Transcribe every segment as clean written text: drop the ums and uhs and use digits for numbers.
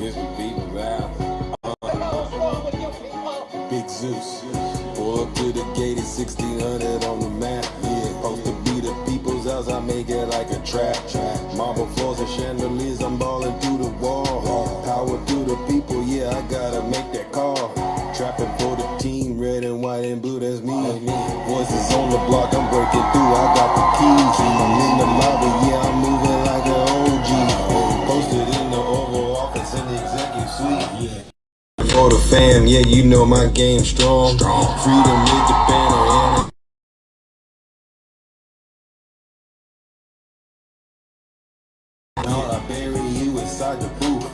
It's the people now. Big Zeus. Pull up to the gate at 1600 on the map. Yeah, supposed to be the people's house. I make it like a trap. Marble floors and chandeliers. I'm balling through the wall. Power to the people. Yeah, I gotta make that call. Trapping for the team, red and white and blue. That's me. Voices on the block. I'm breaking through. I got the keys. I'm in the lobby. Yeah, I'm moving like an OG. Posted in the Oval Office in the executive suite. Yeah. For the fam, yeah, you know my game strong. Freedom is the banner, and I bury you inside the booth.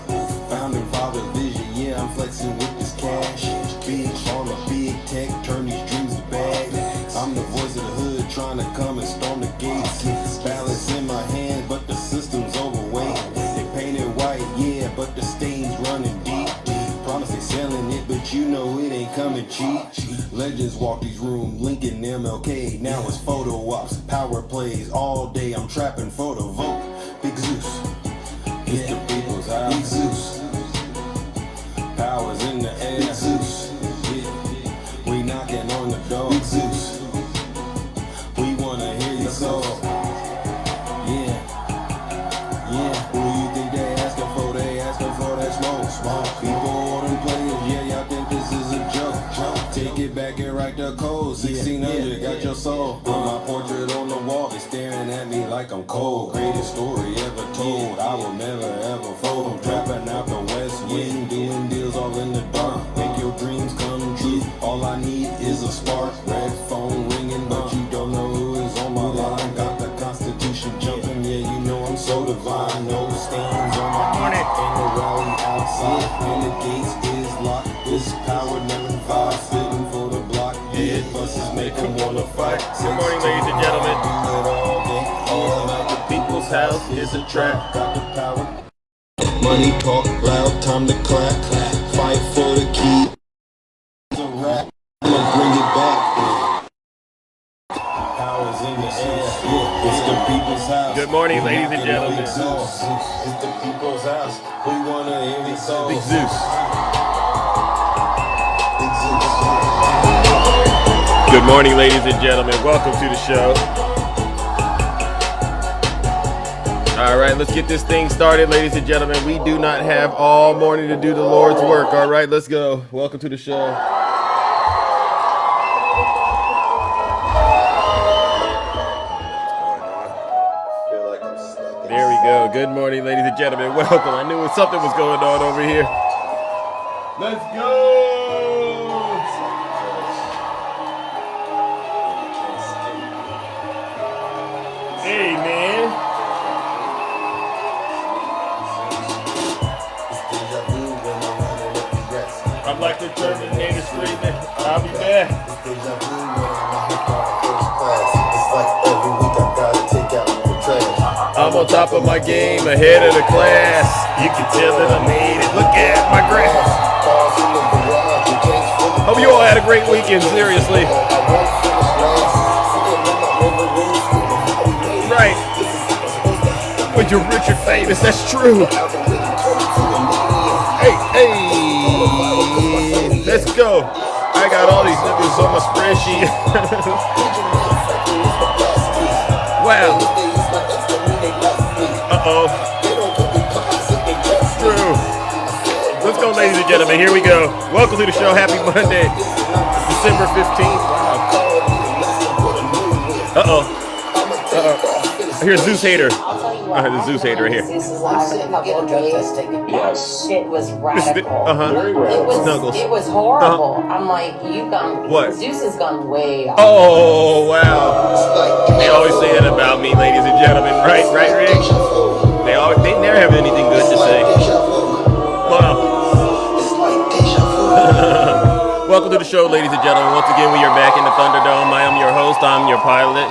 Founding father vision, yeah, I'm flexing with this cash. Big pharma, big tech, turn these dreams to bags. I'm the voice of the hood, trying to come and storm the gates. Balance in my hand, but the system's overweight. They painted white, yeah, but the stains running deep. Promise they selling it, but you know it ain't coming cheap. Legends walk these rooms, Lincoln, MLK. Now it's photo ops, power plays all day. I'm trapping for the vote. Big Zeus, it's the people's house. Big Zeus, powers in the air. Big Zeus, yeah. We knocking on the door. Big Zeus, we wanna hear your soul. Yeah, yeah. Who you think they asking for? They asking for that smoke. People ordering players, yeah, y'all think this is a joke. Take it back and write the code. 1600, got your soul. Put my portrait on the wall. They staring at me like I'm cold. Greatest story ever told. I will never ever fold. I'm trapping out the west wind, doing deals all in the dark. Make your dreams come true. All I need is a spark. Red phone ringing, but you don't know who is on my line. Got the Constitution jumping, yeah, you know I'm so divine. No stains on my feet, and the rally outside, and the gates is locked. This power never flies. Sitting for the block, yeah, buses make them wanna fight. Good morning, ladies and gentlemen. The people's house is a trap. Got the power. Money talk loud, time to clap. Fight for the key. I'ma bring it back. Powers in the air. Yeah, it's the people's house. Good morning, ladies and gentlemen. It's the people's house. We wanna hear it so. Big Zeus. Good morning, ladies and gentlemen. Welcome to the show. All right, let's get this thing started, ladies and gentlemen. We do not have all morning to do the Lord's work. All right, let's go. Welcome to the show. There we go. Good morning, ladies and gentlemen. Welcome. I knew something was going on over here. Let's go. Hey, man. I'm like the Terminator screaming, I'll be back. I'm on top of my game, ahead of the class. You can tell that I made it. Look at my grass. Hope you all had a great weekend, seriously. Right. When you're rich and famous, that's true. Hey. Let's go. I got all these numbers on my spreadsheet. Wow. Uh-oh. True. Let's go, ladies and gentlemen. Here we go. Welcome to the show. Happy Monday. December 15th. Wow. Uh-oh. Here's Zeus Hater. The Zeus Hater right here. Zeus is live in a couple of days. Yes. It was radical. Very radical. Snuggles. It was horrible. I'm like, you've gone. What? Zeus has gone way off. Oh, wow. They always say that about me, ladies and gentlemen. Right, Rick? They never have anything good to say. Wow. Welcome to the show, ladies and gentlemen. Once again, we are back in the Thunderdome. I am your host. I'm your pilot.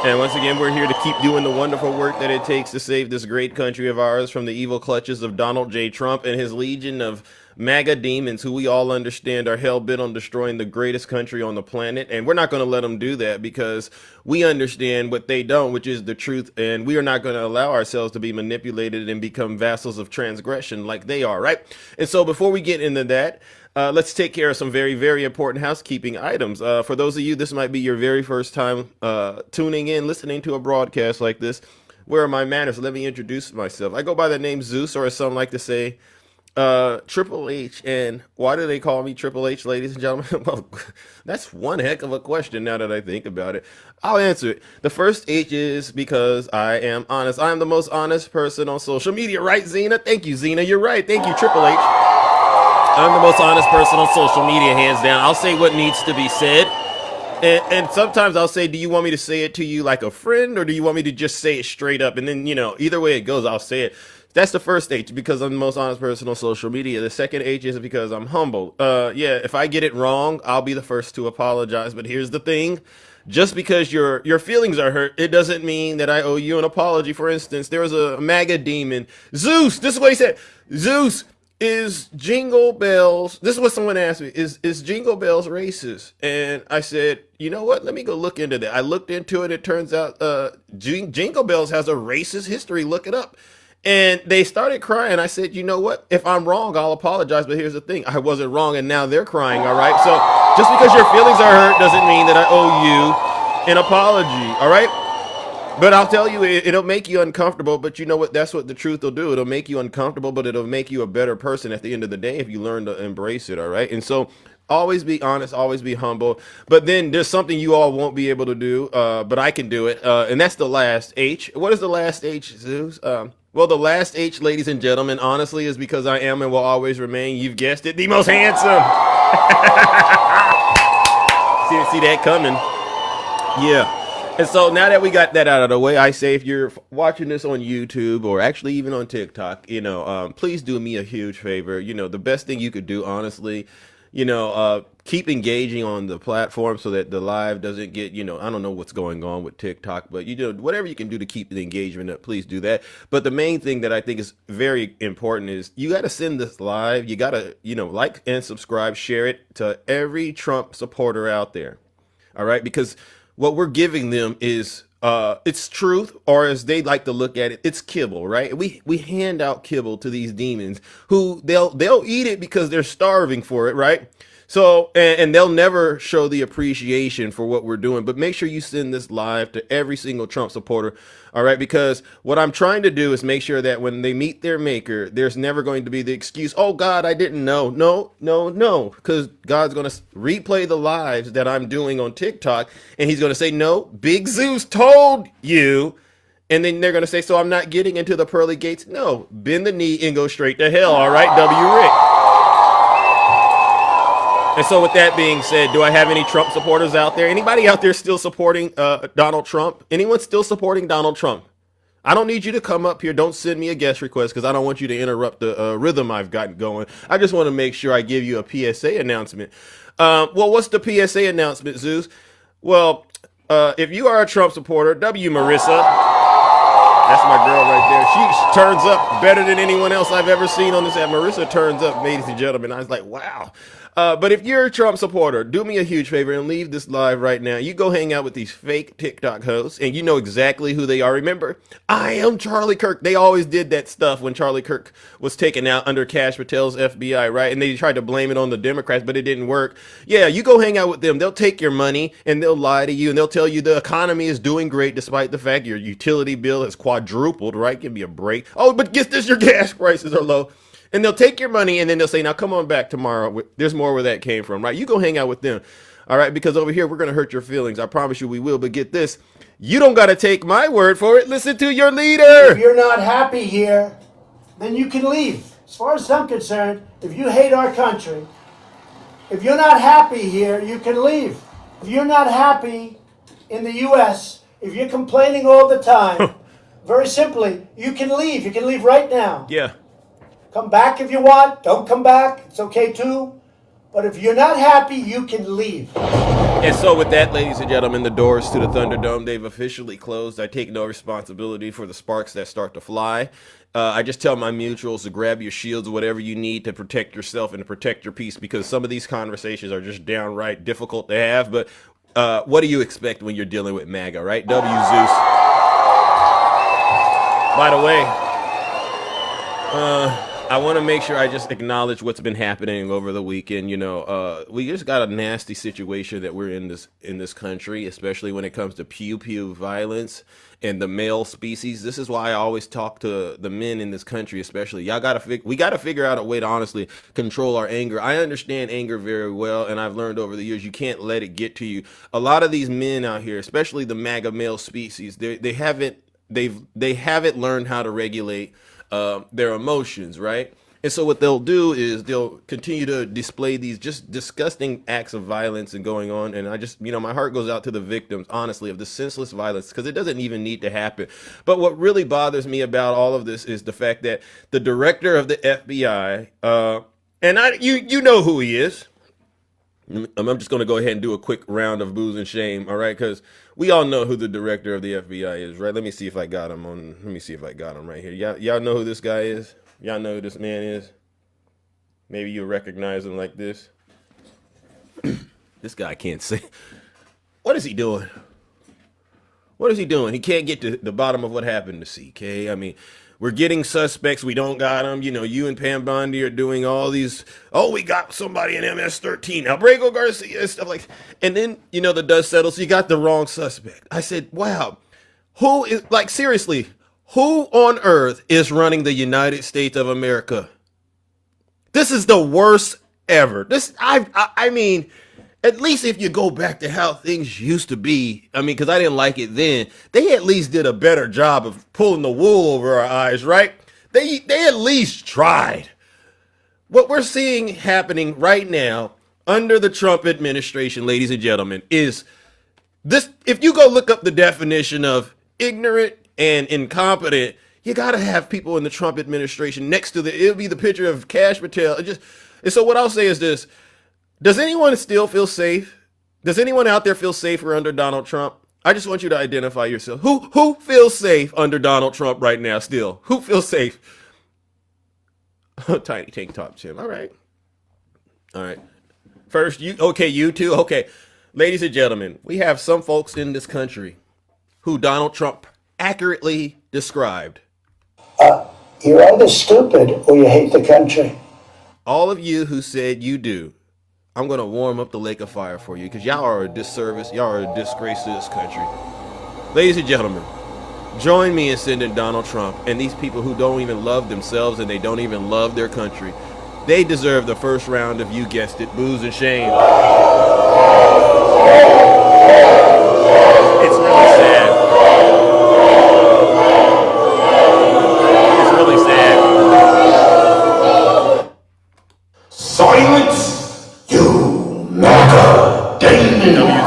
And once again, we're here to keep doing the wonderful work that it takes to save this great country of ours from the evil clutches of Donald J. Trump and his legion of MAGA demons who we all understand are hell-bent on destroying the greatest country on the planet. And we're not going to let them do that because we understand what they don't, which is the truth. And we are not going to allow ourselves to be manipulated and become vassals of transgression like they are, right? And so before we get into that, let's take care of some very, very important housekeeping items. For those of you, this might be your very first time tuning in, listening to a broadcast like this. Where are my manners? Let me introduce myself. I go by the name Zeus, or as some like to say, Triple H. And why do they call me Triple H, ladies and gentlemen? Well, that's one heck of a question now that I think about it. I'll answer it. The first H is because I am honest. I am the most honest person on social media, right, Xena? Thank you, Xena. You're right. Thank you, Triple H. I'm the most honest person on social media, hands down. I'll say what needs to be said. And sometimes I'll say, do you want me to say it to you like a friend, or do you want me to just say it straight up? And then, either way it goes, I'll say it. That's the first H, because I'm the most honest person on social media. The second H is because I'm humble. If I get it wrong, I'll be the first to apologize. But here's the thing. Just because your feelings are hurt, it doesn't mean that I owe you an apology. For instance, there was a MAGA demon. Zeus, this is what he said. Zeus, is Jingle Bells, this is what someone asked me, is Jingle Bells racist? And I said, you know what, let me go look into that. I looked into it. It turns out Jingle Bells has a racist history. Look it up. And they started crying. I said, you know what, if I'm wrong, I'll apologize. But here's the thing, I wasn't wrong, and now they're crying, all right? So just because your feelings are hurt doesn't mean that I owe you an apology, all right? But I'll tell you, it'll make you uncomfortable, but you know what? That's what the truth will do. It'll make you uncomfortable, but it'll make you a better person at the end of the day if you learn to embrace it, all right? And so always be honest, always be humble. But then there's something you all won't be able to do, but I can do it, and that's the last H. What is the last H, Zeus? Well, the last H, ladies and gentlemen, honestly, is because I am and will always remain, you've guessed it, the most handsome. See that coming? Yeah. And so now that we got that out of the way, I say if you're watching this on YouTube or actually even on TikTok, please do me a huge favor. The best thing you could do, honestly, keep engaging on the platform so that the live doesn't get, I don't know what's going on with TikTok, but whatever you can do to keep the engagement up, please do that. But the main thing that I think is very important is you got to send this live. You got to, like and subscribe, share it to every Trump supporter out there. All right, because what we're giving them is it's truth, or as they like to look at it, it's kibble, right? We hand out kibble to these demons who they'll eat it because they're starving for it, right? So, and they'll never show the appreciation for what we're doing, but make sure you send this live to every single Trump supporter, all right? Because what I'm trying to do is make sure that when they meet their maker, there's never going to be the excuse, oh God, I didn't know. No, because God's going to replay the lives that I'm doing on TikTok, and he's going to say, no, Big Zeus told you. And then they're going to say, so I'm not getting into the pearly gates. No, bend the knee and go straight to hell, all right, W. Rick. And so with that being said, do I have any Trump supporters out there? Anybody out there still supporting Donald Trump? Anyone still supporting Donald Trump? I don't need you to come up here. Don't send me a guest request because I don't want you to interrupt the rhythm I've got going. I just want to make sure I give you a PSA announcement. Well, what's the PSA announcement, Zeus? Well, if you are a Trump supporter, W. Marissa, that's my girl right there. She turns up better than anyone else I've ever seen on this app. Marissa turns up, ladies and gentlemen. I was like, wow. But if you're a Trump supporter, do me a huge favor and leave this live right now. You go hang out with these fake TikTok hosts, and you know exactly who they are. Remember, I am Charlie Kirk. They always did that stuff when Charlie Kirk was taken out under Kash Patel's FBI, right? And they tried to blame it on the Democrats, but it didn't work. Yeah, you go hang out with them. They'll take your money, and they'll lie to you, and they'll tell you the economy is doing great despite the fact your utility bill has quadrupled, right? Give me a break. Oh, but get this, your gas prices are low. And they'll take your money, and then they'll say, now come on back tomorrow. There's more where that came from, right? You go hang out with them, all right? Because over here, we're going to hurt your feelings. I promise you we will. But get this. You don't got to take my word for it. Listen to your leader. If you're not happy here, then you can leave. As far as I'm concerned, if you hate our country, if you're not happy here, you can leave. If you're not happy in the U.S., if you're complaining all the time, very simply, you can leave. You can leave right now. Yeah. Come back if you want. Don't come back. It's okay too. But if you're not happy, you can leave. And so, with that, ladies and gentlemen, the doors to the Thunderdome, they've officially closed. I take no responsibility for the sparks that start to fly. I just tell my mutuals to grab your shields, whatever you need to protect yourself and to protect your peace, because some of these conversations are just downright difficult to have. But what do you expect when you're dealing with MAGA, right? W Zeus. By the way, I want to make sure I just acknowledge what's been happening over the weekend. You know, we just got a nasty situation that we're in this country, especially when it comes to pew pew violence and the male species. This is why I always talk to the men in this country, especially. We got to figure out a way to honestly control our anger. I understand anger very well, and I've learned over the years you can't let it get to you. A lot of these men out here, especially the MAGA male species, they haven't learned how to regulate their emotions, right? And so what they'll do is they'll continue to display these just disgusting acts of violence and going on. And I just, my heart goes out to the victims, honestly, of the senseless violence, because it doesn't even need to happen. But what really bothers me about all of this is the fact that the director of the FBI, and you know who he is. I'm just going to go ahead and do a quick round of booze and shame, all right? Because we all know who the director of the FBI is, right? Let me see if I got him right here. Y'all know who this guy is? Y'all know who this man is? Maybe you'll recognize him like this. This guy can't say. What is he doing? What is he doing? He can't get to the bottom of what happened to CK. I mean, we're getting suspects. We don't got them. You and Pam Bondi are doing all these. Oh, we got somebody in MS-13. Abrego Garcia and stuff like that. And then, the dust settles. So you got the wrong suspect. I said, wow. Who is, seriously, who on earth is running the United States of America? This is the worst ever. I mean, at least if you go back to how things used to be, because I didn't like it then, they at least did a better job of pulling the wool over our eyes, right? They at least tried. What we're seeing happening right now under the Trump administration, ladies and gentlemen, is this. If you go look up the definition of ignorant and incompetent, you got to have people in the Trump administration next to it'll be the picture of Kash Patel. And so what I'll say is this. Does anyone still feel safe? Does anyone out there feel safer under Donald Trump? I just want you to identify yourself. Who feels safe under Donald Trump right now still? Who feels safe? Tiny tank top, Tim. All right. First, you two. Okay. Ladies and gentlemen, we have some folks in this country who Donald Trump accurately described. You're either stupid or you hate the country. All of you who said you do, I'm going to warm up the lake of fire for you, because y'all are a disservice. Y'all are a disgrace to this country. Ladies and gentlemen, join me in sending Donald Trump and these people who don't even love themselves and they don't even love their country. They deserve the first round of, you guessed it, booze and shame. It's really sad. It's really sad. Silence, you MAGA demon. W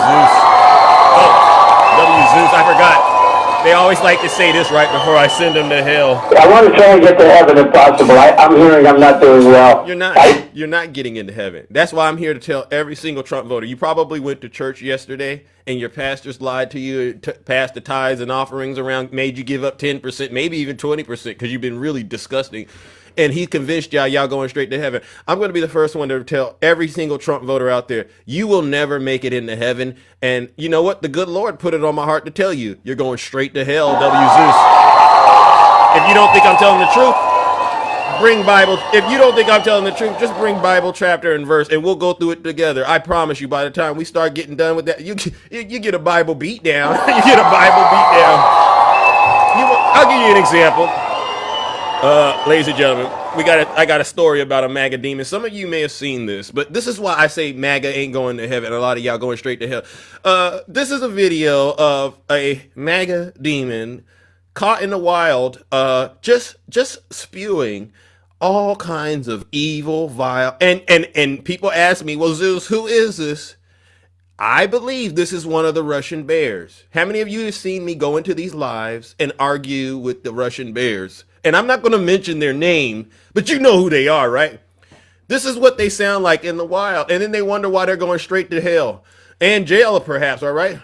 Zeus, I forgot. They always like to say this right before I send them to hell. I want to try and get to heaven if possible. I'm hearing I'm not doing well. You're not getting into heaven. That's why I'm here to tell every single Trump voter. You probably went to church yesterday and your pastors lied to you, passed the tithes and offerings around, made you give up 10%, maybe even 20%, because you've been really disgusting. And he convinced y'all going straight to heaven. I'm going to be the first one to tell every single Trump voter out there, you will never make it into heaven. And you know what? The good Lord put it on my heart to tell you, you're going straight to hell, W Zeus. If you don't think I'm telling the truth, bring Bible. If you don't think I'm telling the truth, just bring Bible chapter and verse, and we'll go through it together. I promise you, by the time we start getting done with that, you get a Bible beat down. You get a Bible beat down. I'll give you an example. Ladies and gentlemen, I got a story about a MAGA demon. Some of you may have seen this, but this is why I say MAGA ain't going to heaven. A lot of y'all going straight to hell. This is a video of a MAGA demon caught in the wild, just spewing all kinds of evil, vile, and people ask me, well, Zeus, who is this? I believe this is one of the Russian bears. How many of you have seen me go into these lives and argue with the Russian bears? And I'm not going to mention their name, but you know who they are, right? This is what they sound like in the wild. And then they wonder why they're going straight to hell. And jail, perhaps, all right?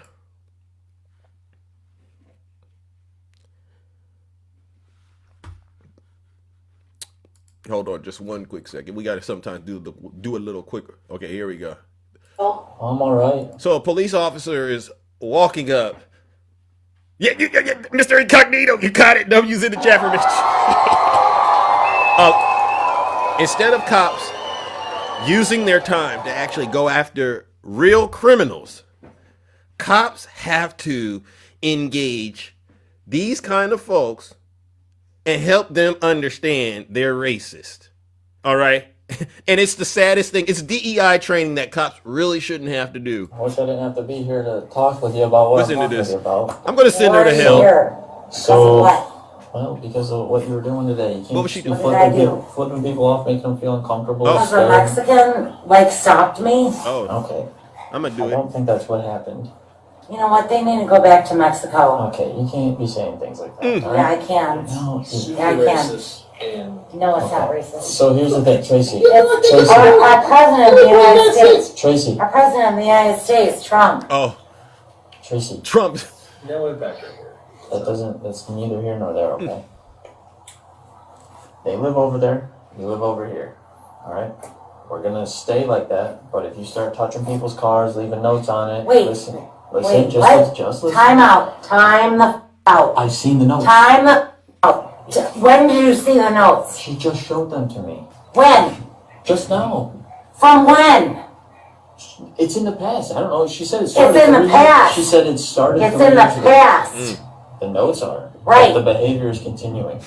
Hold on just one quick second. We got to sometimes do a little quicker. Okay, here we go. I'm all right. So a police officer is walking up. Yeah, Mr. Incognito, you caught it. Don't use it in the chat for Mr. Instead of cops using their time to actually go after real criminals, cops have to engage these kind of folks and help them understand they're racist. All right? And it's the saddest thing. It's DEI training that cops really shouldn't have to do. I wish I didn't have to be here to talk with you about what Listen to I'm talking this. about. I'm going to send her to Why are you hell. here? So, What? well, because of what you were doing today. You can't What was she just be doing? What did I flipping do? people off, making them feel uncomfortable. Oh. Because a scared. Mexican, like, stopped me? Oh, Okay. I'm going to I do it. don't think that's what happened. You know what? They need to go back to Mexico. Okay, you can't be saying things like that. Mm. all Yeah, right? I can. No, Yeah, I can. No, it's not racist. So here's the thing, Tracy. It's Tracy. our president of the United States. Tracy. Our president of the United States, Trump. Oh, Tracy. Trump. That's neither here nor there, okay? They live over there, we live over here. Alright? We're gonna stay like that, but if you start touching people's cars, leaving notes on it, Wait. listen, Wait, just what? listen. Time out. Time the out. I've seen the notes. Time the out. When did you see the notes? She just showed them to me. When? Just now. From when? It's in the past. I don't know. She said it started. It's in the 3 years- past. She said it started. It's 3 in the years ago. past. The notes are. Right. But the behavior is continuing.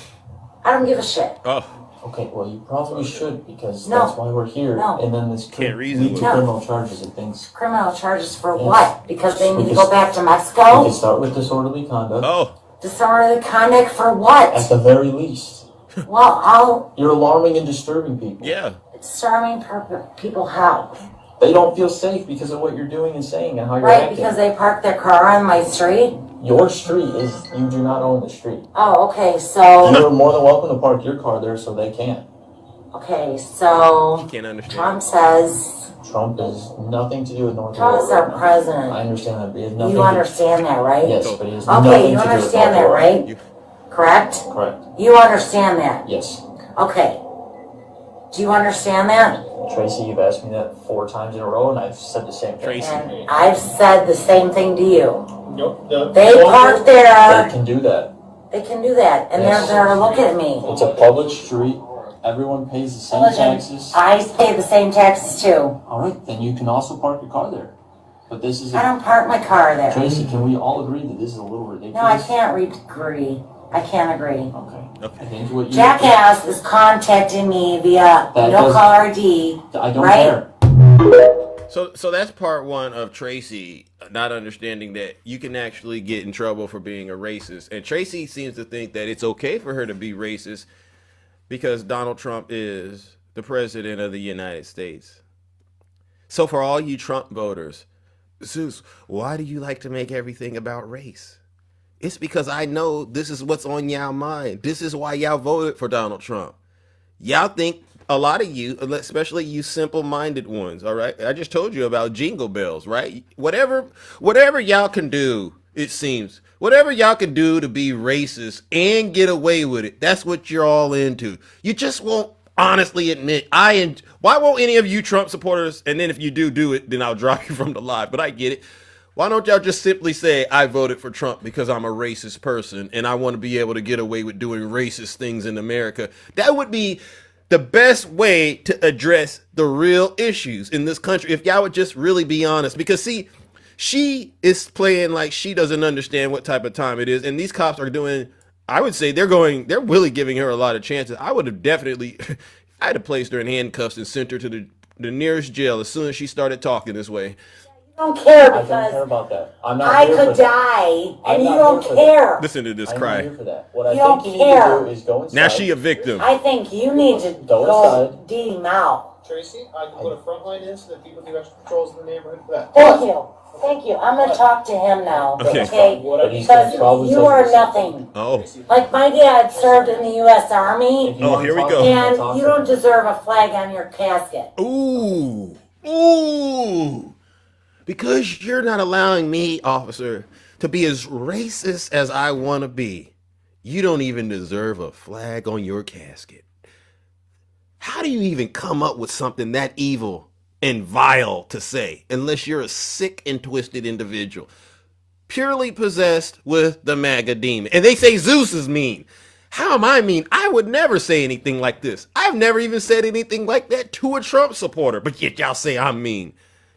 I don't give a shit. Oh, Okay, well, you probably should because No. that's why we're here. No. And then this could Can't reason lead with to it. criminal charges and things. Criminal charges for Yes. what? Because they need to Because- go back to We Mexico? can start with disorderly conduct. oh, Disorderly conduct for At what? the very least. Well, how You're alarming and disturbing people. yeah. starving people how? They don't feel safe because of what you're doing and saying and how you're Right, acting. because they park their car on my street? Your street is, you do not own the street. Oh, okay, so, You're more than welcome to park your car there so they can't. Can't understand. Trump says, Trump has nothing to do with North Trump's Dakota our right now. president. I understand that, but he has nothing You understand that, right? Yes, but he has nothing Okay, to you do with understand that, North Dakota. right? Correct? Correct. You understand that? Yes. Okay. Do you understand that? Tracy, you've asked me that 4 times in a row, and I've said the same thing. Tracy. And I've said the same thing to you. Nope. They park They there. can do that. They can do that, and Yes. they're there to look at me. It's a public street. Everyone pays the same taxes. I pay the same taxes too. All right, then you can also park your car there. But this is I don't park my car there. Tracy, can we all agree that this is a little ridiculous? No, I can't agree. I can't agree. Okay. I think what you Jackass is contacting me via That no doesn't- caller ID. I don't right? care. So that's part one of Tracy not understanding that you can actually get in trouble for being a racist. And Tracy seems to think that it's okay for her to be racist because Donald Trump is the president of the United States. So for all you Trump voters, Zeus, why do you like to make everything about race? It's because I know this is what's on y'all mind. This is why y'all voted for Donald Trump. Y'all think, a lot of you, especially you simple-minded ones, all right? I just told you about jingle bells, right? Whatever y'all can do, it seems. Whatever y'all can do to be racist and get away with it, that's what you're all into. You just won't honestly admit, why won't any of you Trump supporters, and then if you do it, then I'll drop you from the live, but I get it. Why don't y'all just simply say, I voted for Trump because I'm a racist person and I want to be able to get away with doing racist things in America? That would be the best way to address the real issues in this country if y'all would just really be honest. Because see, she is playing like she doesn't understand what type of time it is. And these cops are doing, I would say they're really giving her a lot of chances. I would have definitely, I'd have placed her in handcuffs and sent her to the nearest jail as soon as she started talking this way. I don't care I don't care because about that. I'm not I here for could that. die I'm and you not don't here for care. Listen to this I'm not cry. here for that. What I You think don't you need care. to do is go inside. Now she a victim. I think you need to Go go inside. Dee Mao. Tracy, I can put a front line in so that people do extra patrols in the neighborhood for that. Thank you. Thank you. I'm going to talk to him now. Okay. But he's gonna Because probably you take are this. nothing. Oh, Like my dad served in the U.S. Army, If you Oh, wanna here we talk, go. we'll and talk you to don't him. deserve a flag on your casket. ooh. because you're not allowing me, officer, to be as racist as I want to be, you don't even deserve a flag on your casket. How do you even come up with something that evil and vile to say unless you're a sick and twisted individual, purely possessed with the MAGA demon? And they say Zeus is mean. How am I mean? I would never say anything like this. I've never even said anything like that to a Trump supporter, but yet y'all say I'm mean.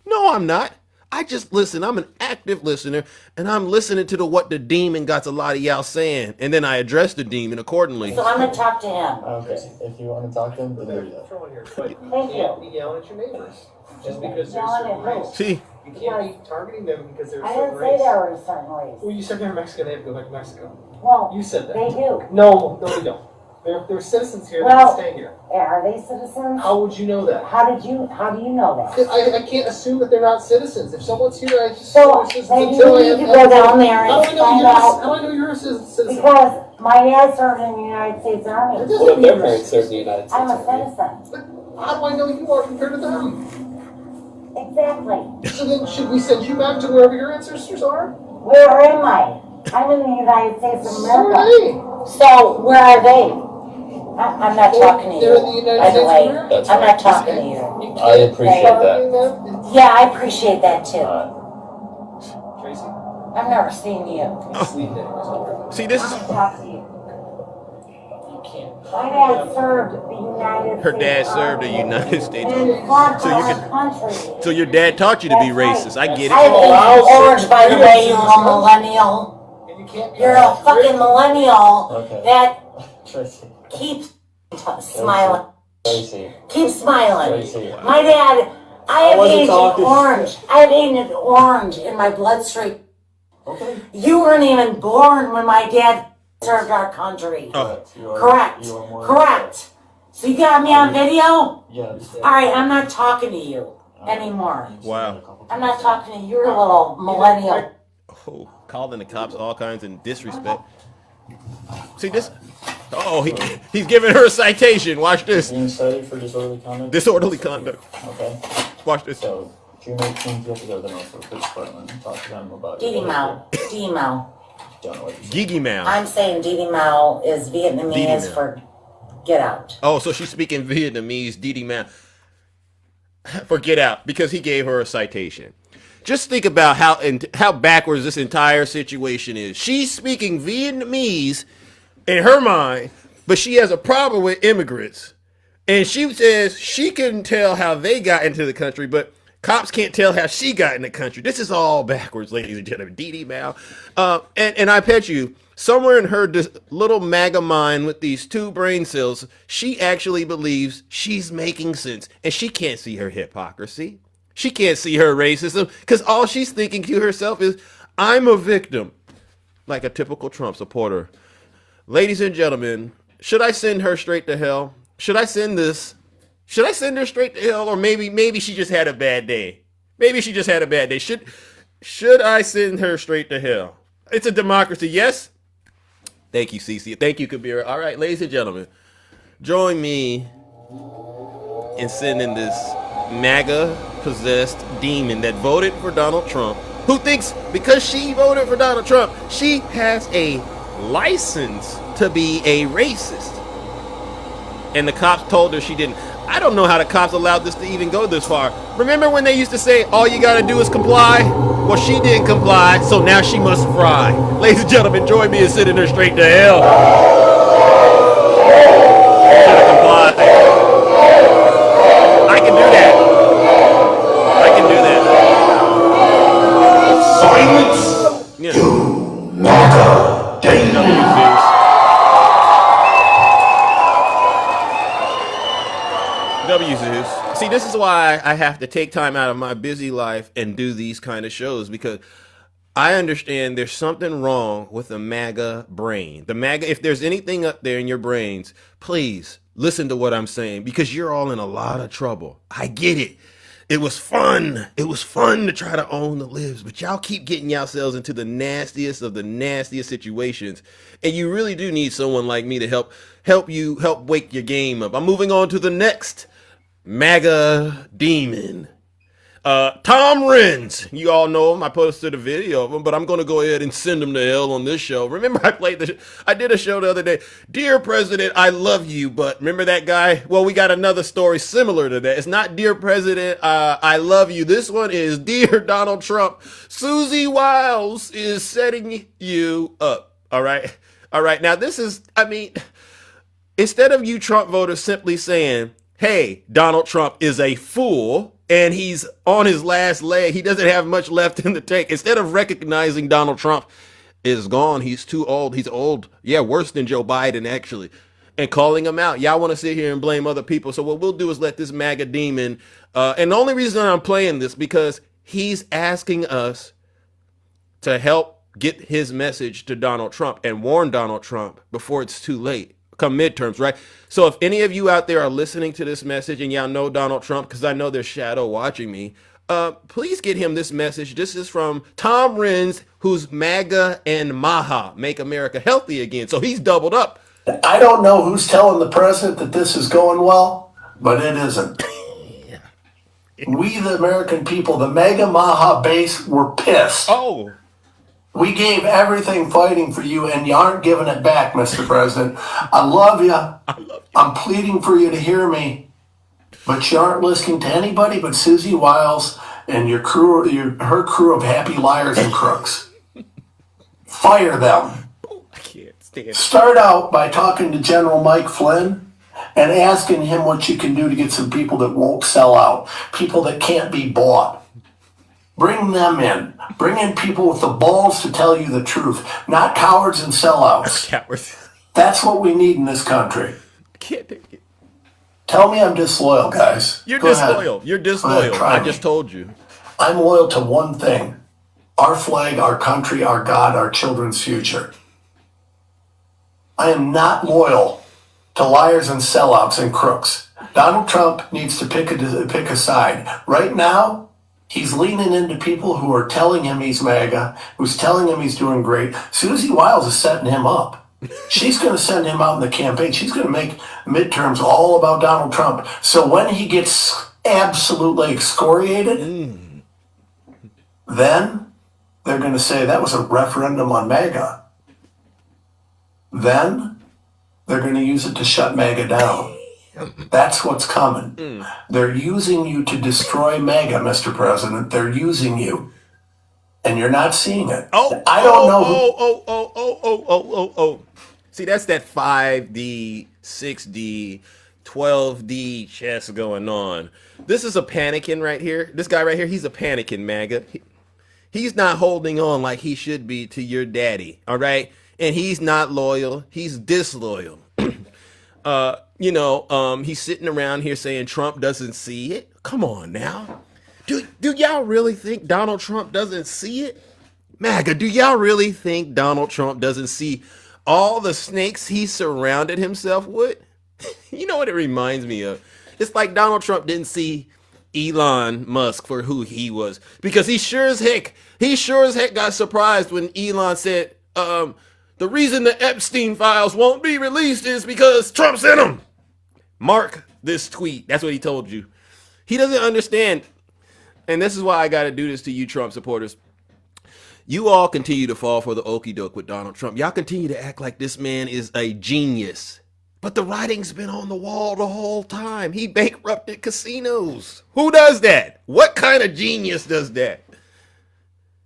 No, I'm not. I just listen. I'm an active listener, and I'm listening to what the demon got a lot of y'all saying, and then I address the demon accordingly. So I'm gonna talk to him. Okay, if you want to talk to him, then do that. Control here, but you Thank can't be you. yelling at your neighbors just because they're a Yelling certain at who? race. See, You can't be targeting them because they're a I certain didn't say race. they were a certain race. Well, you said they're Mexican, they have to go back to Mexico. Well, You said that. they do. No, they don't. They're citizens here, Well- they're staying here. Are they citizens? How would you know that? How do you know that? I can't assume that they're not citizens. If someone's here, I just So assume maybe until we I need to have- go down there How do I and know find you're out. how do I know you're a citizen? Because my dad served in the United States Army. It doesn't What if mean their you're a parents served in the United States I'm a Army? citizen. But how do I know you are compared to them? Exactly. So then should we send you back to wherever your ancestors are? Where am I? I'm in the United States of So are America. they. So where are they? I'm not talking to They're in the you. United By the States of way, America. That's I'm right. not talking to you. You I can't appreciate be targeting that. them. Yeah, I appreciate that too. Tracy, I've never seen you. sleep in. see, this is I talk to you. You can't. My dad served the United her States dad served the Army United States. and fought for So you our can- country. So your dad taught you to be That's right. racist. I get I it. have Agent Orange, by the way, you millennial. And you can't. You're a fucking millennial Okay. that Tracy. keeps smiling. Tracy. Keep smiling. Tracy. My dad, I have wasn't Agent talking Orange. I have Agent Orange in my bloodstream. Okay. You weren't even born when my dad served our country. Correct. Correct. You are more Correct. So you got me on video? Yes. Alright, I'm not talking to you anymore. Wow. I'm not talking to you. You're a little millennial. Oh, calling the cops all kinds of disrespect. See this? Oh, he's giving her a citation. Watch this. Being cited for disorderly conduct. Disorderly conduct. Okay. Watch this. So June 18th, you have to go to the Norfolk Police Department and talk to them about your Didi behavior. Mao. Didi Mao. Don't know what you're saying. Gigi Mao. I'm saying Didi Mao is Didi Vietnamese Mao. for get out. Oh, so she's speaking Vietnamese, Didi Mao. For get out, because he gave her a citation. Just think about how backwards this entire situation is. She's speaking Vietnamese in her mind, but she has a problem with immigrants. And she says she couldn't tell how they got into the country, but cops can't tell how she got in the country. This is all backwards, ladies and gentlemen. Didi Mao. And I bet you, somewhere in her little MAGA mind with these two brain cells, she actually believes she's making sense. And she can't see her hypocrisy. She can't see her racism, because all she's thinking to herself is, I'm a victim. Like a typical Trump supporter. Ladies and gentlemen, should I send her straight to hell? Should I send her straight to hell? Or maybe she just had a bad day. Maybe she just had a bad day. Should I send her straight to hell? It's a democracy, yes? Thank you, Cece. Thank you, Kabira. All right, ladies and gentlemen, join me in sending this MAGA-possessed demon that voted for Donald Trump, who thinks because she voted for Donald Trump, she has a license to be a racist. And the cops told her she didn't. I don't know how the cops allowed this to even go this far. Remember when they used to say, all you gotta do is comply? Well, she didn't comply, so now she must fry. Ladies and gentlemen, join me in sending her straight to hell. Should've complied. I can do that. I can do that. Silence! Yeah. MAGA demon! W Zeus. See, this is why I have to take time out of my busy life and do these kind of shows, because I understand there's something wrong with the MAGA brain. The MAGA, if there's anything up there in your brains, please listen to what I'm saying, because you're all in a lot of trouble. I get it. It was fun. It was fun to try to own the libs, but y'all keep getting yourselves into the nastiest of the nastiest situations. And you really do need someone like me to help wake your game up. I'm moving on to the next MAGA demon. Tom Renz, you all know him. I posted a video of him, but I'm going to go ahead and send him to hell on this show. Remember, I did a show the other day. Dear President, I love you, but remember that guy? Well, we got another story similar to that. It's not Dear President, I love you. This one is Dear Donald Trump, Susie Wiles is setting you up. All right. All right. Now, this is, I mean, instead of you Trump voters simply saying, hey, Donald Trump is a fool and he's on his last leg, he doesn't have much left in the tank. Instead of recognizing Donald Trump is gone, he's too old, he's old. Yeah, worse than Joe Biden, actually. And calling him out. Y'all want to sit here and blame other people. So what we'll do is let this MAGA demon, and the only reason I'm playing this because he's asking us to help get his message to Donald Trump and warn Donald Trump before it's too late. Come midterms, right? So if any of you out there are listening to this message and y'all know Donald Trump, because I know there's shadow watching me, please get him this message. This is from Tom Renz, who's MAGA and MAHA, Make America Healthy Again. So he's doubled up. I don't know who's telling the president that this is going well, but it isn't. We, the American people, the MAGA MAHA base, were pissed. Oh. We gave everything fighting for you, and you aren't giving it back, Mr. President. I love you. I'm pleading for you to hear me, but you aren't listening to anybody but Susie Wiles and your crew, her crew of happy liars and crooks. Fire them. I can't stand it. Start out by talking to General Mike Flynn and asking him what you can do to get some people that won't sell out, people that can't be bought. Bring them in. Bring in people with the balls to tell you the truth, not cowards and sellouts. Cowards. That's what we need in this country. I can't take it. Tell me I'm disloyal, guys. You're Go disloyal. ahead. You're Go disloyal. ahead, try I me. just told you. I'm loyal to one thing: our flag, our country, our God, our children's future. I am not loyal to liars and sellouts and crooks. Donald Trump needs to pick a side. Right now, he's leaning into people who are telling him he's MAGA, who's telling him he's doing great. Susie Wiles is setting him up. She's going to send him out in the campaign. She's going to make midterms all about Donald Trump. So when he gets absolutely excoriated, then they're going to say that was a referendum on MAGA. Then they're going to use it to shut MAGA down. That's what's coming. They're using you to destroy MAGA, Mr. President. They're using you. And you're not seeing it. I don't know. See, that's that 5D, 6D, 12D chess going on. This is a panicking right here. This guy right here, he's a panicking MAGA. He's not holding on like he should be to your daddy, all right? And he's not loyal. He's disloyal. He's sitting around here saying Trump doesn't see it. Come on now. Do y'all really think Donald Trump doesn't see it? MAGA, do y'all really think Donald Trump doesn't see all the snakes he surrounded himself with? You know what it reminds me of? It's like Donald Trump didn't see Elon Musk for who he was, because he sure as heck got surprised when Elon said, the reason the Epstein files won't be released is because Trump sent them. Mark this tweet. That's what he told you. He doesn't understand. And this is why I got to do this to you Trump supporters. You all continue to fall for the okie doke with Donald Trump. Y'all continue to act like this man is a genius. But the writing's been on the wall the whole time. He bankrupted casinos. Who does that? What kind of genius does that?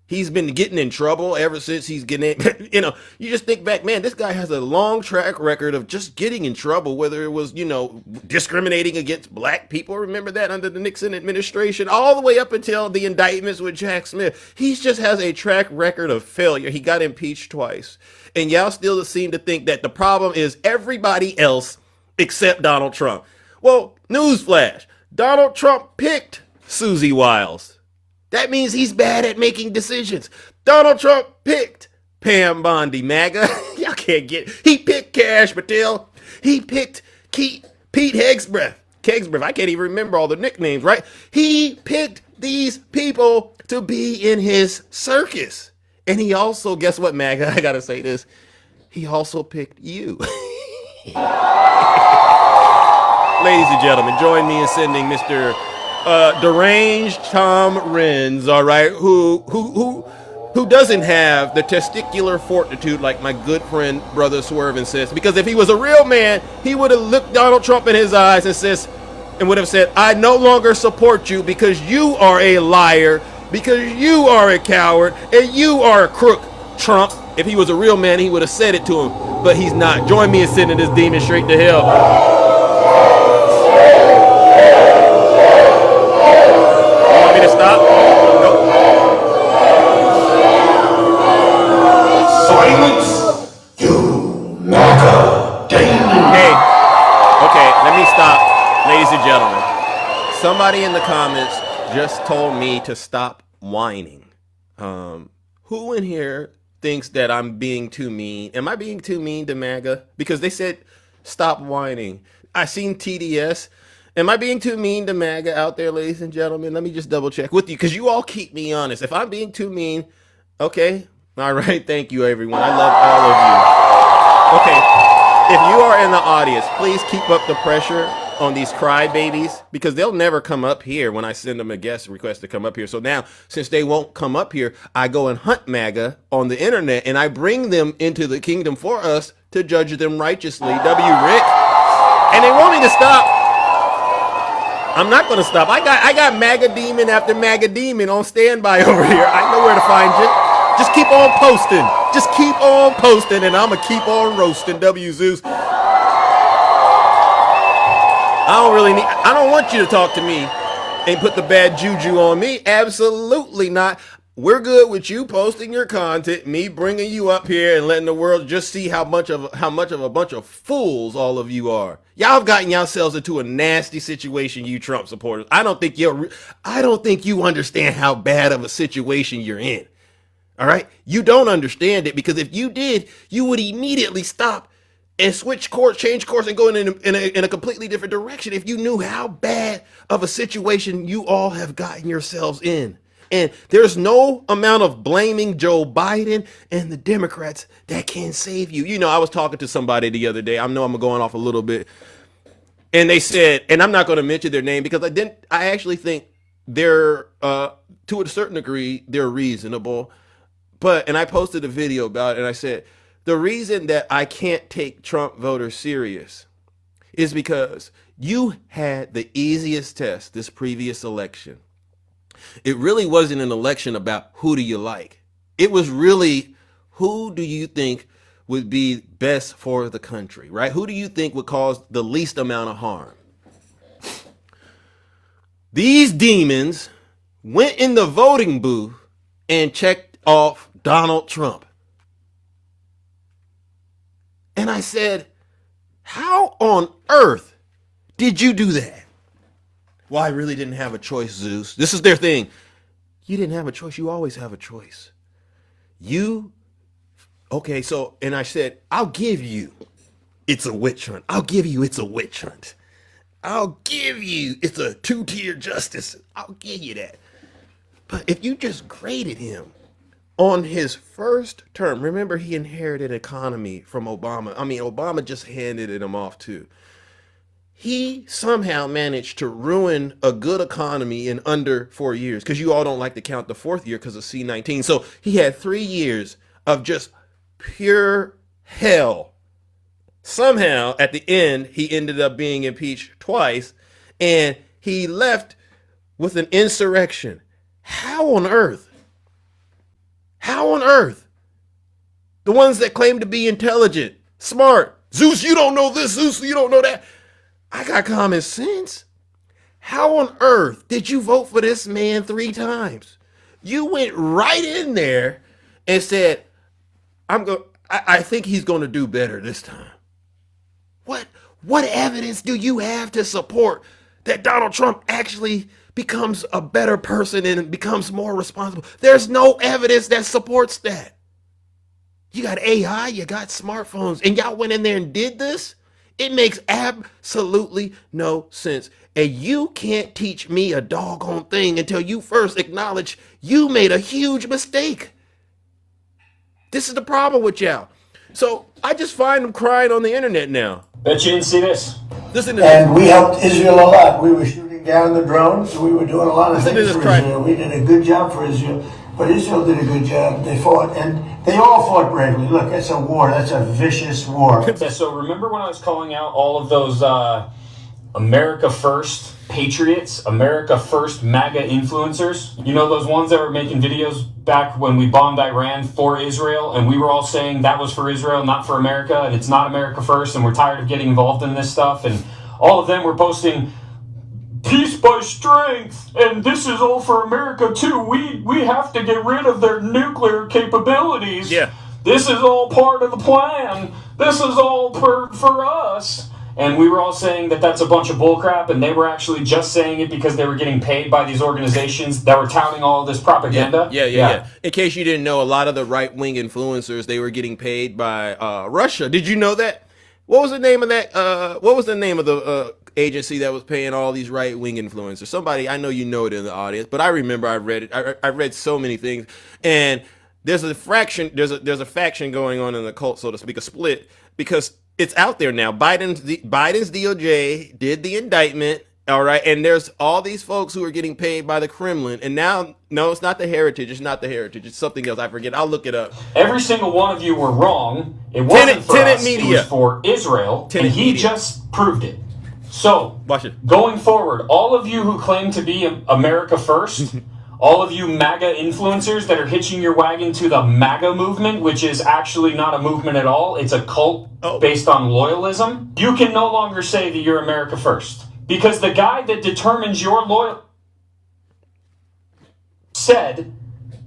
He's been getting in trouble ever since he's getting in, you just think back, man, this guy has a long track record of just getting in trouble, whether it was, discriminating against black people. Remember that under the Nixon administration, all the way up until the indictments with Jack Smith. He just has a track record of failure. He got impeached twice. And y'all still seem to think that the problem is everybody else except Donald Trump. Well, newsflash, Donald Trump picked Susie Wiles. That means he's bad at making decisions. Donald Trump picked Pam Bondi, MAGA. Y'all can't get. He picked Kash Patel. He picked Pete Hegseth. I can't even remember all the nicknames, right? He picked these people to be in his circus. And he also, guess what, MAGA? I gotta say this. He also picked you. Ladies and gentlemen, join me in sending Mr. deranged Tom Renz, all right, who doesn't have the testicular fortitude like my good friend Brother Swerve insists. Because if he was a real man, he would have looked Donald Trump in his eyes and would have said, I no longer support you because you are a liar, because you are a coward, and you are a crook, Trump. If he was a real man, he would have said it to him, but he's not. Join me in sending this demon straight to hell. You want me to stop? Nope. Silence, you macadamia. Hey, okay, let me stop, ladies and gentlemen. Somebody in the comments just told me to stop whining. Who in here thinks that I'm being too mean? Am I being too mean to MAGA? Because they said stop whining. I seen TDS. Am I being too mean to MAGA out there, ladies and gentlemen? Let me just double check with you, because you all keep me honest. If I'm being too mean, okay. All right, thank you, everyone. I love all of you. Okay, if you are in the audience, please keep up the pressure on these crybabies, because they'll never come up here when I send them a guest request to come up here. So now, since they won't come up here, I go and hunt MAGA on the internet, and I bring them into the kingdom for us to judge them righteously. W. Rick. And they want me to stop. I'm not going to stop. I got MAGA demon after MAGA demon on standby over here. I know where to find you. Just keep on posting. Just keep on posting, and I'm going to keep on roasting, W. Zeus. I don't want you to talk to me and put the bad juju on me. Absolutely not. We're good with you posting your content, me bringing you up here and letting the world just see how much of a bunch of fools all of you are. Y'all have gotten yourselves into a nasty situation, you Trump supporters. I don't think you understand how bad of a situation you're in. All right? You don't understand it, because if you did, you would immediately stop and switch course, change course, and go in a completely different direction if you knew how bad of a situation you all have gotten yourselves in. And there's no amount of blaming Joe Biden and the Democrats that can save you. You know, I was talking to somebody the other day. I know I'm going off a little bit. And they said, and I'm not going to mention their name because I actually think they're, to a certain degree, they're reasonable. And I posted a video about it, and I said, the reason that I can't take Trump voters serious is because you had the easiest test this previous election. It really wasn't an election about who do you like. It was really, who do you think would be best for the country, right? Who do you think would cause the least amount of harm? These demons went in the voting booth and checked off Donald Trump. And I said, how on earth did you do that? Well, I really didn't have a choice, Zeus. This is their thing. You didn't have a choice. You always have a choice. Okay, so, and I said, I'll give you, it's a witch hunt. I'll give you, it's a witch hunt. I'll give you, it's a two-tier justice. I'll give you that. But if you just graded him on his first term, remember he inherited economy from Obama. I mean, Obama just handed it him off too. He somehow managed to ruin a good economy in under 4 years, because you all don't like to count the fourth year because of C-19. So he had 3 years of just pure hell. Somehow at the end, he ended up being impeached twice, and he left with an insurrection. How on earth? How on earth? The ones that claim to be intelligent, smart. Zeus, you don't know this. Zeus, you don't know that. I got common sense. How on earth did you vote for this man 3 times? You went right in there and said, I think he's going to do better this time. What evidence do you have to support that Donald Trump actually becomes a better person and becomes more responsible? There's no evidence that supports that. You got AI, you got smartphones, and y'all went in there and did this? It makes absolutely no sense. And you can't teach me a doggone thing until you first acknowledge you made a huge mistake. This is the problem with y'all. So I just find them crying on the internet now. Bet you didn't see this. Listen to And this. we helped Israel a lot. We were shooting down the drones. We were doing a lot of Listen to things this for crime. Israel. We did a good job for Israel, but Israel did a good job. They fought, and they all fought bravely. Look, that's a war. That's a vicious war. Yeah, so remember when I was calling out all of those America First patriots, America First MAGA influencers? You know, those ones that were making videos back when we bombed Iran for Israel, and we were all saying that was for Israel, not for America, and it's not America First, and we're tired of getting involved in this stuff, and all of them were posting peace by strength, and this is all for America too. We have to get rid of their nuclear capabilities. Yeah. This is all part of the plan. This is all for us. And we were all saying that that's a bunch of bullcrap, and they were actually just saying it because they were getting paid by these organizations that were touting all of this propaganda. Yeah. In case you didn't know, a lot of the right-wing influencers, they were getting paid by Russia. Did you know that? What was the name of that? What was the name of the agency that was paying all these right-wing influencers? Somebody, I know you know it in the audience, but I remember I read it. I read so many things, and there's a faction going on in the cult, so to speak, a split, because it's out there now. Biden's DOJ did the indictment, all right, and there's all these folks who are getting paid by the Kremlin, and now, no, it's not the Heritage. It's not the Heritage. It's something else. I forget. I'll look it up. Every single one of you were wrong. It wasn't for Tenet us. Media. It was for Israel, Tenet and he Media. just proved it. So, Watch it. going forward, all of you who claim to be America First, all of you MAGA influencers that are hitching your wagon to the MAGA movement, which is actually not a movement at all, it's a cult based on loyalism, you can no longer say that you're America First. Because the guy that determines your loyalty said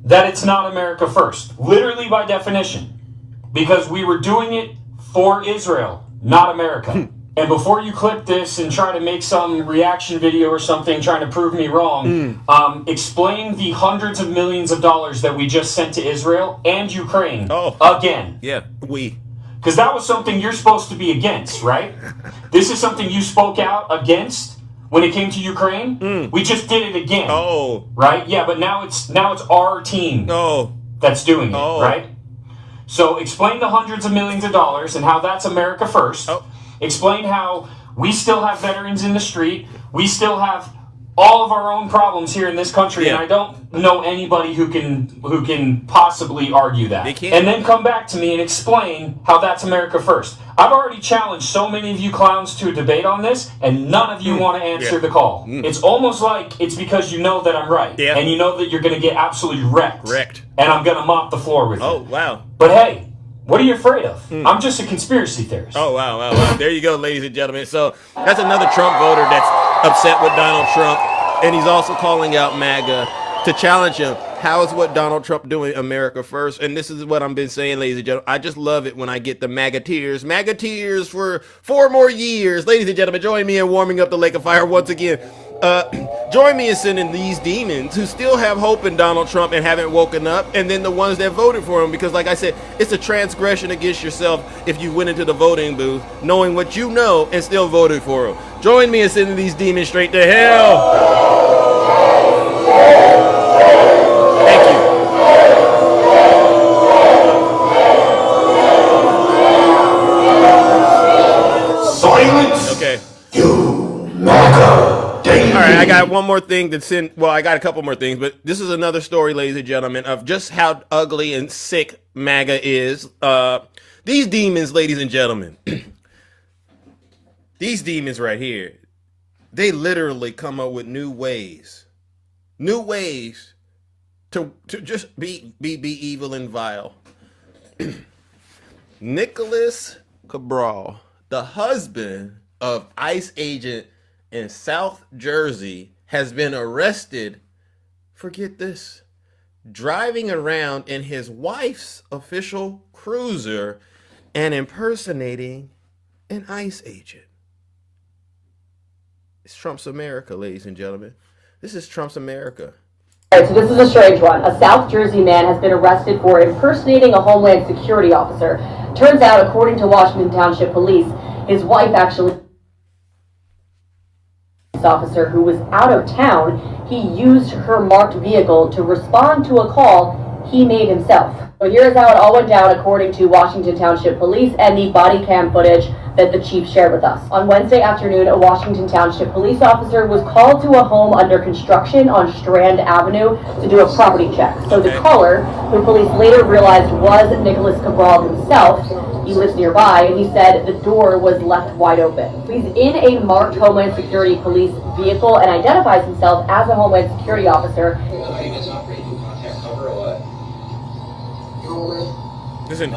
that it's not America First, literally by definition. Because we were doing it for Israel, not America. And before you clip this and try to make some reaction video or something trying to prove me wrong, explain the hundreds of millions of dollars that we just sent to Israel and Ukraine again. Yeah, Because that was something you're supposed to be against, right? This is something you spoke out against when it came to Ukraine. We just did it again. Right? Yeah, but now it's our team that's doing it, right? So explain the hundreds of millions of dollars and how that's America First. Explain how we still have veterans in the street. We still have all of our own problems here in this country, and I don't know anybody who can possibly argue that. And then come back to me and explain how that's America First. I've already challenged so many of you clowns to a debate on this, and none of you want to answer the call. It's almost like it's because you know that I'm right, and you know that you're going to get absolutely wrecked. And I'm going to mop the floor with you. Oh, wow. But hey, what are you afraid of? I'm just a conspiracy theorist. Oh, wow. There you go, ladies and gentlemen. So that's another Trump voter that's upset with Donald Trump, and he's also calling out MAGA to challenge him. How is what Donald Trump doing America First? And this is what I've been saying, ladies and gentlemen. I just love it when I get the MAGA tears. MAGA tears for 4 more years. Ladies and gentlemen, join me in warming up the lake of fire once again. Join me in sending these demons who still have hope in Donald Trump and haven't woken up, and then the ones that voted for him, because like I said, it's a transgression against yourself if you went into the voting booth knowing what you know and still voted for him. Join me in sending these demons straight to hell. Thank you. Silence! Okay. You MAGA. All right, I got one more thing to send. Well, I got a couple more things, but this is another story, ladies and gentlemen, of just how ugly and sick MAGA is. These demons, ladies and gentlemen, these demons right here, they literally come up with new ways to just be evil and vile. Nicholas Cabral, the husband of ICE agent in South Jersey, has been arrested for, get this, driving around in his wife's official cruiser and impersonating an ICE agent. It's Trump's America, ladies and gentlemen. This is Trump's America. All right, so this is a strange one. A South Jersey man has been arrested for impersonating a Homeland Security officer. Turns out, according to Washington Township Police, his wife actually officer who was out of town. He used her marked vehicle to respond to a call he made himself. So here is how it all went down according to Washington Township Police and the body cam footage that the chief shared with us. On Wednesday afternoon, a Washington Township police officer was called to a home under construction on Strand Avenue to do a property check. So the caller, who police later realized was Nicholas Cabral himself, he lives nearby, and he said the door was left wide open. He's in a marked Homeland Security police vehicle and identifies himself as a Homeland Security officer. Listen,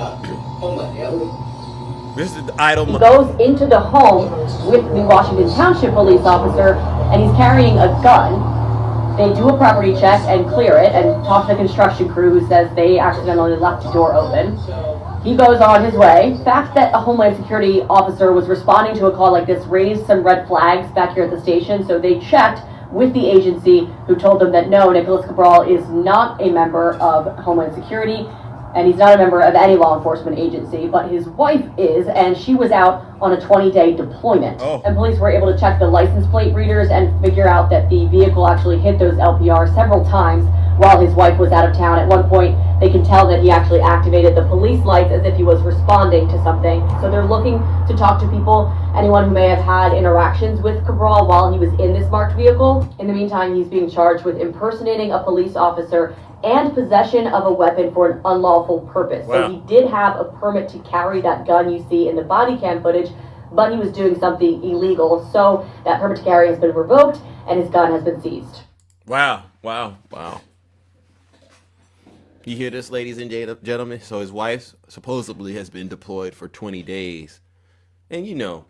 this is the idle. He goes into the home with the Washington Township police officer, and he's carrying a gun. They do a property check and clear it, and talk to the construction crew, who says they accidentally left the door open. He goes on his way. The fact that a Homeland Security officer was responding to a call like this raised some red flags back here at the station, so they checked with the agency, who told them that no, Nicholas Cabral is not a member of Homeland Security, and he's not a member of any law enforcement agency, but his wife is, and she was out on a 20-day deployment. And police were able to check the license plate readers and figure out that the vehicle actually hit those LPR several times while his wife was out of town. At one point, they can tell that he actually activated the police lights as if he was responding to something. So they're looking to talk to people, anyone who may have had interactions with Cabral while he was in this marked vehicle. In the meantime, he's being charged with impersonating a police officer and possession of a weapon for an unlawful purpose. Wow. So he did have a permit to carry that gun you see in the body cam footage, but he was doing something illegal. So that permit to carry has been revoked and his gun has been seized. Wow. You hear this, ladies and gentlemen? So his wife supposedly has been deployed for 20 days. And you know,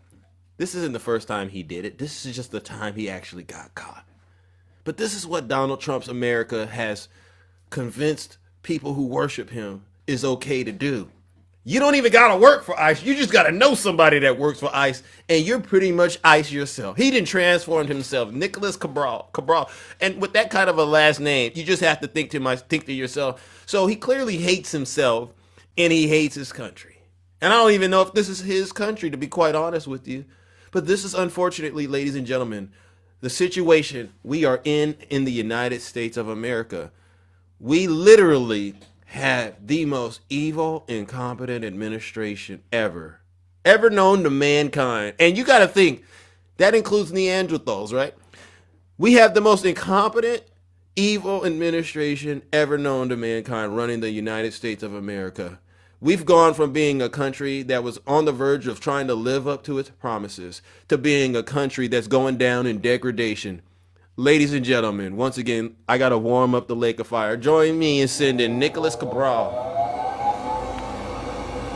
this isn't the first time he did it. This is just the time he actually got caught. But this is what Donald Trump's America has convinced people who worship him is okay to do. You don't even gotta work for ICE. You just gotta know somebody that works for ICE, and you're pretty much ICE yourself. He didn't transform himself, Nicholas Cabral. And with that kind of a last name, you just have to think to yourself. So he clearly hates himself, and he hates his country. And I don't even know if this is his country, to be quite honest with you. But this is, unfortunately, ladies and gentlemen, the situation we are in the United States of America. We literally have the most evil, incompetent administration ever known to mankind. And you got to think, that includes Neanderthals, right? We have the most incompetent, evil administration ever known to mankind running the United States of America. We've gone from being a country that was on the verge of trying to live up to its promises to being a country that's going down in degradation. Ladies and gentlemen, once again, I got to warm up the lake of fire. Join me in sending Nicholas Cabral.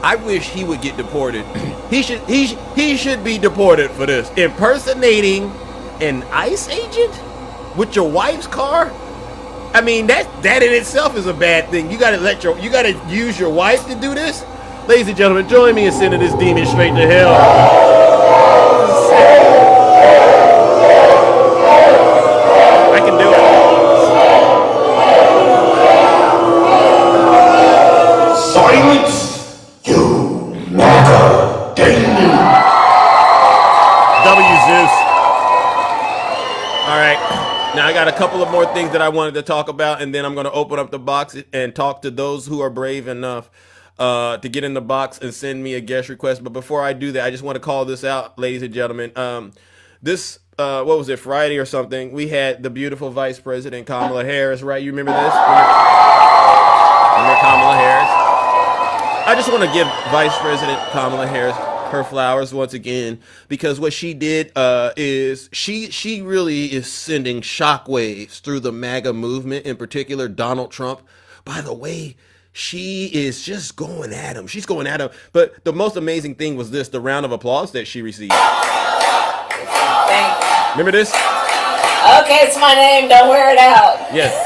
I wish he would get deported. He should be deported for this. Impersonating an ICE agent with your wife's car? I mean, that in itself is a bad thing. You got to use your wife to do this? Ladies and gentlemen, join me in sending this demon straight to hell. I can do it. Silence, you matter, W Zeus. All right. Now I got a couple of more things that I wanted to talk about, and then I'm going to open up the box and talk to those who are brave enough to get in the box and send me a guest request. But before I do that, I just want to call this out, ladies and gentlemen. What was it, Friday or something? We had the beautiful Vice President Kamala Harris, right? You remember this? Remember Kamala Harris? I just want to give Vice President Kamala Harris her flowers once again, because what she did is she really is sending shockwaves through the MAGA movement, in particular Donald Trump. By the way, she is just going at him. She's going at him. But the most amazing thing was this, the round of applause that she received. Thank you. Remember this? Okay, it's my name. Don't wear it out. Yes.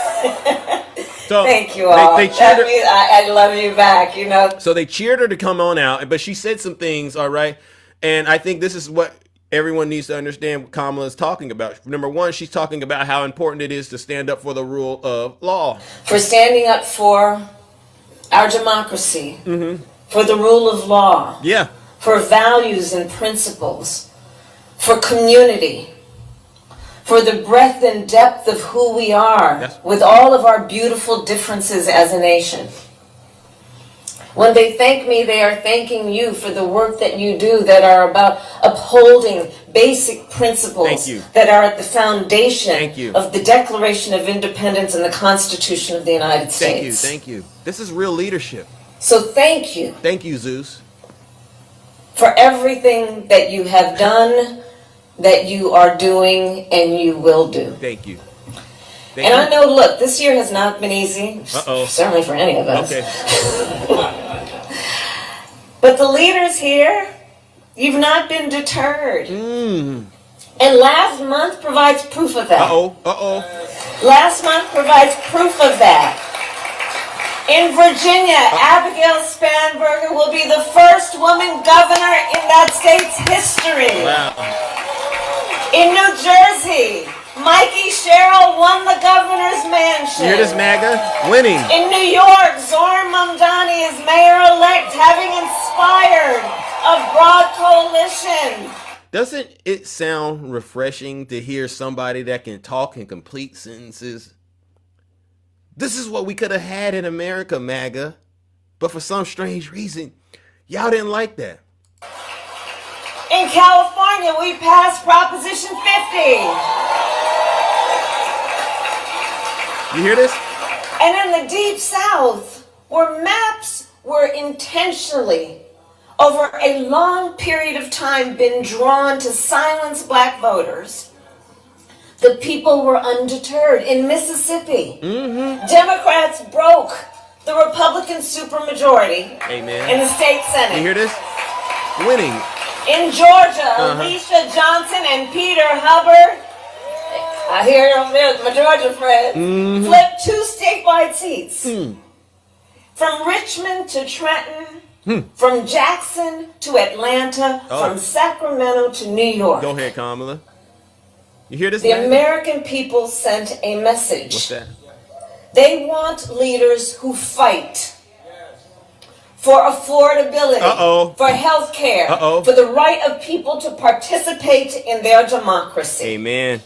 So thank you all. They cheered her. I love you back, you know. So they cheered her to come on out, but she said some things, all right? And I think this is what everyone needs to understand what Kamala is talking about. Number one, she's talking about how important it is to stand up for the rule of law. For standing up for our democracy. Mm-hmm. For the rule of law. Yeah. For values and principles. For community. for the breadth and depth of who we are, with all of our beautiful differences as a nation. When they thank me, they are thanking you for the work that you do that are about upholding basic principles that are at the foundation of the Declaration of Independence and the Constitution of the United States. Thank you. This is real leadership. So thank you. Thank you, Zeus. For everything that you have done, that you are doing, and you will do. Thank you. And I know, look, this year has not been easy, certainly for any of us. Okay. But the leaders here, you've not been deterred. And last month provides proof of that. Last month provides proof of that. In Virginia, Abigail Spanberger will be the first woman governor in that state's history. Wow. In New Jersey, Mikey Sherrill won the governor's mansion. You hear this, MAGA? Winning. In New York, Zohar Mamdani is mayor-elect, having inspired a broad coalition. Doesn't it sound refreshing to hear somebody that can talk in complete sentences? This is what we could have had in America, MAGA. But for some strange reason, y'all didn't like that. In California, we passed Proposition 50. You hear this? And in the Deep South, where maps were intentionally, over a long period of time, been drawn to silence black voters, the people were undeterred. In Mississippi, Democrats broke the Republican supermajority in the state Senate. You hear this? Winning. In Georgia, Alicia Johnson and Peter Hubbard, I hear there's my Georgia friends, flipped 2 statewide seats. From Richmond to Trenton, from Jackson to Atlanta, from Sacramento to New York. Go ahead, Kamala. You hear this? The American people sent a message. What's that? They want leaders who fight for affordability, for health care, for the right of people to participate in their democracy. Amen.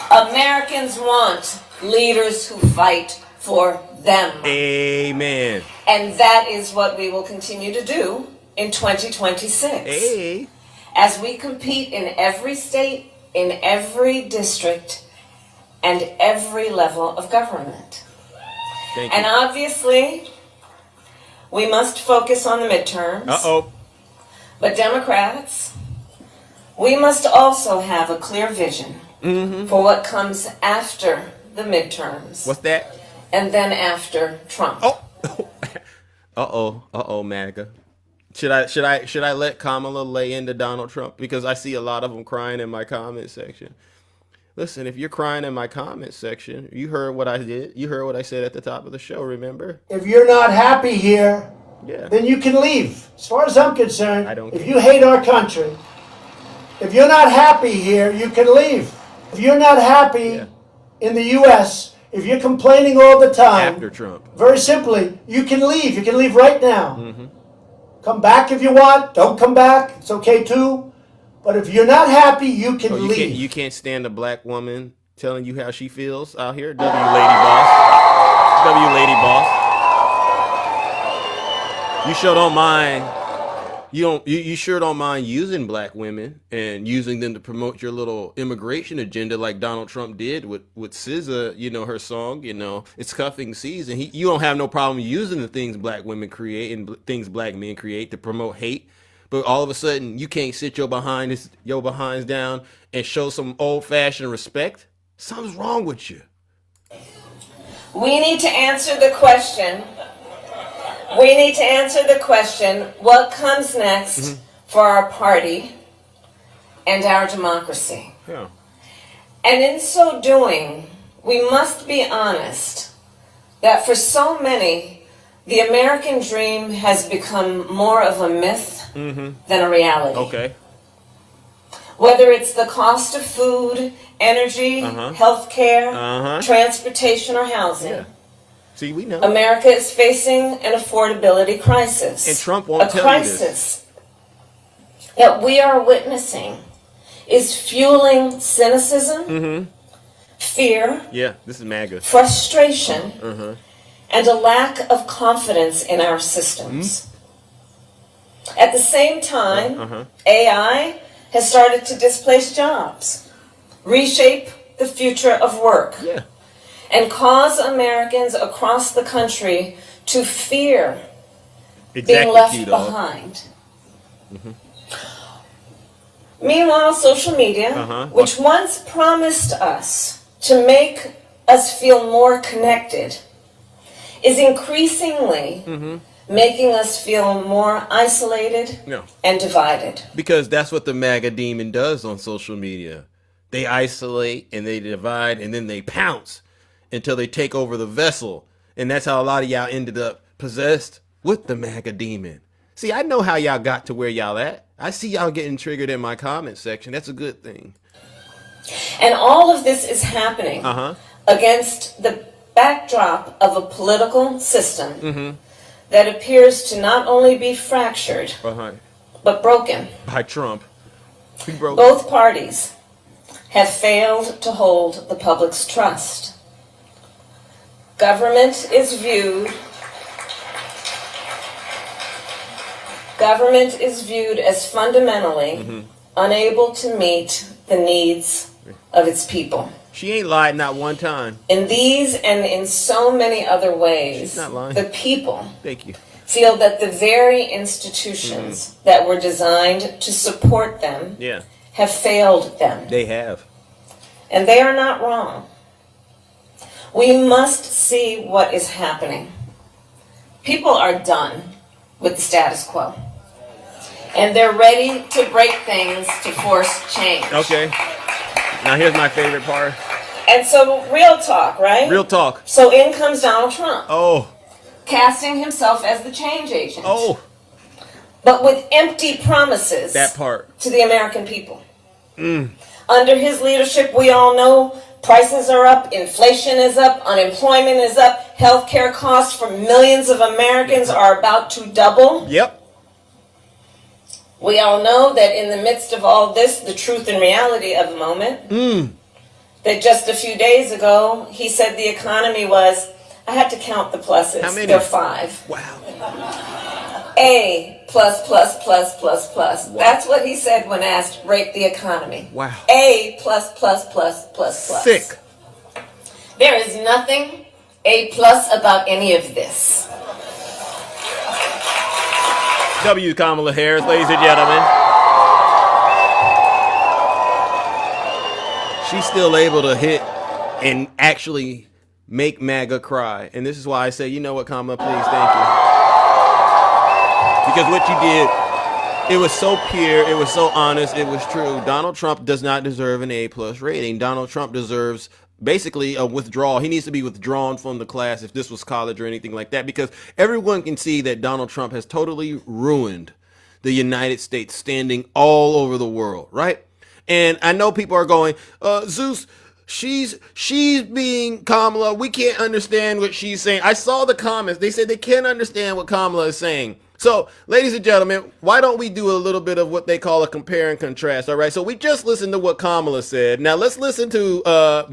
Americans want leaders who fight for them. Amen. And that is what we will continue to do in 2026. As we compete in every state, in every district, and every level of government. Thank you. And obviously, we must focus on the midterms. But Democrats, we must also have a clear vision for what comes after the midterms. What's that? And then after Trump. MAGA. Should I let Kamala lay into Donald Trump? Because I see a lot of them crying in my comment section. Listen, if you're crying in my comment section, you heard what I did. You heard what I said at the top of the show, remember? If you're not happy here, then you can leave. As far as I'm concerned, if you hate our country, if you're not happy here, you can leave. If you're not happy in the U.S., if you're complaining all the time, after Trump, very simply, you can leave. You can leave right now. Come back if you want. Don't come back. It's okay too. But if you're not happy, you can leave. You can't stand a black woman telling you how she feels out here. W lady boss. W lady boss. You sure don't mind. You sure don't mind using black women and using them to promote your little immigration agenda like Donald Trump did with SZA, her song, it's cuffing season. You don't have no problem using the things black women create and things black men create to promote hate. But all of a sudden, you can't sit your behinds down and show some old-fashioned respect? Something's wrong with you. We need to answer the question. What comes next for our party and our democracy? Yeah. And in so doing, we must be honest that for so many, the American dream has become more of a myth than a reality. Okay. Whether it's the cost of food, energy, health care, transportation, or housing. Yeah. See, we know. America is facing an affordability crisis. And Trump won't tell you this. A crisis that we are witnessing is fueling cynicism, fear, Yeah, this is MAGA. frustration, and a lack of confidence in our systems. At the same time, AI has started to displace jobs, reshape the future of work, Yeah. and cause Americans across the country to fear being Exactly, left Q-Dog. behind. Meanwhile, social media, which once promised us to make us feel more connected, is increasingly making us feel more isolated No. and divided. Because that's what the MAGA demon does on social media. They isolate and they divide and then they pounce until they take over the vessel. And that's how a lot of y'all ended up possessed with the MAGA demon. See, I know how y'all got to where y'all at. I see y'all getting triggered in my comment section. That's a good thing. And all of this is happening against the backdrop of a political system that appears to not only be fractured, but broken. By Trump. He broke. Both parties have failed to hold the public's trust. Government is viewed as fundamentally unable to meet the needs of its people. She ain't lied not one time. In these and in so many other ways, She's not lying. the people Thank you. feel that the very institutions that were designed to support them Yeah, have failed them. they have. And they are not wrong. We must see what is happening. People are done with the status quo. And they're ready to break things to force change. Okay. Now here's my favorite part. And so, real talk, right? Real talk. So in comes Donald Trump, Oh. casting himself as the change agent. Oh. But with empty promises That part. to the American people. Under his leadership, we all know prices are up, inflation is up, unemployment is up, healthcare costs for millions of Americans are about to double. Yep. We all know that in the midst of all this, the truth and reality of the moment, that just a few days ago, he said the economy was, I had to count the pluses. How many? There are 5. Wow. A plus plus plus plus plus. That's what he said when asked, rate the economy. Wow. A plus plus plus plus plus. Sick. There is nothing A plus about any of this. W. Kamala Harris, ladies and gentlemen. She's still able to hit and actually make MAGA cry. And this is why I say, you know what, Kamala, please, thank you. Because what you did, it was so pure, it was so honest, it was true. Donald Trump does not deserve an A+ rating. Donald Trump deserves basically a withdrawal. He needs to be withdrawn from the class if this was college or anything like that, because everyone can see that Donald Trump has totally ruined the United States standing all over the world, right? And I know people are going, Zeus, she's being Kamala. We can't understand what she's saying. I saw the comments. They said they can't understand what Kamala is saying. So, ladies and gentlemen, why don't we do a little bit of what they call a compare and contrast, all right? So we just listened to what Kamala said. Now let's listen to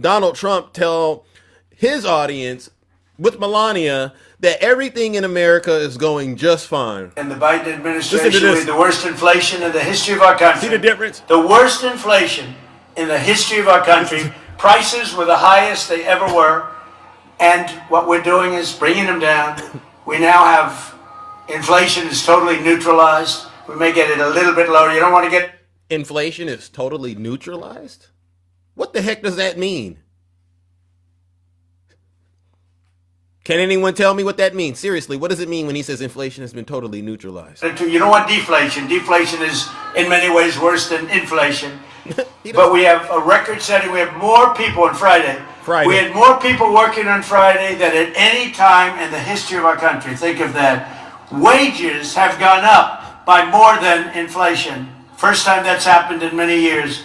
Donald Trump tell his audience with Melania that everything in America is going just fine. And the Biden Listen to administration this. with the worst inflation in the history of our country. See the difference? The worst inflation in the history of our country. Prices were the highest they ever were. And what we're doing is bringing them down. We now have inflation is totally neutralized. We may get it a little bit lower. You don't want to get... Inflation is totally neutralized? What the heck does that mean? Can anyone tell me what that means? Seriously, what does it mean when he says inflation has been totally neutralized? You don't want deflation. Deflation is in many ways worse than inflation. But we have a record setting. We have more people on Friday. We had more people working on Friday than at any time in the history of our country. Think of that. Wages have gone up by more than inflation. First time that's happened in many years.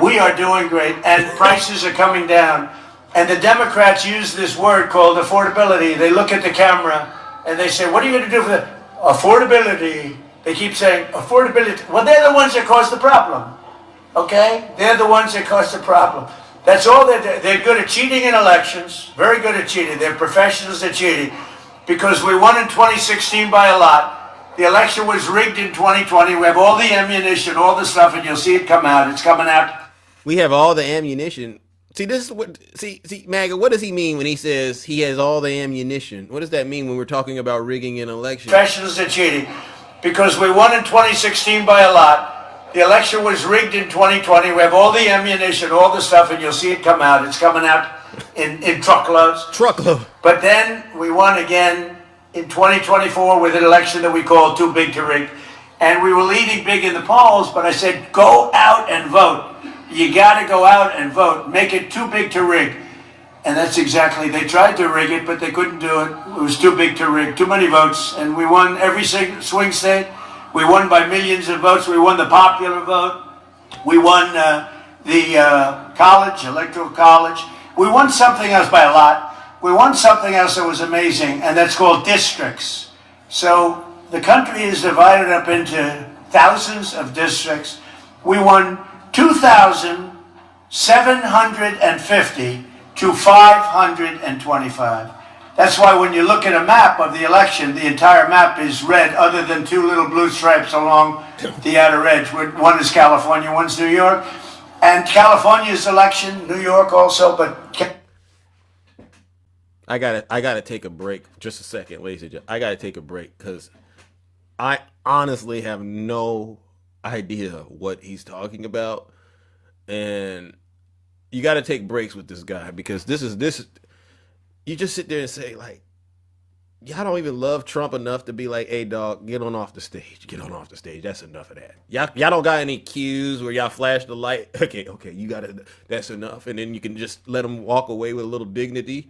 We are doing great, and prices are coming down. And the Democrats use this word called affordability. They look at the camera and they say, what are you going to do for the affordability? They keep saying affordability. Well, they're the ones that caused the problem. Okay? They're the ones that cause the problem. That's all they're good at cheating in elections, very good at cheating. They're professionals at cheating because we won in 2016 by a lot. The election was rigged in 2020. We have all the ammunition, all the stuff, and you'll see it come out. It's coming out. We have all the ammunition. See, this is what, see, MAGA, what does he mean when he says he has all the ammunition? What does that mean when we're talking about rigging an election? Professionals at cheating because we won in 2016 by a lot. The election was rigged in 2020. We have all the ammunition, all the stuff, and you'll see it come out. It's coming out in truckloads. Truckload. But then we won again in 2024 with an election that we called Too Big to Rig. And we were leading big in the polls, but I said, go out and vote. You got to go out and vote. Make it too big to rig. And that's exactly, they tried to rig it, but they couldn't do it. It was too big to rig, too many votes. And we won every swing state. We won by millions of votes. We won the popular vote. We won the college, electoral college. We won something else by a lot. We won something else that was amazing, and that's called districts. So the country is divided up into thousands of districts. We won 2,750 to 525. That's why when you look at a map of the election, the entire map is red, other than two little blue stripes along the outer edge. One is California, one's New York. And California's election, New York also, but... I gotta take a break. Just a second, ladies and gentlemen. I gotta take a break because I honestly have no idea what he's talking about. And you gotta take breaks with this guy because this you just sit there and say, like, y'all don't even love Trump enough to be like, hey, dog, get on off the stage. Get on off the stage. That's enough of that. Y'all don't got any cues where y'all flash the light. Okay, you got it. That's enough. And then you can just let him walk away with a little dignity.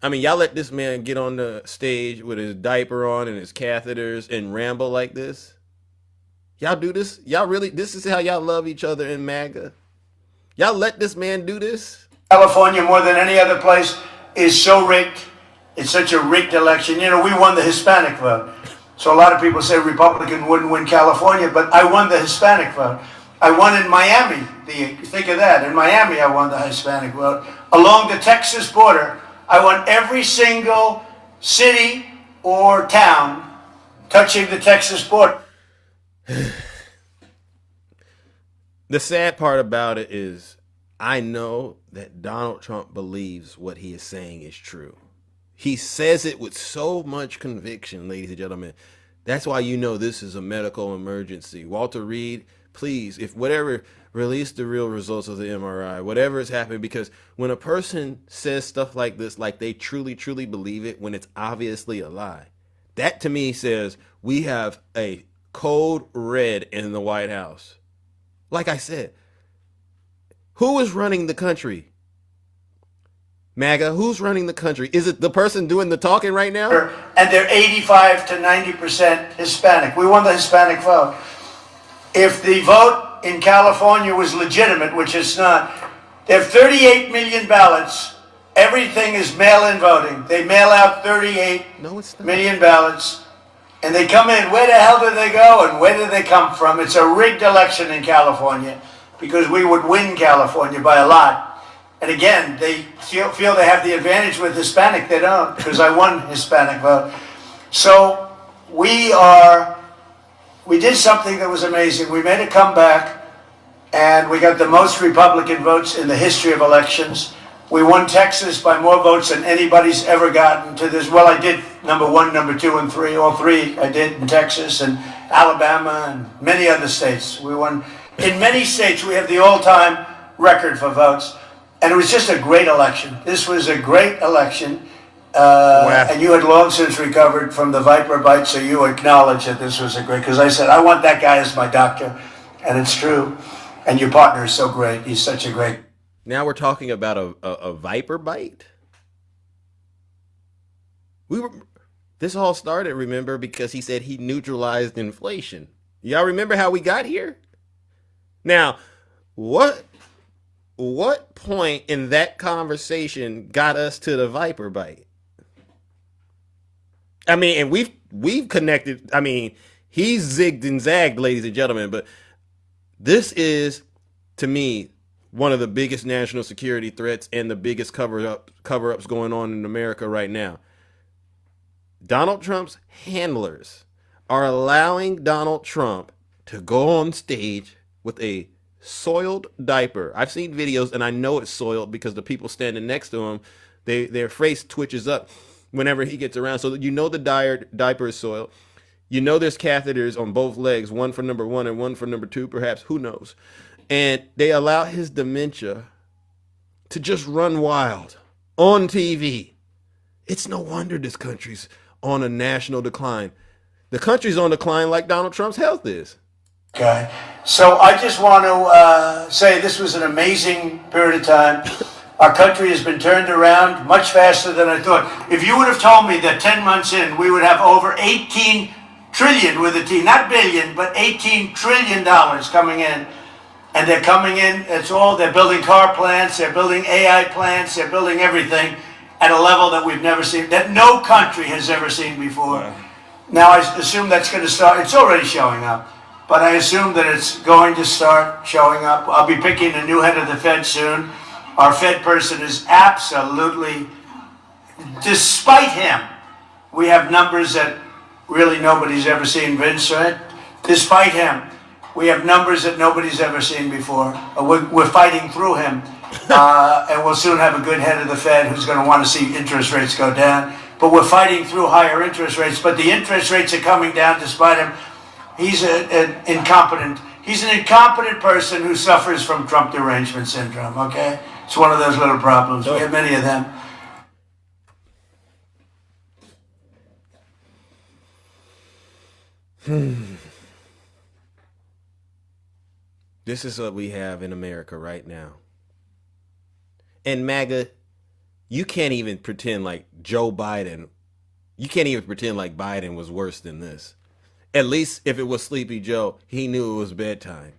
I mean, y'all let this man get on the stage with his diaper on and his catheters and ramble like this? Y'all do this? Y'all really, this is how y'all love each other in MAGA? Y'all let this man do this? California, more than any other place, is so rigged. It's such a rigged election. You know, we won the Hispanic vote. So a lot of people say Republican wouldn't win California, but I won the Hispanic vote. I won in Miami. Think of that. In Miami, I won the Hispanic vote. Along the Texas border, I won every single city or town touching the Texas border. The sad part about it is I know that Donald Trump believes what he is saying is true. He says it with so much conviction, ladies and gentlemen. That's why you know this is a medical emergency. Walter Reed, please, if whatever, release the real results of the MRI, whatever is happening, because when a person says stuff like this, like they truly, truly believe it, when it's obviously a lie, that to me says we have a code red in the White House. Like I said, who is running the country? MAGA, who's running the country? Is it the person doing the talking right now? And they're 85 to 90% Hispanic. We won the Hispanic vote. If the vote in California was legitimate, which it's not, they have 38 million ballots. Everything is mail-in voting. They mail out 38 million ballots, and they come in. Where the hell do they go, and where do they come from? It's a rigged election in California because we would win California by a lot. And again, they feel they have the advantage with Hispanic. They don't, because I won Hispanic vote. So we did something that was amazing. We made a comeback, and we got the most Republican votes in the history of elections. We won Texas by more votes than anybody's ever gotten to this. Well, I did number 1, number 2, and 3. All 3 I did in Texas and Alabama and many other states. We won. In many states, we have the all-time record for votes. And it was just a great election. This was a great election. Wow. And you had long since recovered from the Viper bite, so you acknowledge that this was a great, because I said, I want that guy as my doctor. And it's true. And your partner is so great. He's such a great. Now we're talking about a Viper bite? This all started, remember, because he said he neutralized inflation. Y'all remember how we got here? Now, what point in that conversation got us to the Viper bite? I mean, and we've connected. I mean, he's zigged and zagged, ladies and gentlemen, but this is to me, one of the biggest national security threats and the biggest cover-ups going on in America right now. Donald Trump's handlers are allowing Donald Trump to go on stage with a soiled diaper. I've seen videos and I know it's soiled because the people standing next to him, their face twitches up whenever he gets around. So that you know the diaper is soiled. You know there's catheters on both legs, one for number 1 and one for number 2, perhaps, who knows. And they allow his dementia to just run wild on TV. It's no wonder this country's on a national decline. The country's on decline like Donald Trump's health is. Okay. So I just want to say this was an amazing period of time. Our country has been turned around much faster than I thought. If you would have told me that 10 months in, we would have over 18 trillion with a T, not billion, but $18 trillion coming in. And they're coming in, they're building car plants, they're building AI plants, they're building everything at a level that we've never seen, that no country has ever seen before. Now I assume that's going to start, it's already showing up, but I assume that it's going to start showing up. I'll be picking a new head of the Fed soon. Our Fed person is absolutely, despite him, we have numbers that really nobody's ever seen, Vince, right? Despite him, we have numbers that nobody's ever seen before. We're fighting through him, and we'll soon have a good head of the Fed who's going to want to see interest rates go down. But we're fighting through higher interest rates, but the interest rates are coming down despite him. He's an incompetent person who suffers from Trump derangement syndrome, okay? It's one of those little problems. We have many of them. This is what we have in America right now. And MAGA, you can't even pretend like Biden was worse than this. At least if it was Sleepy Joe, he knew it was bedtime.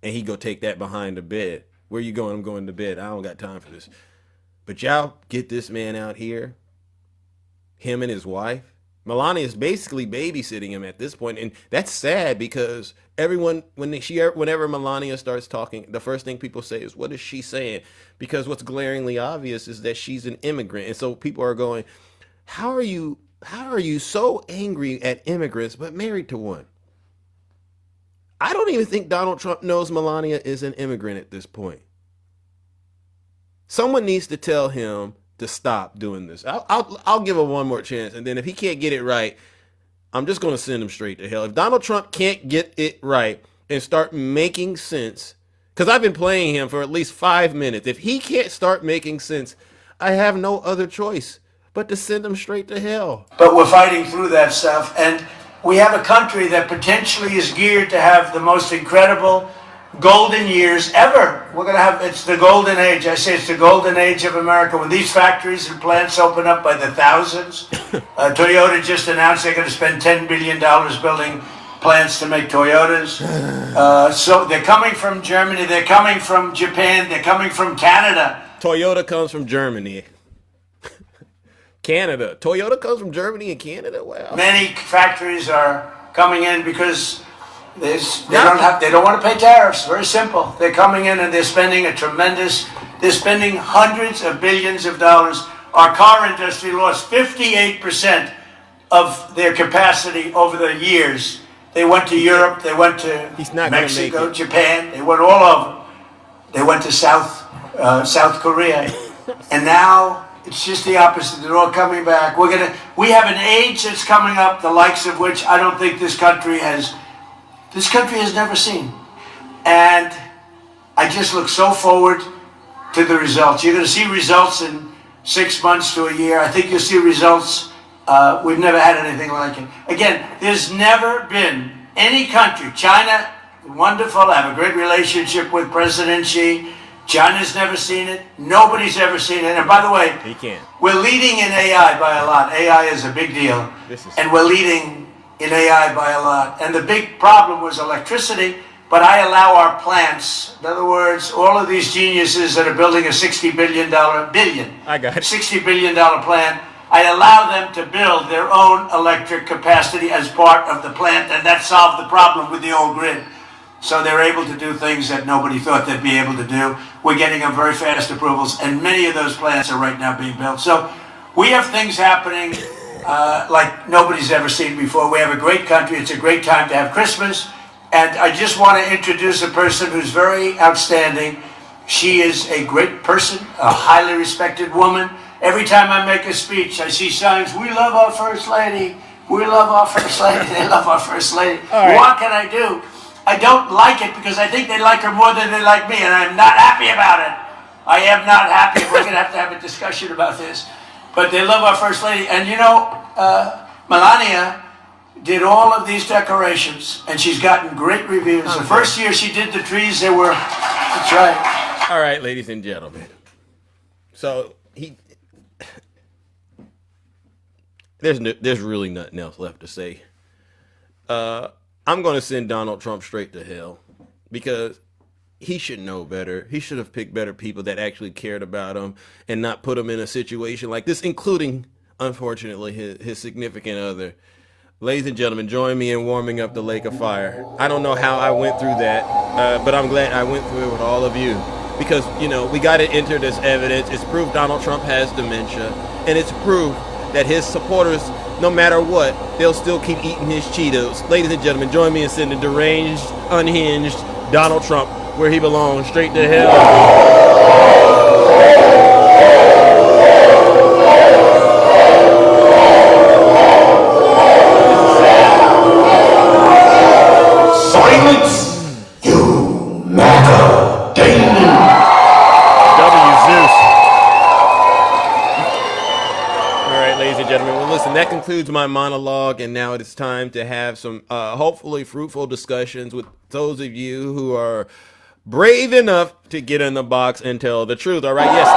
And he'd go take that behind the bed. Where you going? I'm going to bed. I don't got time for this. But y'all get this man out here, him and his wife. Melania is basically babysitting him at this point, and that's sad because everyone, whenever Melania starts talking, the first thing people say is, "What is she saying?" Because what's glaringly obvious is that she's an immigrant, and so people are going, "How are you so angry at immigrants but married to one?" I don't even think Donald Trump knows Melania is an immigrant at this point. Someone needs to tell him to stop doing this. I'll give him one more chance, and then if he can't get it right, I'm just going to send him straight to hell. If Donald Trump can't get it right and start making sense, because I've been playing him for at least 5 minutes, if he can't start making sense, I have no other choice but to send him straight to hell. But we're fighting through that stuff, and we have a country that potentially is geared to have the most incredible golden years ever. We're going to have, it's the golden age. I say it's the golden age of America. When these factories and plants open up by the thousands, Toyota just announced they're going to spend $10 billion building plants to make Toyotas. So they're coming from Germany, they're coming from Japan, they're coming from Canada. Toyota comes from Germany. Canada. Toyota comes from Germany and Canada? Wow. Many factories are coming in because they don't want to pay tariffs. Very simple. They're coming in and they're spending hundreds of billions of dollars. Our car industry lost 58% of their capacity over the years. They went to Europe, they went to Mexico, Japan, they went all over. They went to South Korea. And now it's just the opposite. They're all coming back. We have an age that's coming up, the likes of which I don't think this country has never seen. And I just look so forward to the results. You're going to see results in 6 months to a year. I think you'll see results. We've never had anything like it. Again, there's never been any country. China, wonderful. I have a great relationship with President Xi. China's never seen it. Nobody's ever seen it. And by the way, we're leading in AI by a lot. AI is a big deal. And we're leading in AI by a lot. And the big problem was electricity, but I allow our plants, in other words, all of these geniuses that are building a $60 billion plant, I allow them to build their own electric capacity as part of the plant, and that solved the problem with the old grid. So they're able to do things that nobody thought they'd be able to do. We're getting them very fast approvals, and many of those plants are right now being built. So we have things happening like nobody's ever seen before. We have a great country. It's a great time to have Christmas. And I just want to introduce a person who's very outstanding. She is a great person, a highly respected woman. Every time I make a speech, I see signs, "We love our First Lady. We love our First Lady. They love our First Lady." Right. What can I do? I don't like it because I think they like her more than they like me, and I'm not happy about it. I am not happy. We're going to have a discussion about this. But they love our First Lady. And you know, Melania did all of these decorations, and she's gotten great reviews. Okay. The first year she did the trees, they were, that's right. All right, ladies and gentlemen. So there's really nothing else left to say. I'm going to send Donald Trump straight to hell because he should know better. He should have picked better people that actually cared about him and not put him in a situation like this, including, unfortunately, his significant other. Ladies and gentlemen, join me in warming up the lake of fire. I don't know how I went through that, but I'm glad I went through it with all of you because, you know, we got to enter this evidence. It's proof Donald Trump has dementia, and it's proof that his supporters, no matter what, they'll still keep eating his Cheetos. Ladies and gentlemen, join me in sending deranged, unhinged Donald Trump where he belongs, straight to hell. That concludes my monologue, and now it is time to have some hopefully fruitful discussions with those of you who are brave enough to get in the box and tell the truth. All right, yes,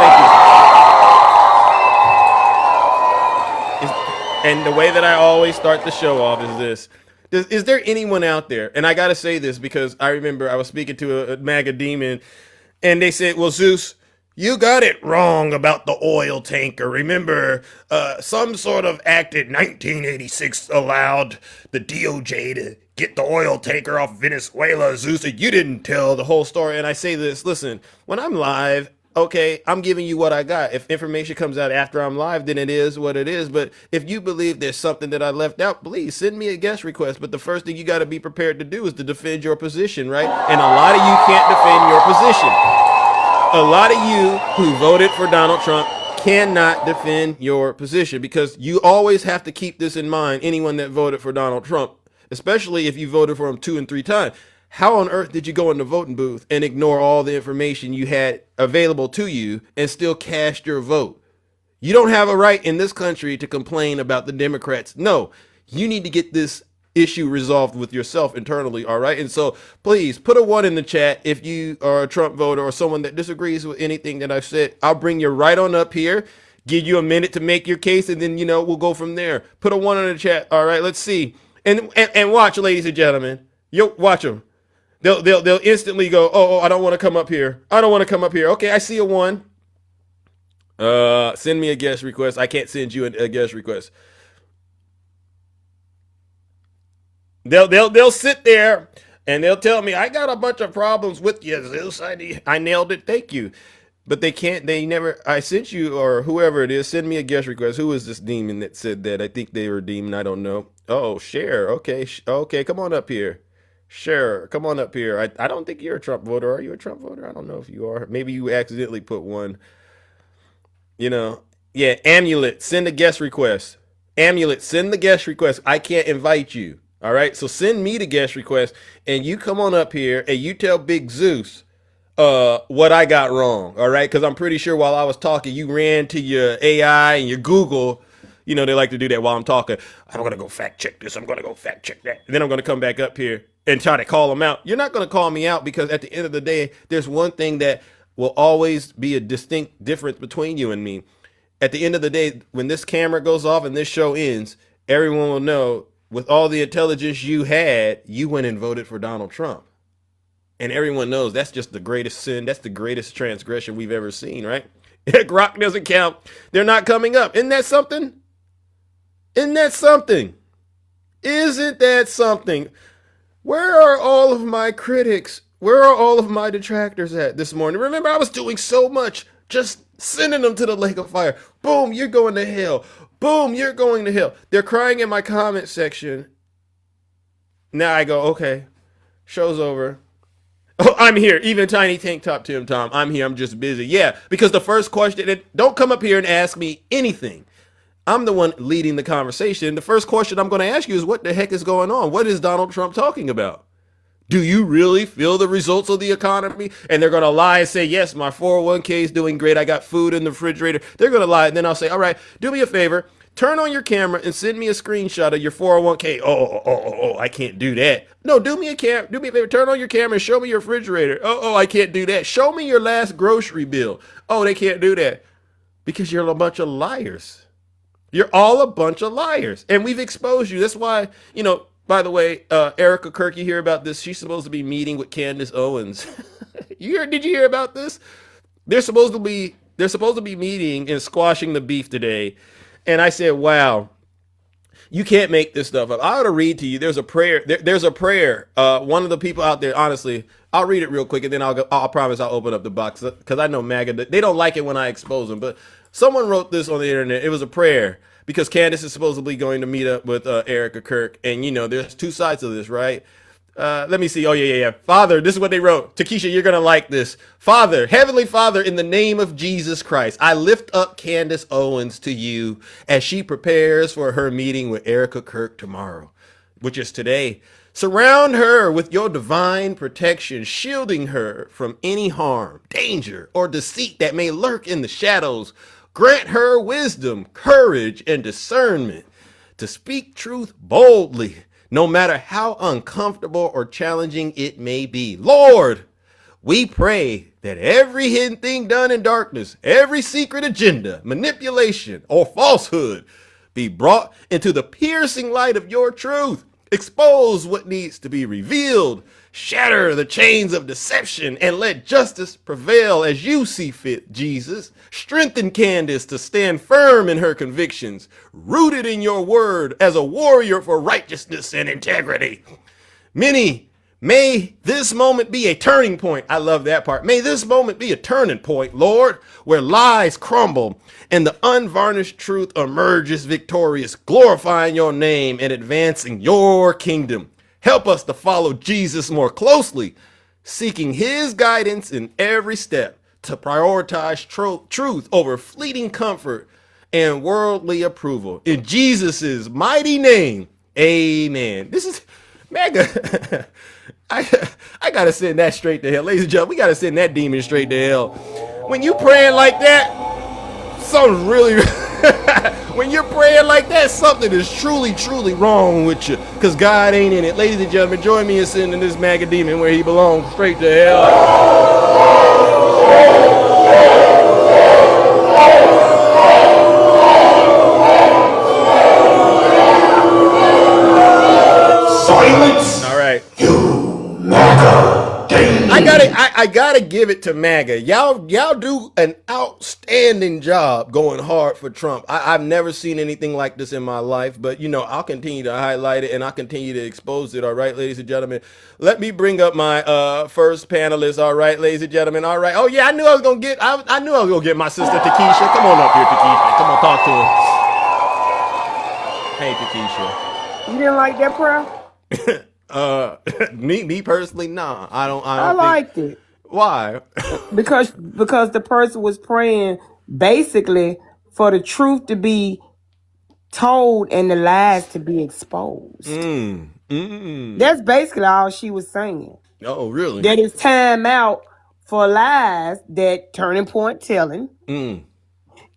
thank you. And the way that I always start the show off is this. Is there anyone out there, and I got to say this because I remember I was speaking to a MAGA demon, and they said, well, Zeus, you got it wrong about the oil tanker. Remember, some sort of act in 1986 allowed the DOJ to get the oil tanker off Venezuela. Zeus, you didn't tell the whole story. And I say this, listen, when I'm live, okay, I'm giving you what I got. If information comes out after I'm live, then it is what it is. But if you believe there's something that I left out, please send me a guest request. But the first thing you got to be prepared to do is to defend your position, right? And a lot of you can't defend your position. A lot of you who voted for Donald Trump cannot defend your position because you always have to keep this in mind. Anyone that voted for Donald Trump, especially if you voted for him 2 and 3 times, how on earth did you go in the voting booth and ignore all the information you had available to you and still cast your vote? You don't have a right in this country to complain about the Democrats. No, you need to get this issue resolved with yourself internally, all right? And so please put a 1 in the chat if you are a Trump voter or someone that disagrees with anything that I've said. I'll bring you right on up here, give you a minute to make your case, and then, you know, we'll go from there. Put a 1 in the chat, all right? Let's see. And watch, ladies and gentlemen. Yo, watch them. They'll instantly go, oh, I don't want to come up here. I don't want to come up here. Okay, I see a 1. Send me a guest request. I can't send you a guest request. They'll sit there and they'll tell me, I got a bunch of problems with you, Zeus. I nailed it. Thank you. But I sent you, or whoever it is, send me a guest request. Who is this demon that said that? I think they were a demon. I don't know. Oh, Cher. Okay. Okay. Come on up here. Cher, come on up here. I don't think you're a Trump voter. Are you a Trump voter? I don't know if you are. Maybe you accidentally put 1. You know, yeah. Amulet, send a guest request. Amulet, send the guest request. I can't invite you. All right, so send me the guest request, and you come on up here, and you tell Big Zeus what I got wrong, all right? Because I'm pretty sure while I was talking, you ran to your AI and your Google. You know, they like to do that while I'm talking. I'm going to go fact check this. I'm going to go fact check that. And then I'm going to come back up here and try to call them out. You're not going to call me out because at the end of the day, there's one thing that will always be a distinct difference between you and me. At the end of the day, when this camera goes off and this show ends, everyone will know with all the intelligence you had, you went and voted for Donald Trump. And everyone knows that's just the greatest sin. That's the greatest transgression we've ever seen, right? Grok doesn't count. They're not coming up. Isn't that something? Isn't that something? Isn't that something? Where are all of my critics? Where are all of my detractors at this morning? Remember, I was doing so much, just sending them to the lake of fire. Boom, you're going to hell. Boom, you're going to hell. They're crying in my comment section. Now I go, okay, show's over. Oh, I'm here. Even Tiny Tank Top Tim Tom. I'm here. I'm just busy. Yeah, because the first question, don't come up here and ask me anything. I'm the one leading the conversation. The first question I'm going to ask you is, what the heck is going on? What is Donald Trump talking about? Do you really feel the results of the economy? And they're going to lie and say, yes, my 401k is doing great. I got food in the refrigerator. They're going to lie. And then I'll say, all right, do me a favor. Turn on your camera and send me a screenshot of your 401k. Oh, I can't do that. No, do me a favor. Turn on your camera and show me your refrigerator. Oh, I can't do that. Show me your last grocery bill. Oh, they can't do that because you're a bunch of liars. You're all a bunch of liars. And we've exposed you. That's why, by the way, Erica Kirk, you hear about this? She's supposed to be meeting with Candace Owens. Did you hear about this? They're supposed to be meeting and squashing the beef today. And I said, wow, you can't make this stuff up. I ought to read to you. There's a prayer. There's a prayer. One of the people out there, honestly, I'll read it real quick and then I'll promise I'll open up the box because I know MAGA, they don't like it when I expose them. But someone wrote this on the internet. It was a prayer because Candace is supposedly going to meet up with Erica Kirk. And, there's two sides of this, right? Let me see. Oh, yeah. Father, this is what they wrote. Takesha, you're going to like this. Father, Heavenly Father, in the name of Jesus Christ, I lift up Candace Owens to you as she prepares for her meeting with Erica Kirk tomorrow, which is today. Surround her with your divine protection, shielding her from any harm, danger, or deceit that may lurk in the shadows. Grant her wisdom, courage, and discernment to speak truth boldly, no matter how uncomfortable or challenging it may be. Lord, we pray that every hidden thing done in darkness, every secret agenda, manipulation, or falsehood be brought into the piercing light of your truth. Expose what needs to be revealed, shatter the chains of deception, and let justice prevail as you see fit, Jesus. Strengthen Candace to stand firm in her convictions, rooted in your word as a warrior for righteousness and integrity. May this moment be a turning point. I love that part. May this moment be a turning point, Lord, where lies crumble and the unvarnished truth emerges victorious, glorifying your name and advancing your kingdom. Help us to follow Jesus more closely, seeking his guidance in every step to prioritize truth over fleeting comfort and worldly approval. In Jesus' mighty name, amen. This is MAGA. I gotta send that straight to hell. Ladies and gentlemen, we gotta send that demon straight to hell. When you praying like that, something's really when you're praying like that, something is truly wrong with you, because God ain't in it. Ladies and gentlemen, join me in sending this MAGA demon where he belongs, straight to hell. Silence! All right. You MAGA demon. I gotta give it to MAGA. Y'all do an outstanding job going hard for Trump. I've never seen anything like this in my life, but I'll continue to highlight it and I'll continue to expose it. All right, ladies and gentlemen. Let me bring up my first panelist. All right, ladies and gentlemen. All right. Oh yeah, I knew I was gonna get my sister Takesha. Come on up here, Takesha. Come on, talk to her. Hey, Takesha. You didn't like that prayer? Me personally, nah. I don't I liked it. Why? because the person was praying basically for the truth to be told and the lies to be exposed. That's basically all she was saying. Oh, really? That it's time out for lies, that turning point telling. And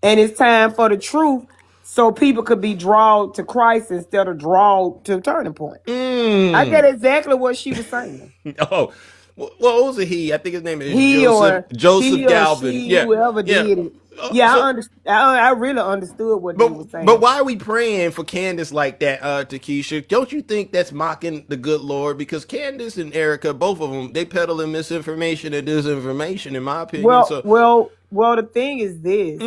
it's time for the truth, so people could be drawn to Christ instead of drawn to Turning Point. I get exactly what she was saying. Oh, well, what was it? I think his name is Joseph Galvin. Yeah, whoever did it. Yeah, I really understood what they were saying. But why are we praying for Candace like that, Takesha? Don't you think that's mocking the good Lord? Because Candace and Erica, both of them, they peddling misinformation and disinformation, in my opinion. Well, the thing is this.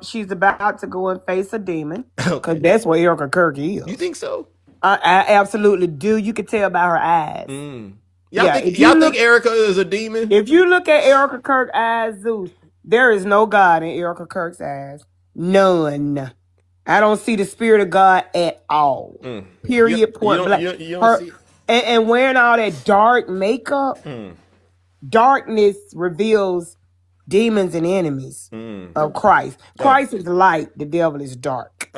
She's about to go and face a demon, because that's what Erica Kirk is. You think so? I absolutely do. You can tell by her eyes. Y'all think Erica is a demon? If you look at Erica Kirk's eyes, Zeus, there is no God in Erica Kirk's eyes. None. I don't see the spirit of God at all. Period. Point blank. You don't see. And wearing all that dark makeup, darkness reveals demons and enemies of Christ. Christ is light, the devil is dark.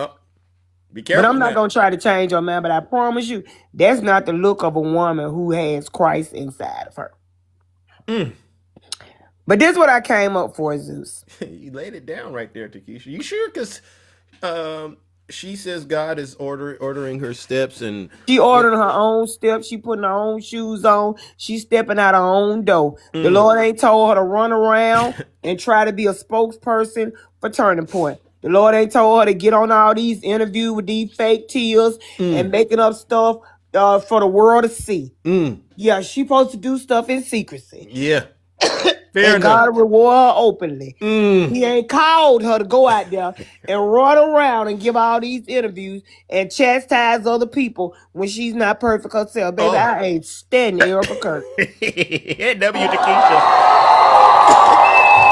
Be careful. But I'm not going to try to change your man, but I promise you, that's not the look of a woman who has Christ inside of her. But this is what I came up for, Zeus. You laid it down right there, Takesha. You sure? Because she says God is ordering her steps, and she ordering her own steps. She putting her own shoes on. She stepping out her own door. The Lord ain't told her to run around and try to be a spokesperson for Turning Point. The Lord ain't told her to get on all these interviews with these fake tears and making up stuff for the world to see. Yeah, she supposed to do stuff in secrecy. Yeah. And God reward her openly. He ain't called her to go out there and run around and give all these interviews and chastise other people when she's not perfect herself. Baby, I ain't standing Erica Kirk. W. Takesha.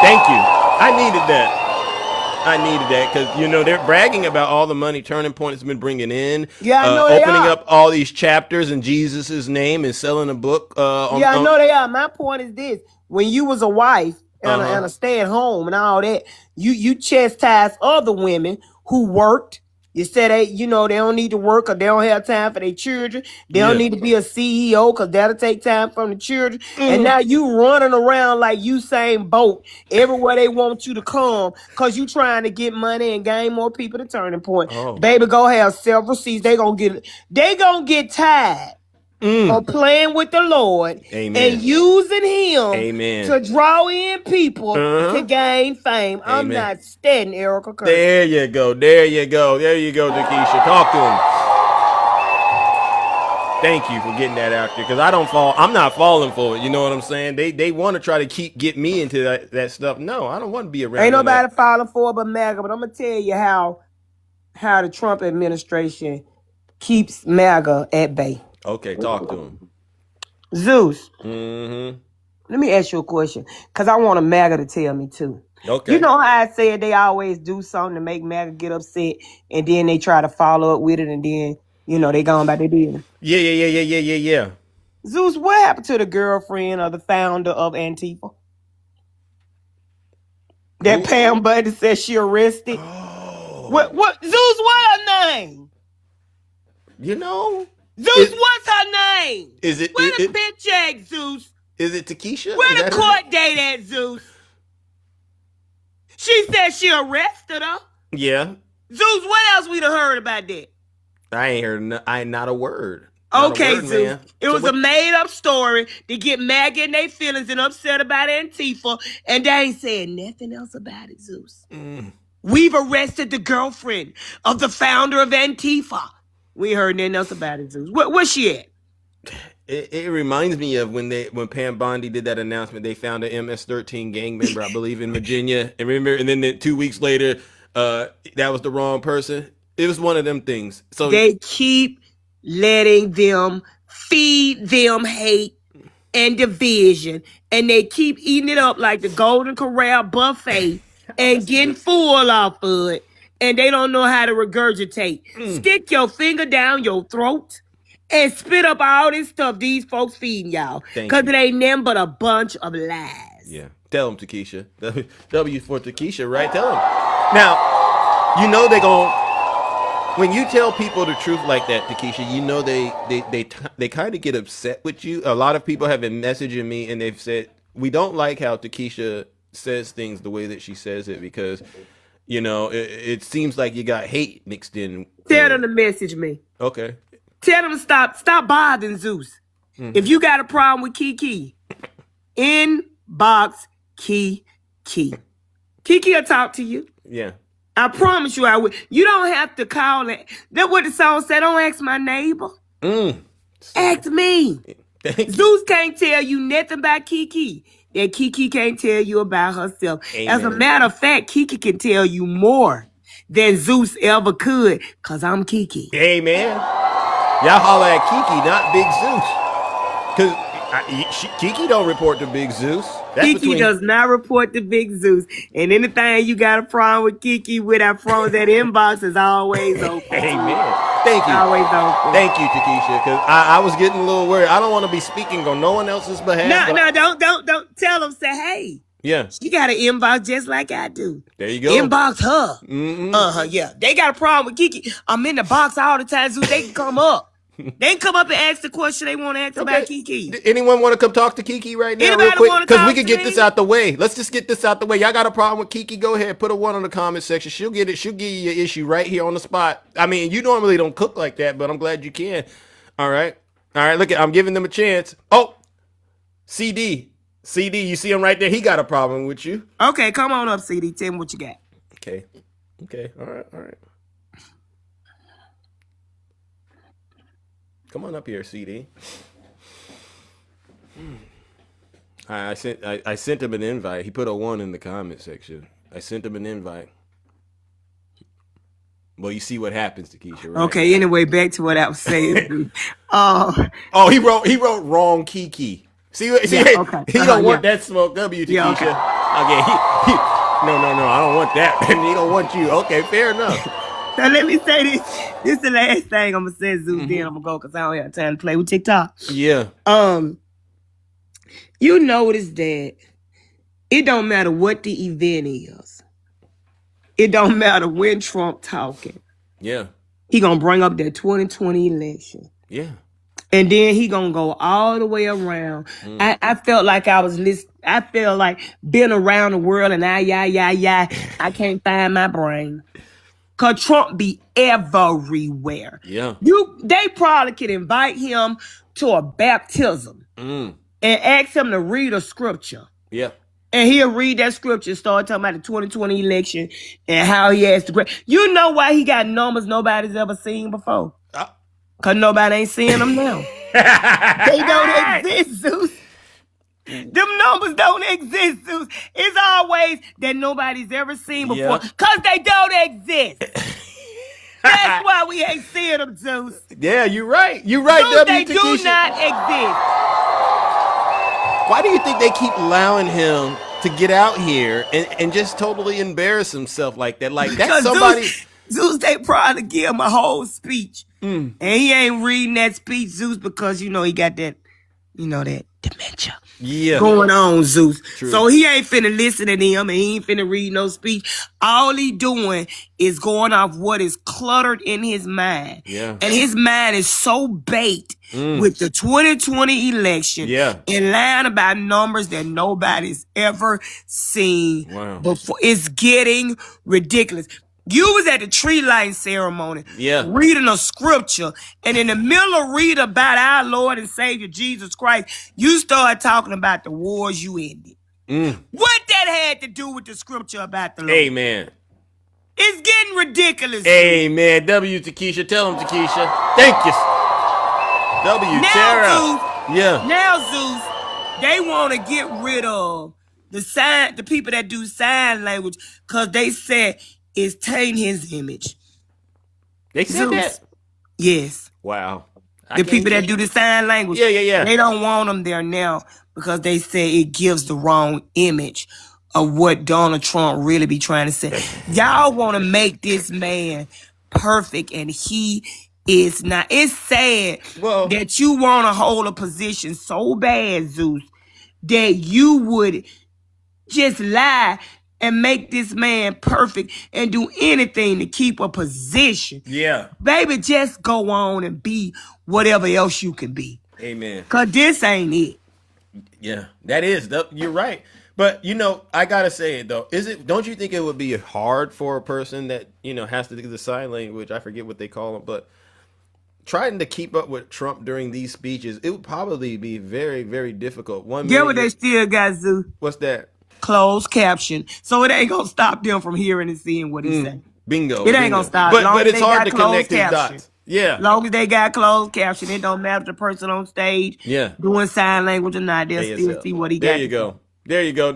Thank you. I needed that because, they're bragging about all the money Turning Point has been bringing in. Yeah, I know they opening are. up all these chapters in Jesus' name and selling a book. I know they are. My point is this. When you was a wife and a stay at home and all that, you chastised other women who worked. You said they don't need to work or they don't have time for their children. They don't need to be a CEO because that'll take time from the children. And now you running around like Usain Bolt everywhere they want you to come because you trying to get money and gain more people to Turning Point. Baby, go have several seats. They gonna get tired of playing with the Lord and using him to draw in people to gain fame. I'm not standing Erica Kirk. There you go, Takesha. Talk to him. Thank you for getting that out there because I'm not falling for it. You know what I'm saying? They want to try to get me into that stuff. No, I don't want to be around. Ain't nobody falling for it but MAGA. But I'm gonna tell you how the Trump administration keeps MAGA at bay. Okay, talk to him. Zeus. Let me ask you a question, because I want a MAGA to tell me too. Okay. You know how I said they always do something to make MAGA get upset, and then they try to follow up with it, and then, they gone by their business. Yeah. Zeus, what happened to the girlfriend of the founder of Antifa? That Pam Buddy said she arrested? What? Zeus, what her name? Zeus, what's her name? Is it? Where the bitch at, Zeus? Is it Takesha? Where the court date at, Zeus? She said she arrested her. Yeah. Zeus, what else we done heard about that? I ain't heard. I ain't not a word. Okay, Zeus. It was a made-up story to get MAGA in their feelings and upset about Antifa, and they ain't saying nothing else about it, Zeus. We've arrested the girlfriend of the founder of Antifa. We heard nothing else about it, Zeus. Where's she at? It reminds me of when Pam Bondi did that announcement. They found an MS-13 gang member, I believe, in Virginia. And remember, and then 2 weeks later, that was the wrong person. It was one of them things. So they keep letting them feed them hate and division, and they keep eating it up like the Golden Corral buffet and getting full off of it. And they don't know how to regurgitate. Stick your finger down your throat and spit up all this stuff these folks feeding y'all. Because it ain't nothing but a bunch of lies. Yeah. Tell them, Takesha. W for Takesha, right? Tell them. Now, they gon'... When you tell people the truth like that, Takesha, they kind of get upset with you. A lot of people have been messaging me and they've said, we don't like how Takesha says things the way that she says it because... it seems like you got hate mixed in. Tell them to message me. Okay. Tell them to stop bothering Zeus. If you got a problem with Kiki, inbox Kiki. Kiki will talk to you. Yeah. I promise you I will. You don't have to call it. That's what the song said. Don't ask my neighbor. Ask me. Zeus can't tell you nothing about Kiki that Kiki can't tell you about herself. Amen. As a matter of fact, Kiki can tell you more than Zeus ever could, because I'm Kiki. Amen. Y'all holler at Kiki, not Big Zeus. Because Kiki don't report to Big Zeus. That's Kiki does not report to Big Zeus. And anything you got a problem with Kiki with our phones, that inbox is always open. Amen. Thank you. Always open. Thank you, Takesha, because I was getting a little worried. I don't want to be speaking on no one else's behalf. No, don't tell them. Say, hey. Yeah. She got an inbox just like I do. There you go. Inbox her. Mm-hmm. Yeah. They got a problem with Kiki. I'm in the box all the time, Zeus. They can come up. They can come up and ask the question they want to ask about Kiki. Anyone want to come talk to Kiki right now Anybody real quick? wanna Because talk we can to get me? this out the way. Let's just get this out the way. Y'all got a problem with Kiki? Go ahead. Put a 1 on the comment section. She'll get it. She'll give you your issue right here on the spot. I mean, you normally don't cook like that, but I'm glad you can. All right. Look, I'm giving them a chance. Oh, CD, you see him right there? He got a problem with you. Okay, come on up, CD. Tell me what you got. Okay. All right. Come on up here, CD. I sent him an invite. He put a 1 in the comment section. I sent him an invite. Well, you see what happens, Takesha, right? Okay, anyway, back to what I was saying. He wrote wrong Kiki. See, Yeah, okay. he don't want that smoke W, Takesha. Yeah, okay. Okay, no, I don't want that. And he don't want you. Okay, fair enough. So let me say this. This is the last thing I'm gonna say, Zeus. Then I'm gonna go because I don't have time to play with TikTok. Yeah. You notice that it don't matter what the event is. It don't matter when Trump talking. Yeah. He gonna bring up that 2020 election. Yeah. And then he gonna go all the way around. I felt like I was I felt like been around the world and I can't find my brain. Cause Trump be everywhere. Yeah. They probably could invite him to a baptism and ask him to read a scripture. Yeah. And he'll read that scripture and start talking about the 2020 election and how he has to. You know why he got numbers nobody's ever seen before? Cause nobody ain't seeing them now. They don't exist, Zeus. Them numbers don't exist, Zeus. It's always that nobody's ever seen before. Yeah. Cause they don't exist. That's why we ain't seeing them, Zeus. Yeah, you're right. You're right, Zeus, they W. do Takesha. not exist. Why do you think they keep allowing him to get out here and just totally embarrass himself like that? Like, that's Because somebody. Zeus, they probably give him a whole speech. And he ain't reading that speech, Zeus, because, he got that, that dementia going on, Zeus. True. So he ain't finna listen to them and he ain't finna read no speech. All he doing is going off what is cluttered in his mind. Yeah. And his mind is so baked with the 2020 election and lying about numbers that nobody's ever seen before. It's getting ridiculous. You was at the tree lighting ceremony reading a scripture, and in the middle of reading about our Lord and Savior Jesus Christ, you started talking about the wars you ended. What that had to do with the scripture about the Lord? Amen. It's getting ridiculous. Amen. W, Takesha. Tell him, Takesha. Thank you. W, Tara. Now, Zeus, they want to get rid of the people that do sign language because they said it's tainting his image. They said that? Yes. Wow. The people that do the sign language. Yeah. They don't want them there now because they say it gives the wrong image of what Donald Trump really be trying to say. Y'all want to make this man perfect and he is not. It's sad that you want to hold a position so bad, Zeus, that you would just lie and make this man perfect and do anything to keep a position. Yeah. Baby, just go on and be whatever else you can be. Amen. Because this ain't it. Yeah, that is. You're right. But, I got to say it, though. Don't you think it would be hard for a person that, has to do the sign language? I forget what they call them, but trying to keep up with Trump during these speeches, it would probably be very, very difficult. Get what they still got, Zeus? What's that? Closed caption. So it ain't going to stop them from hearing and seeing what he's saying. Bingo. It ain't going to stop. But it's hard to connect these dots. Yeah. Long as they got closed caption, it don't matter if the person on stage doing sign language or not. They'll still see what he got. There you go.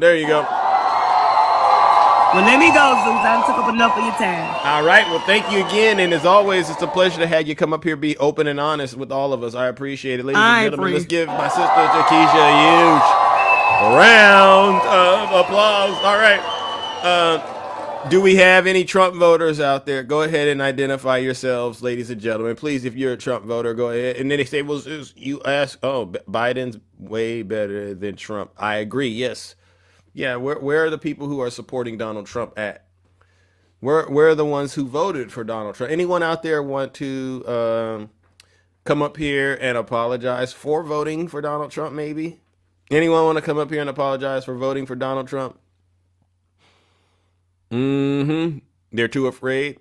Well, let me go, Zeus. I took up enough of your time. All right. Well, thank you again. And as always, it's a pleasure to have you come up here, be open and honest with all of us. I appreciate it. Ladies and gentlemen, let's give my sister Takesha a huge round of applause. All right. Do we have any Trump voters out there? Go ahead and identify yourselves, ladies and gentlemen. Please, if you're a Trump voter, go ahead. And then they say, well, you ask, oh, Biden's way better than Trump. I agree. Yes. Yeah, where are the people who are supporting Donald Trump at? Where are the ones who voted for Donald Trump? Anyone out there want to come up here and apologize for voting for Donald Trump, maybe? Anyone want to come up here and apologize for voting for Donald Trump? They're too afraid.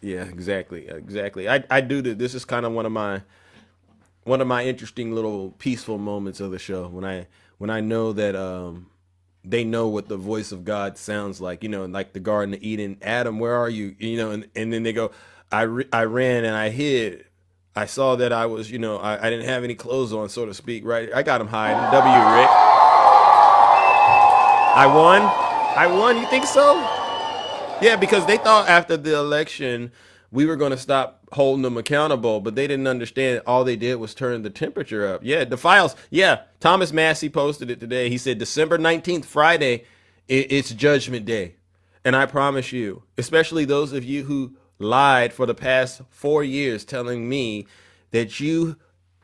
Yeah, exactly. I do that. This is kind of one of my interesting little peaceful moments of the show when I know that they know what the voice of God sounds like, like the Garden of Eden. Adam, where are you? And then they go, I ran and I hid. I saw that I was, I didn't have any clothes on, so to speak, right? I got him hiding. Rick. I won. You think so? Yeah, because they thought after the election we were going to stop holding them accountable, but they didn't understand. All they did was turn the temperature up. Yeah, the files. Yeah, Thomas Massey posted it today. He said December 19th, Friday, it's Judgment Day. And I promise you, especially those of you who lied for the past 4 years telling me that you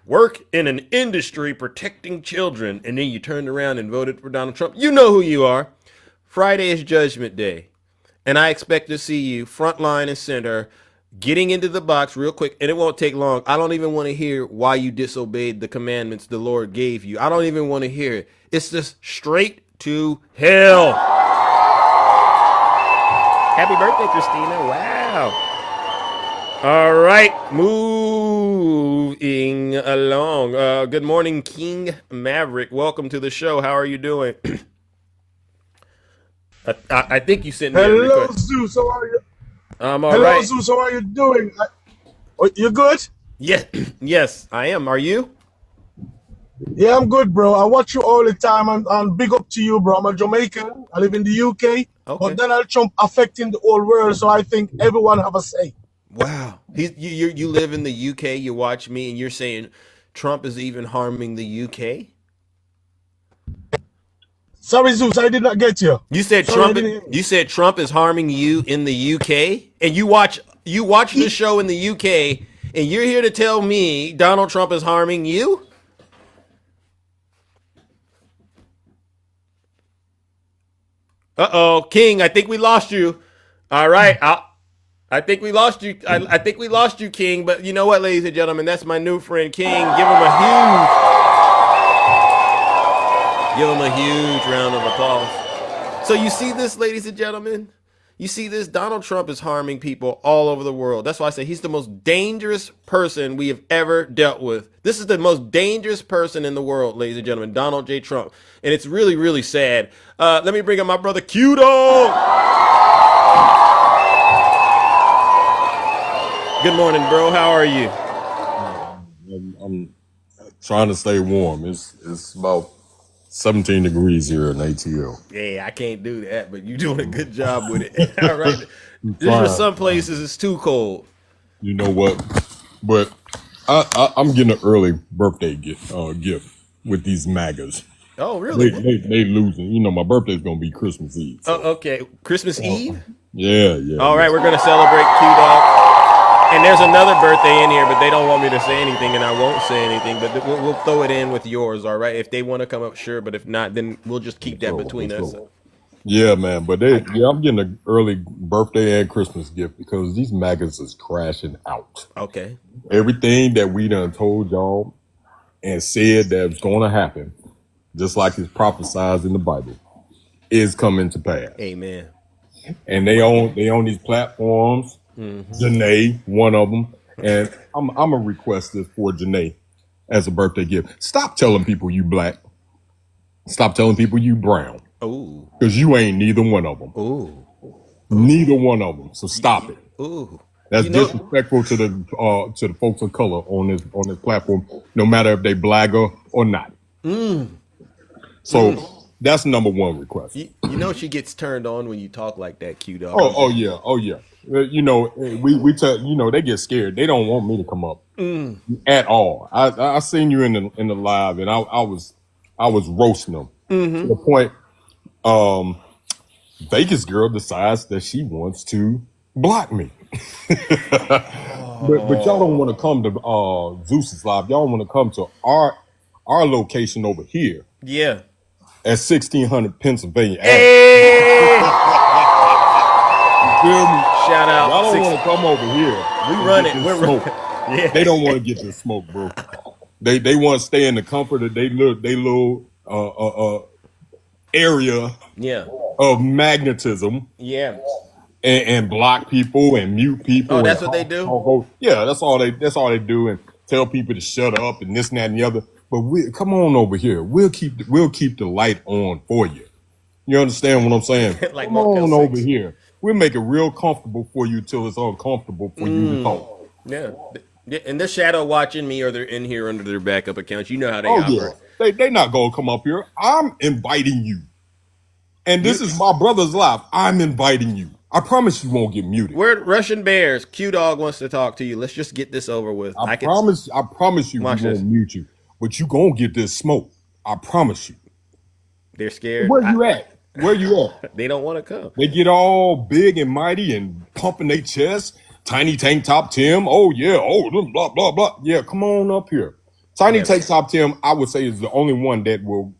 work in an industry protecting children, and then you turned around and voted for Donald Trump. You know who you are. Friday is Judgment Day. And I expect to see you front line and center, getting into the box real quick, and it won't take long. I don't even want to hear why you disobeyed the commandments the Lord gave you. I don't even want to hear it. It's just straight to hell. Happy birthday, Christina. Wow. All right, moving along. Good morning, King Maverick. Welcome to the show. How are you doing? I think you sent me a request. Hello, Zeus. How are you? I'm all right. Hello, Zeus. How are you doing? You good? Yes, I am. Are you? Yeah, I'm good, bro. I watch you all the time, and big up to you, bro. I'm a Jamaican. I live in the UK, but Donald Trump affecting the whole world, so I think everyone have a say. Wow. You live in the UK, you watch me, and you're saying Trump is even harming the UK? Sorry, Zeus, I did not get you. You said Trump is harming you in the UK, and you watch the show in the UK, and you're here to tell me Donald Trump is harming you? Uh-oh, King, I think we lost you. All right, I think we lost you. I think we lost you, King. But you know what, ladies and gentlemen, that's my new friend, King. Give him a huge round of applause. So you see this, ladies and gentlemen? You see this? Donald Trump is harming people all over the world. That's why I say he's the most dangerous person we have ever dealt with. This is the most dangerous person in the world, ladies and gentlemen, Donald J. Trump. And it's really, really sad. Let me bring up my brother, Q-Dog. Good morning, bro. How are you? I'm trying to stay warm. It's about 17 degrees here in ATL. Yeah, I can't do that, but you're doing a good job with it. All right. Just for some places, it's too cold. You know what? But I'm getting an early birthday gift with these MAGAs. Oh, really? They losing. You know, my birthday's going to be Christmas Eve. So. Oh, okay. Christmas Eve? Yeah. All right, we're going to celebrate Q-Dog. And there's another birthday in here, but they don't want me to say anything, and I won't say anything. But we'll throw it in with yours, all right? If they want to come up, sure. But if not, then we'll just keep that between us. Yeah, man. But I'm getting an early birthday and Christmas gift because these MAGAs is crashing out. Okay. Everything that we done told y'all and said that was going to happen, just like it's prophesied in the Bible, is coming to pass. Amen. And they own these platforms. Mm-hmm. Janae, one of them, and I'm gonna request this for Janae as a birthday gift. Stop telling people you black. Stop telling people you brown. Ooh. Because you ain't neither one of them. Ooh. Neither one of them. So stop it. Ooh. That's disrespectful to the folks of color on this platform, no matter if they blagger or not. So That's number one request. You know she gets turned on when you talk like that, Q Dog. Oh yeah. You know, we tell you know they get scared. They don't want me to come up at all. I seen you in the live, and I was roasting them to the point. Vegas girl decides that she wants to block me, but y'all don't want to come to Zeus's live. Y'all want to come to our location over here. Yeah. At 1600 Pennsylvania. Hey! You feel me? Shout out. Y'all don't want to come over here. We run it. We're smoke. Yeah. They don't want to get this smoke, bro. They want to stay in the comfort of they little area of magnetism. Yeah. And block people and mute people. Oh, that's what they do? Yeah, that's all they do, and tell people to shut up and this and that and the other. But come on over here. We'll keep the light on for you. You understand what I'm saying? Like come on over here. We'll make it real comfortable for you till it's uncomfortable for you to talk. Yeah. And they're shadow watching me, or they're in here under their backup accounts. You know how they operate. Yeah. They not gonna come up here. I'm inviting you. And this is my brother's live. I'm inviting you. I promise you won't get muted. We're Russian Bears. Q Dog wants to talk to you. Let's just get this over with. I promise you we won't mute you. But you gonna get this smoke. I promise you. They're scared. Where you at? Where you at? They don't want to come. They get all big and mighty and pumping their chest. Tiny Tank Top Tim. Oh yeah. Oh blah blah blah. Yeah, come on up here. Tiny Tank Top Tim, I would say, is the only one that will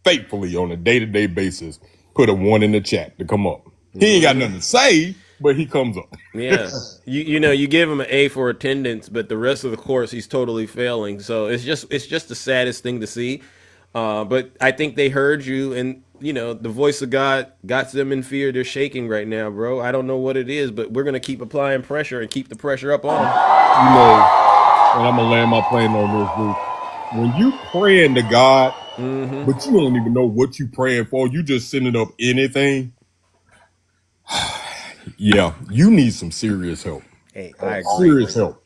faithfully on a day-to-day basis put a 1 in the chat to come up. He ain't got nothing to say, but he comes up. Yeah. You know, you give him an A for attendance, but the rest of the course he's totally failing. So it's just the saddest thing to see. But I think they heard you, and you know, the voice of God got them in fear. They're shaking right now, bro. I don't know what it is, but we're gonna keep applying pressure and keep the pressure up on them. You know, and I'm gonna land my plane on this, dude. When you praying to God, but you don't even know what you praying for, you just sending up anything. Yeah, you need some serious help. Hey, I agree. Serious help.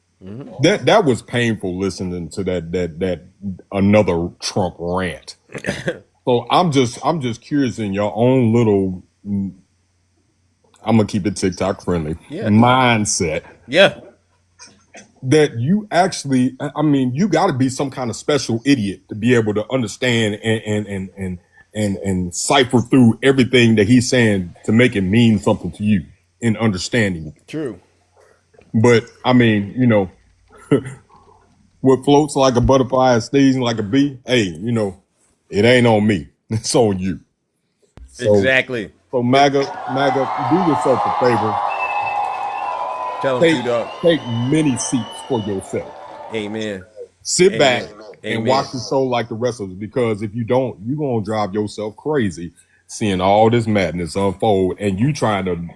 That was painful listening to that another Trump rant. So I'm just curious in your own little, I'm gonna keep it TikTok friendly mindset. Yeah. That you actually, I mean, you got to be some kind of special idiot to be able to understand and cipher through everything that he's saying to make it mean something to you in understanding. True. But I mean, you know, what floats like a butterfly and stays like a bee, hey, you know, it ain't on me. It's on you. So, exactly. So MAGA, do yourself a favor. Tell them take many seats for yourself. Amen. Sit back Amen. and watch the show like the rest of us, because if you don't, you're going to drive yourself crazy seeing all this madness unfold and you trying to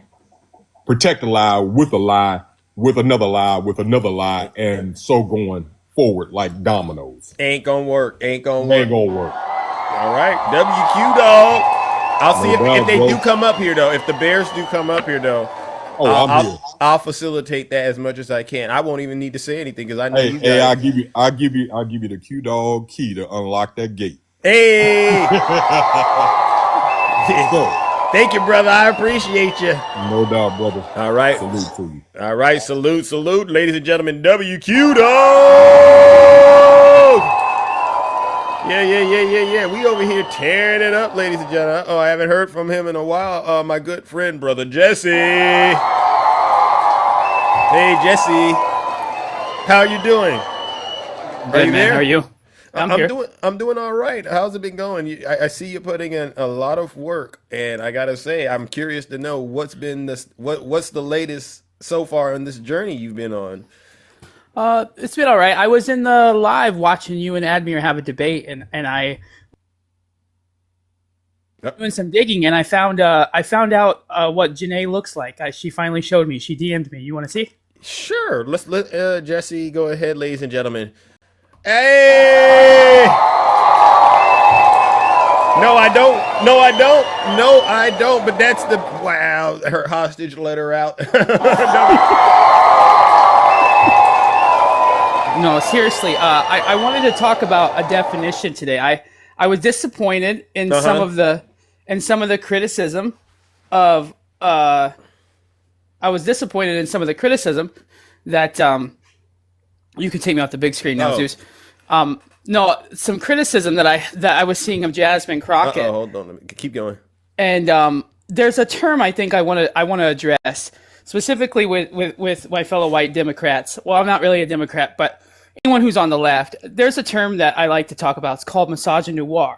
protect a lie with another lie, and so going forward like dominoes. Ain't gonna work. Ain't gonna work. All right. WQ Dog. I'll see if they do come up here, though. If the Bears do come up here, though. I'll facilitate that as much as I can. I won't even need to say anything because I know you guys. Hey, I'll give you the Q Dog key to unlock that gate. Hey. Thank you, brother. I appreciate you. No doubt, brother. All right. Salute to you. All right. Salute, ladies and gentlemen. WQ Dog. Yeah. We over here tearing it up, ladies and gentlemen. Oh, I haven't heard from him in a while. My good friend, brother Jesse. Hey, Jesse. How are you doing? Are you there? How are you? I'm doing all right. How's it been going? I see you putting in a lot of work, and I gotta say, I'm curious to know what's the latest so far in this journey you've been on. It's been all right. I was in the live watching you and Admir have a debate, and I doing some digging, and I found out what Janae looks like. She finally showed me. She DM'd me. You want to see? Sure. Let Jesse go ahead, ladies and gentlemen. Hey! No, I don't. But that's wow. Her hostage let her out. No, seriously. I wanted to talk about a definition today. I was disappointed in some of the criticism of I was disappointed in some of the criticism that you can take me off the big screen now, Zeus. No, some criticism that I was seeing of Jasmine Crockett. Hold on, let me keep going. And there's a term I think I want to address specifically with my fellow white Democrats. Well, I'm not really a Democrat, but anyone who's on the left. There's a term that I like to talk about. It's called misogynoir,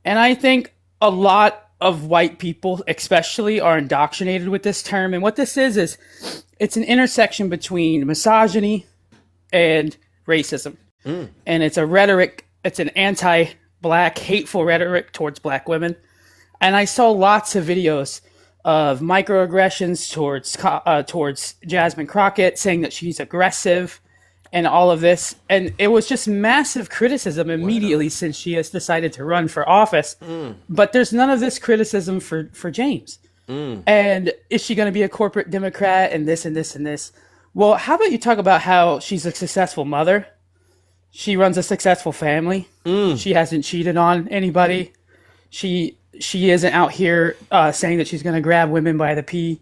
and I think a lot of white people, especially, are indoctrinated with this term. And what this is it's an intersection between misogyny and racism. And it's a rhetoric, it's an anti-black, hateful rhetoric towards black women. And I saw lots of videos of microaggressions towards Jasmine Crockett, saying that she's aggressive and all of this. And it was just massive criticism immediately since she has decided to run for office. But there's none of this criticism for James. And is she going to be a corporate Democrat and this and this and this? Well, how about you talk about how she's a successful mother? She runs a successful family. She hasn't cheated on anybody. She isn't out here saying that she's going to grab women by the pee.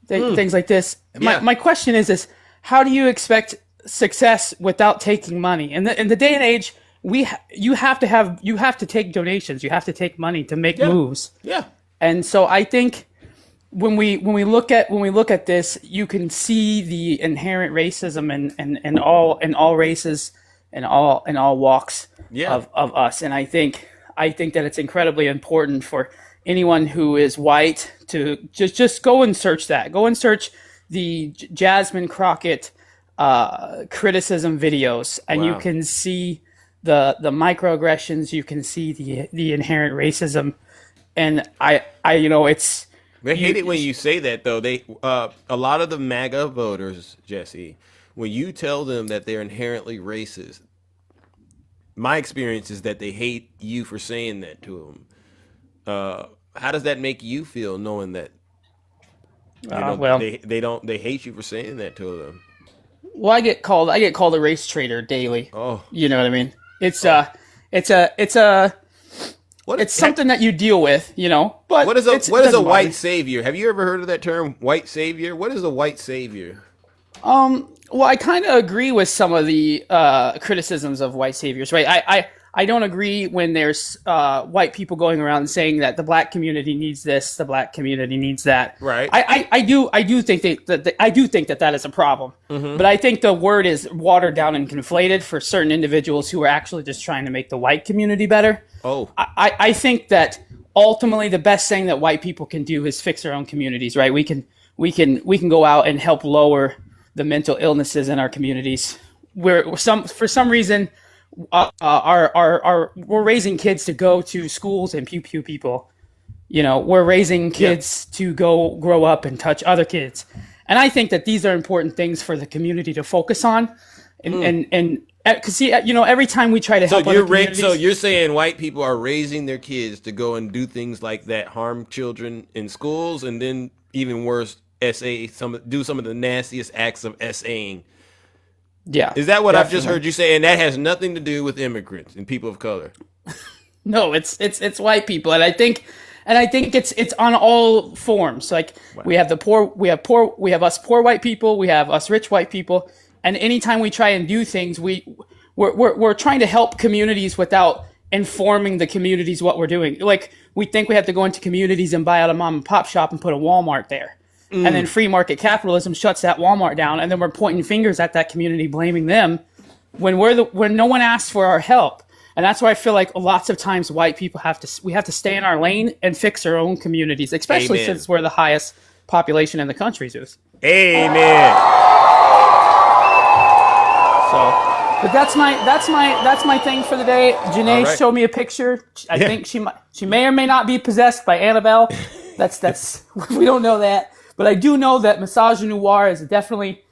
Things like this. Yeah. My question is how do you expect success without taking money? In the day and age, you have to take donations. You have to take money to make moves. Yeah. And so I think when we look at this, you can see the inherent racism in all races and all walks of us. And I think that it's incredibly important for anyone who is white to just go and search that. Go and search the Jasmine Crockett criticism videos, and you can see the microaggressions. You can see the inherent racism, and I it's. They hate it when you say that, though. They a lot of the MAGA voters, Jesse, when you tell them that they're inherently racist, my experience is that they hate you for saying that to them. How does that make you feel, knowing that they hate you for saying that to them? Well, I get called a race traitor daily. Oh, you know what I mean? It's something that you deal with, you know. But what is a white savior? Have you ever heard of that term, white savior? What is a white savior? Well, I kind of agree with some of the criticisms of white saviors, right? I don't agree when there's white people going around saying that the black community needs this, the black community needs that. Right. I do think that is a problem. Mm-hmm. But I think the word is watered down and conflated for certain individuals who are actually just trying to make the white community better. Oh. I think that ultimately the best thing that white people can do is fix their own communities, right? We can go out and help lower the mental illnesses in our communities. For some reason, we're raising kids to go to schools and pew people. You know, we're raising kids to go grow up and touch other kids. And I think that these are important things for the community to focus on. And because you know, every time we try to help other communities, so you're saying white people are raising their kids to go and do things like that, harm children in schools, and then even worse, do some of the nastiest acts of SAing. Yeah. Is that what I've just heard you say? And that has nothing to do with immigrants and people of color. No, it's white people, and I think it's on all forms. Like we have the poor, we have us poor white people, we have us rich white people, and anytime we try and do things, we're trying to help communities without informing the communities what we're doing. Like we think we have to go into communities and buy out a mom and pop shop and put a Walmart there. And then free market capitalism shuts that Walmart down, and then we're pointing fingers at that community, blaming them when when no one asks for our help. And that's why I feel like lots of times white people have to stay in our lane and fix our own communities, especially since we're the highest population in the country, Zeus. Amen. So, but that's my thing for the day. Janae showed me a picture. I think she may or may not be possessed by Annabelle. That's we don't know that. But I do know that misogynoir is definitely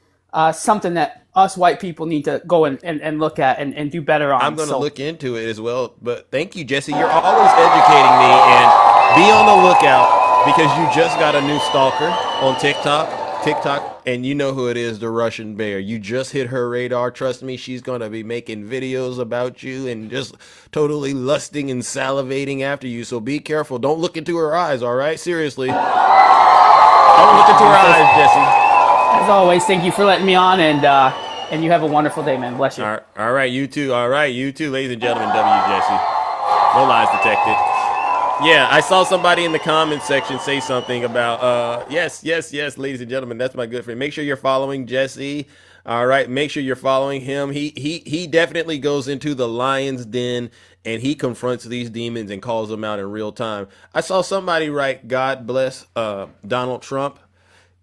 something that us white people need to go and look at and do better on. I'm going to look into it as well. But thank you, Jesse. You're always educating me. And be on the lookout because you just got a new stalker on TikTok. TikTok, and you know who it is, the Russian bear. You just hit her radar. Trust me, she's going to be making videos about you and just totally lusting and salivating after you. So be careful. Don't look into her eyes, all right? Seriously. Don't look into her eyes, Jesse. As always, thank you for letting me on, and you have a wonderful day, man. Bless you. All right, you too. All right, you too, ladies and gentlemen. Jesse. No lies detected. Yeah, I saw somebody in the comments section say something about, yes, ladies and gentlemen, that's my good friend. Make sure you're following Jesse. All right, make sure you're following him. He definitely goes into the lion's den and he confronts these demons and calls them out in real time. I saw somebody write, God bless Donald Trump.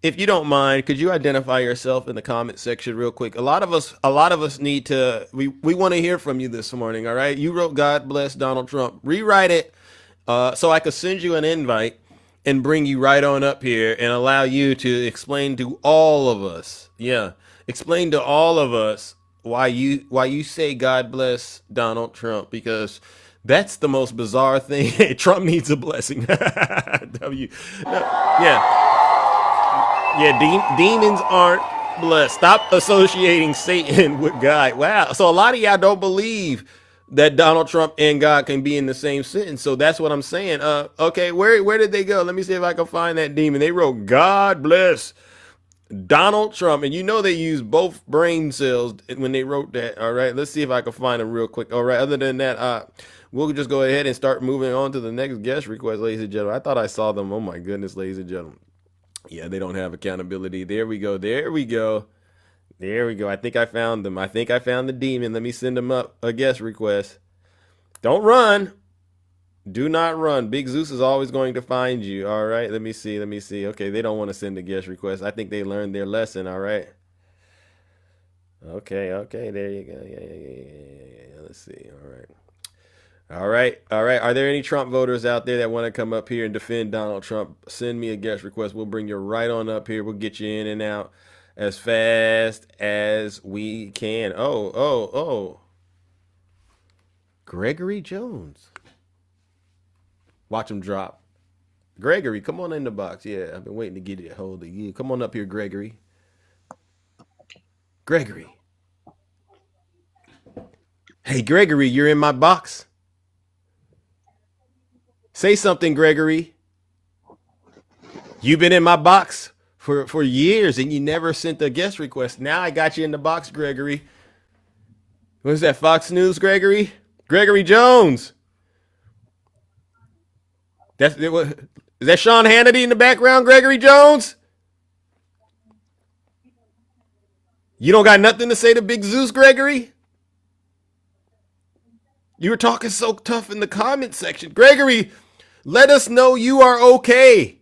If you don't mind, could you identify yourself in the comment section real quick? A lot of us need to, we want to hear from you this morning, all right? You wrote God bless Donald Trump. Rewrite it so I could send you an invite and bring you right on up here and allow you to explain to all of us. Yeah, explain to all of us why you say God bless Donald Trump, because that's the most bizarre thing. Trump needs a blessing. Demons aren't blessed. Stop associating Satan with God. Wow. So a lot of y'all don't believe that Donald Trump and God can be in the same sentence. So that's what I'm saying. Okay, where did they go? Let me see if I can find that demon. They wrote God bless Donald Trump, and you know they used both brain cells when they wrote that. All right, let's see if I can find them real quick. All right, other than that, we'll just go ahead and start moving on to the next guest request, ladies and gentlemen. I thought I saw them. Oh my goodness, ladies and gentlemen. Yeah, they don't have accountability. There we go. I think I found them. I think I found the demon. Let me send them up a guest request. Don't run. Do not run. Big Zeus is always going to find you. All right, let me see. Okay, they don't want to send a guest request. I think they learned their lesson. All right. Okay, there you go. Yeah. Let's see. All right. Are there any Trump voters out there that want to come up here and defend Donald Trump? Send me a guest request. We'll bring you right on up here. We'll get you in and out as fast as we can. Oh. Gregory Jones. Watch him drop. Gregory, come on in the box. Yeah, I've been waiting to get a hold of you. Come on up here, Gregory. Hey, Gregory, you're in my box. Say something, Gregory. You've been in my box for years and you never sent a guest request. Now I got you in the box, Gregory. What is that, Fox News, Gregory? Gregory Jones. Is that Sean Hannity in the background, Gregory Jones? You don't got nothing to say to Big Zeus, Gregory? You were talking so tough in the comment section. Gregory, let us know you are okay.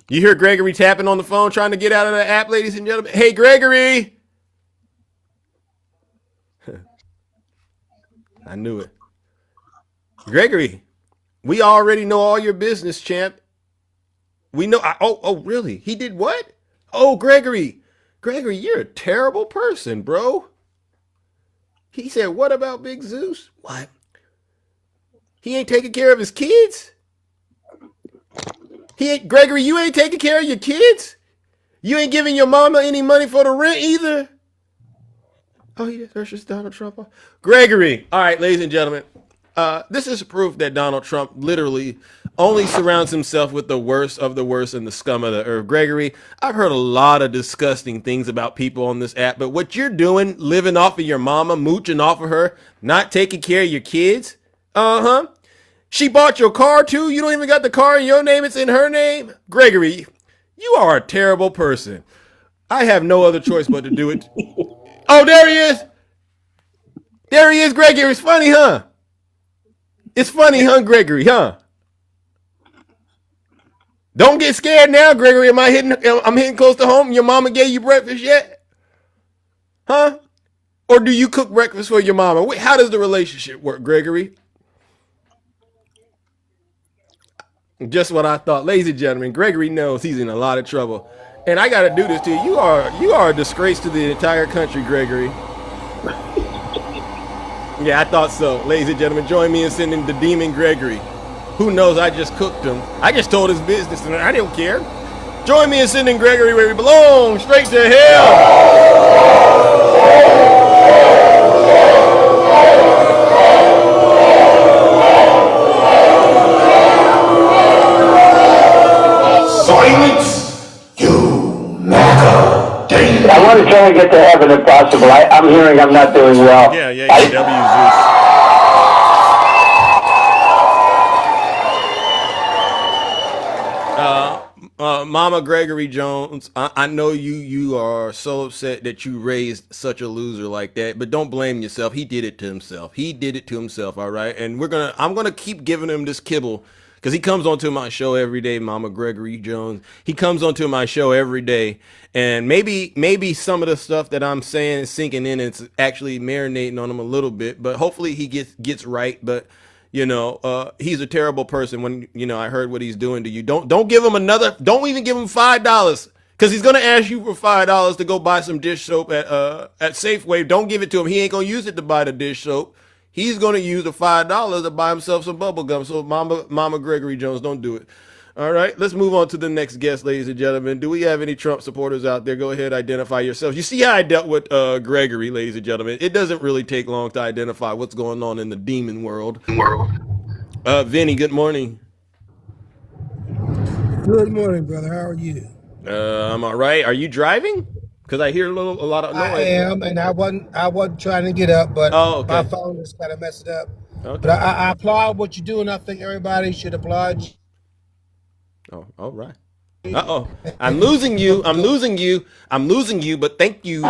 You hear Gregory tapping on the phone trying to get out of the app, ladies and gentlemen? Hey, Gregory. I knew it. Gregory, we already know all your business, champ. We know. Oh, really? He did what? Oh, Gregory, you're a terrible person, bro. He said, what about Big Zeus? What? He ain't taking care of his kids? Gregory, you ain't taking care of your kids? You ain't giving your mama any money for the rent either? Oh, yeah, there's just Donald Trump. Gregory. All right, ladies and gentlemen, this is proof that Donald Trump literally only surrounds himself with the worst of the worst and the scum of the earth. Gregory, I've heard a lot of disgusting things about people on this app, but what you're doing, living off of your mama, mooching off of her, not taking care of your kids, she bought your car too? You don't even got the car in your name, it's in her name? Gregory, you are a terrible person. I have no other choice but to do it. Oh, there he is. There he is, Gregory. It's funny, huh? It's funny, huh, Gregory, huh? Don't get scared now, Gregory. I'm hitting close to home. Your mama gave you breakfast yet? Huh? Or do you cook breakfast for your mama? Wait, how does the relationship work, Gregory? Just what I thought. Ladies and gentlemen, Gregory knows he's in a lot of trouble. And I got to do this to you. You are a disgrace to the entire country, Gregory. Yeah, I thought so. Ladies and gentlemen, join me in sending the demon Gregory. Who knows? I just cooked him. I just told his business, and I don't care. Join me in sending Gregory where we belong, straight to hell. Silence, you macadamia. I want to try to get to heaven if possible. I'm hearing I'm not doing well. Yeah, W Zeus. Mama Gregory Jones, I know you are so upset that you raised such a loser like that, but don't blame yourself. He did it to himself. He did it to himself, all right? And I'm gonna keep giving him this kibble because he comes onto my show every day, Mama Gregory Jones. He comes onto my show every day, and maybe some of the stuff that I'm saying is sinking in. It's actually marinating on him a little bit, but hopefully he gets right. But he's a terrible person. When I heard what he's doing to you. Don't give him don't even give him $5 because he's gonna ask you for $5 to go buy some dish soap at Safeway. Don't give it to him. He ain't gonna use it to buy the dish soap. He's gonna use the $5 to buy himself some bubble gum. So Mama Gregory Jones, don't do it. All right, let's move on to the next guest, ladies and gentlemen. Do we have any Trump supporters out there? Go ahead, identify yourselves. You see how I dealt with Gregory, ladies and gentlemen. It doesn't really take long to identify what's going on in the demon world. Vinny, good morning. Good morning, brother. How are you? I'm all right. Are you driving? Because I hear a lot of noise. I am, and I wasn't trying to get up, but my phone is kind of messed up. Okay. But I applaud what you're doing. I think everybody should applaud you. Oh, all right. Uh-oh. I'm losing you, but thank you. Yeah.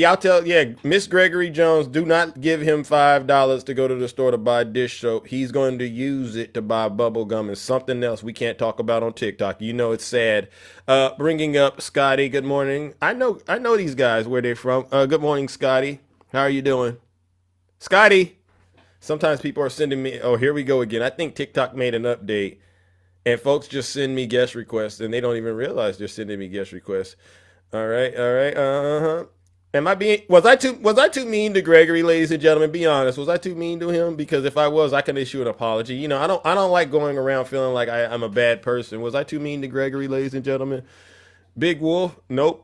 I'll tell Miss Gregory Jones, do not give him $5 to go to the store to buy dish soap. He's going to use it to buy bubble gum and something else we can't talk about on TikTok. It's sad. Bringing up Scotty, good morning. I know these guys, where they're from. Good morning, Scotty. How are you doing? Scotty. Sometimes people are sending me, oh, here we go again. I think TikTok made an update and folks just send me guest requests and they don't even realize they're sending me guest requests. All right. Was I too mean to Gregory, ladies and gentlemen? Be honest. Was I too mean to him? Because if I was, I can issue an apology. I don't like going around feeling like I'm a bad person. Was I too mean to Gregory, ladies and gentlemen? Big Wolf? Nope.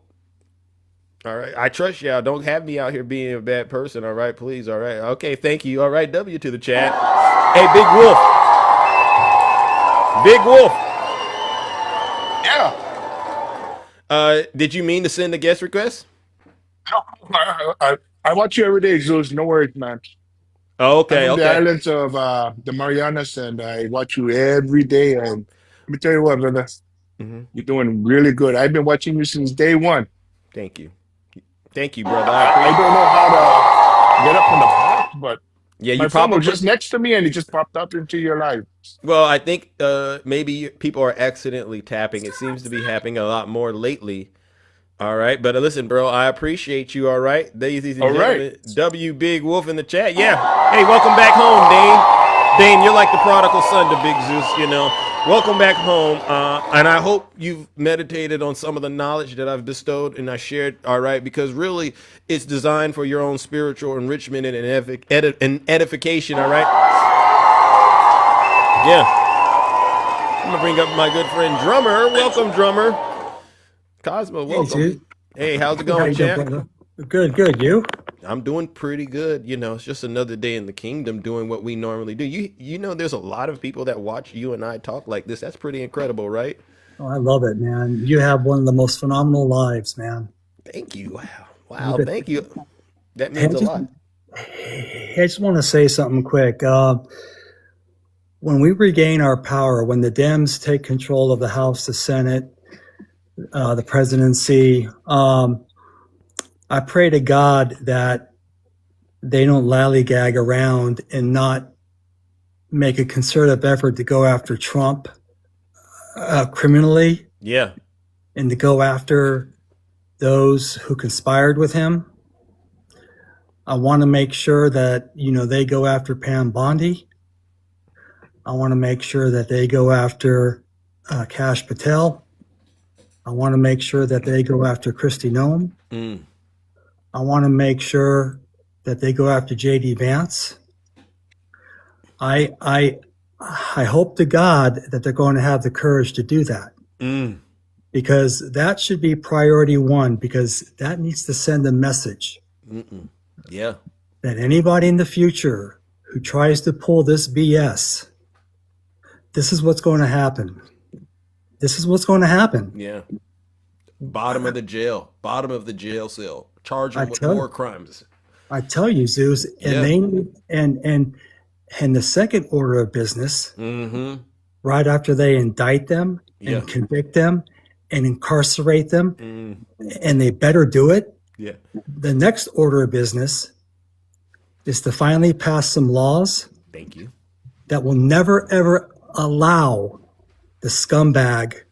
All right. I trust y'all. Don't have me out here being a bad person. All right, please. All right. Okay, thank you. All right, W to the chat. Hey, Big Wolf. Big Wolf. Yeah. Did you mean to send a guest request? No, I watch you every day, Zeus. No worries, man. Oh, okay. I'm on the islands of the Marianas, and I watch you every day. And let me tell you what, brother. Mm-hmm. You're doing really good. I've been watching you since day one. Thank you, brother. I don't know how to get up on the box, but yeah, my phone was just next to me, and it just popped up into your life. Well, I think maybe people are accidentally tapping. It seems to be happening a lot more lately. All right, but listen, bro, I appreciate you. All right, ladies and gentlemen, W Big Wolf in the chat. Yeah, hey, welcome back home, Dane. Dane, you're like the prodigal son to Big Zeus. Welcome back home, and I hope you've meditated on some of the knowledge that I've bestowed and I shared, all right, because really it's designed for your own spiritual enrichment and edification, all right? Yeah. I'm going to bring up my good friend Drummer. Welcome, Drummer. Cosmo, welcome. Hey, how's it going, champ? Good. You? I'm doing pretty good. It's just another day in the kingdom doing what we normally do. You know, there's a lot of people that watch you and I talk like this. That's pretty incredible, right? Oh, I love it, man. You have one of the most phenomenal lives, man. Thank you. Wow. Thank you. That means a lot. I just want to say something quick. When we regain our power, when the Dems take control of the House, the Senate, the presidency, I pray to God that they don't lollygag around and not make a concerted effort to go after Trump criminally. Yeah. And to go after those who conspired with him. I want to make sure that, they go after Pam Bondi. I want to make sure that they go after Kash Patel. I want to make sure that they go after Kristi Noem. I want to make sure that they go after J.D. Vance. I hope to God that they're going to have the courage to do that. Because that should be priority one, because that needs to send a message. Yeah. That anybody in the future who tries to pull this BS, this is what's going to happen. This is what's going to happen. Yeah. Bottom of the jail cell. Charge them with more crimes. I tell you, Zeus, and and the second order of business, right after they indict them and convict them and incarcerate them, and they better do it. Yeah. The next order of business is to finally pass some laws. Thank you. That will never ever allow the scumbag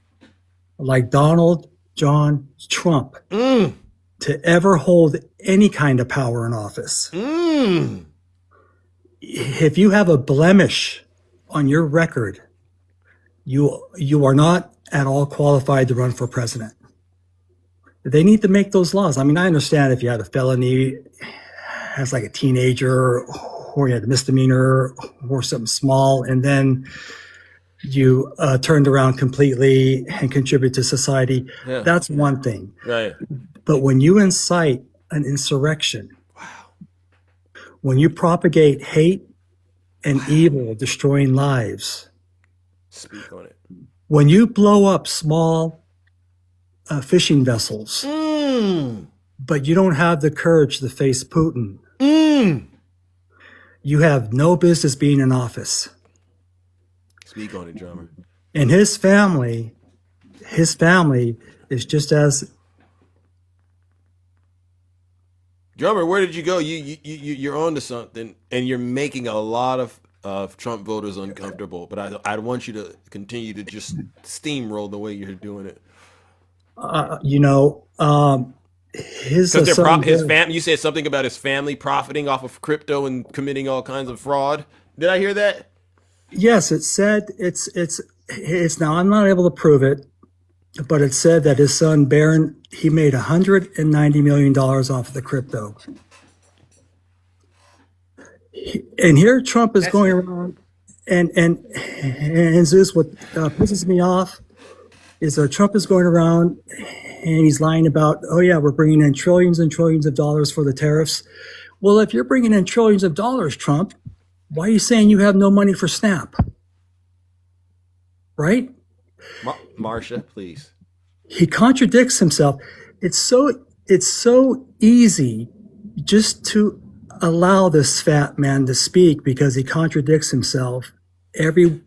like Donald John Trump to ever hold any kind of power in office. If you have a blemish on your record, you are not at all qualified to run for president. They need to make those laws. I mean, I understand if you had a felony as like a teenager, or you had a misdemeanor or something small, and then you turned around completely and contribute to society. Yeah. That's one thing. Right. But when you incite an insurrection, when you propagate hate and evil, destroying lives, speak on it. When you blow up small fishing vessels, but you don't have the courage to face Putin, you have no business being in office. Speak on it, drummer. And his family is just as. Drummer, where did you go? You're on to something, and you're making a lot of Trump voters uncomfortable. But I want you to continue to just steamroll the way you're doing it. His family. You said something about his family profiting off of crypto and committing all kinds of fraud. Did I hear that? Yes, it said it's now I'm not able to prove it, but it said that his son Barron, he made $190 million off of the crypto. And here Trump is going around and Zeus, what pisses me off is that Trump is going around and he's lying about, oh yeah, we're bringing in trillions and trillions of dollars for the tariffs. Well, if you're bringing in trillions of dollars, Trump, why are you saying you have no money for SNAP? Right? Marsha, please. He contradicts himself. It's so easy just to allow this fat man to speak because he contradicts himself every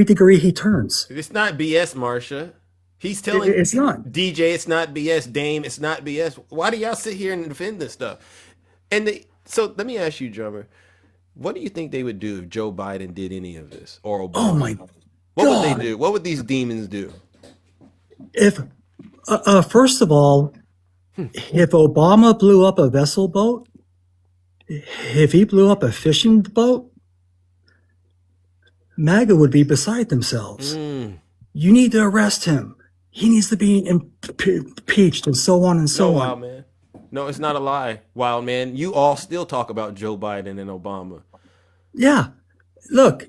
degree he turns. It's not BS, Marsha. He's telling it's not. DJ, it's not BS. Dame, it's not BS. Why do y'all sit here and defend this stuff? So let me ask you, drummer, what do you think they would do if Joe Biden did any of this or Obama? Oh my What God. would they do? What would these demons do? If first of all, if Obama blew up a vessel boat, if he blew up a fishing boat, MAGA would be beside themselves. You need to arrest him. He needs to be impeached and so on and so on. Wild man. No, it's not a lie, wild man. You all still talk about Joe Biden and Obama. Yeah. Look,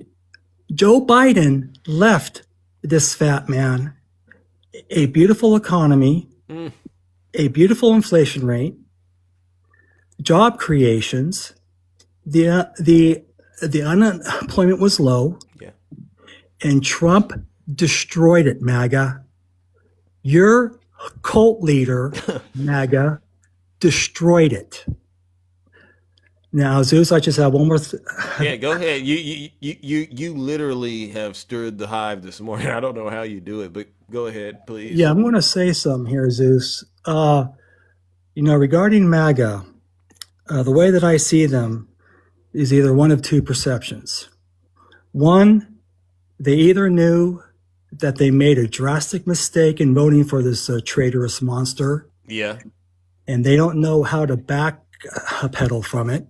Joe Biden left this fat man a beautiful economy, a beautiful inflation rate, job creations, the unemployment was low, and Trump destroyed it, MAGA. Your cult leader, MAGA, destroyed it. Now, Zeus, I just have one more. Yeah, go ahead. You literally have stirred the hive this morning. I don't know how you do it, but go ahead, please. Yeah, I'm going to say something here, Zeus. Regarding MAGA, the way that I see them is either one of two perceptions. One, they either knew that they made a drastic mistake in voting for this traitorous monster. Yeah. And they don't know how to backpedal from it.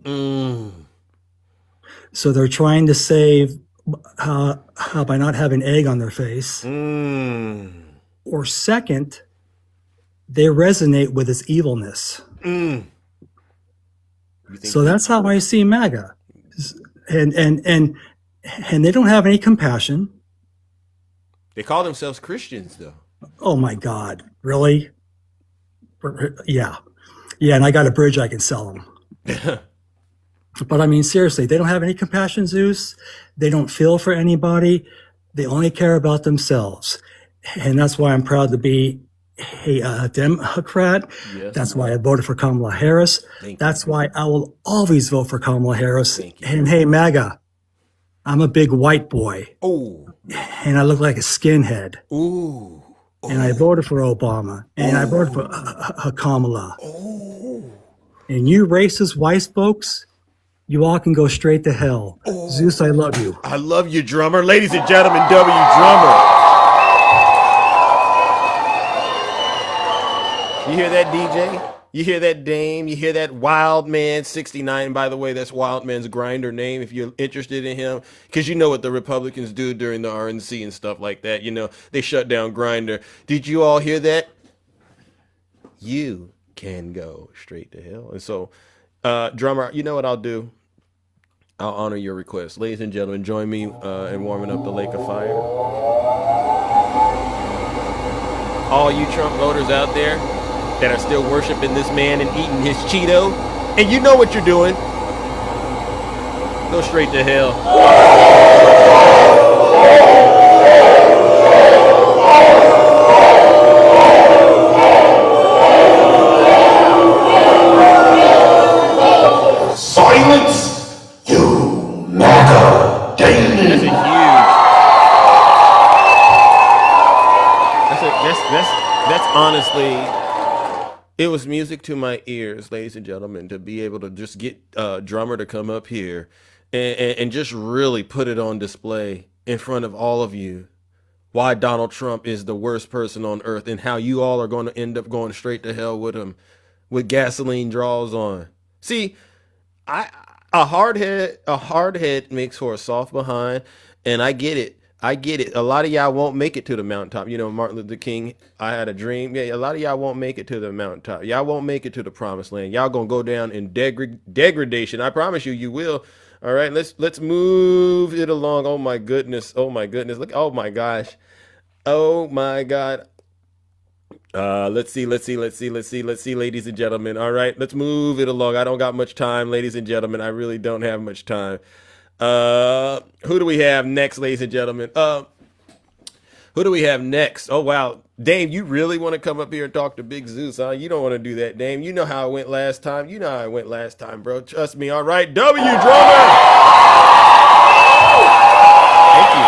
So they're trying to save by not having egg on their face. Or second, they resonate with its evilness. So that's how I see MAGA. And they don't have any compassion. They call themselves Christians, though. Oh my God, really? Yeah. Yeah, and I got a bridge I can sell them. But I mean, seriously, they don't have any compassion, Zeus. They don't feel for anybody. They only care about themselves. And that's why I'm proud to be a Democrat. Yes. That's why I voted for Kamala Harris. That's why I will always vote for Kamala Harris. And hey, MAGA, I'm a big white boy. Oh. And I look like a skinhead. Ooh. And I voted for Obama. And I voted for Kamala. And you racist white folks, you all can go straight to hell. Zeus, I love you. I love you, drummer. Ladies and gentlemen, W Drummer. You hear that, DJ? You hear that, Dame? You hear that, Wildman 69? By the way, that's Wildman's grinder name if you're interested in him. Because you know what the Republicans do during the RNC and stuff like that. You know, they shut down Grinder. Did you all hear that? You can go straight to hell. And so, drummer, you know what I'll do? I'll honor your request. Ladies and gentlemen, join me in warming up the Lake of Fire. All you Trump voters out there that are still worshiping this man and eating his Cheeto, and you know what you're doing, go straight to hell. Silence, you MAGA Dame. That's a huge. That's honestly, it was music to my ears, ladies and gentlemen, to be able to just get Drummer to come up here and just really put it on display in front of all of you why Donald Trump is the worst person on earth and how you all are going to end up going straight to hell with him with gasoline draws on. See, a hard head makes for a soft behind, and I get it. I get it. A lot of y'all won't make it to the mountaintop. You know, Martin Luther King, I had a dream. Yeah, a lot of y'all won't make it to the mountaintop. Y'all won't make it to the promised land. Y'all gonna go down in degradation. I promise you, you will. All right, let's move it along. Oh my goodness. Oh my goodness. Look. Oh my gosh. Oh my God. Let's see, ladies and gentlemen. All right, let's move it along. I don't got much time, ladies and gentlemen. I really don't have much time. Who do we have next, ladies and gentlemen? Who do we have next? Oh, wow. Dame, you really want to come up here and talk to Big Zeus, huh? You don't want to do that, Dame. You know how it went last time. You know how it went last time, bro. Trust me. All right. W Drummer. Thank you.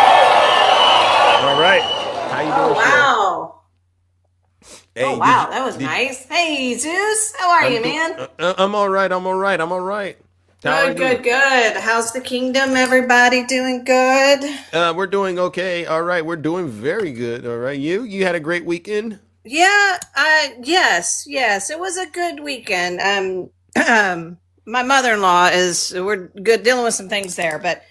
All right. How you doing? Wow. Hey, oh, wow. That was nice. Hey, Zeus. How are you, man? I'm all right. I'm all right. Good. How's the kingdom? Everybody doing good? We're doing okay. All right. We're doing very good. All right. You had a great weekend? Yeah. Yes. It was a good weekend. My mother-in-law we're good dealing with some things there, but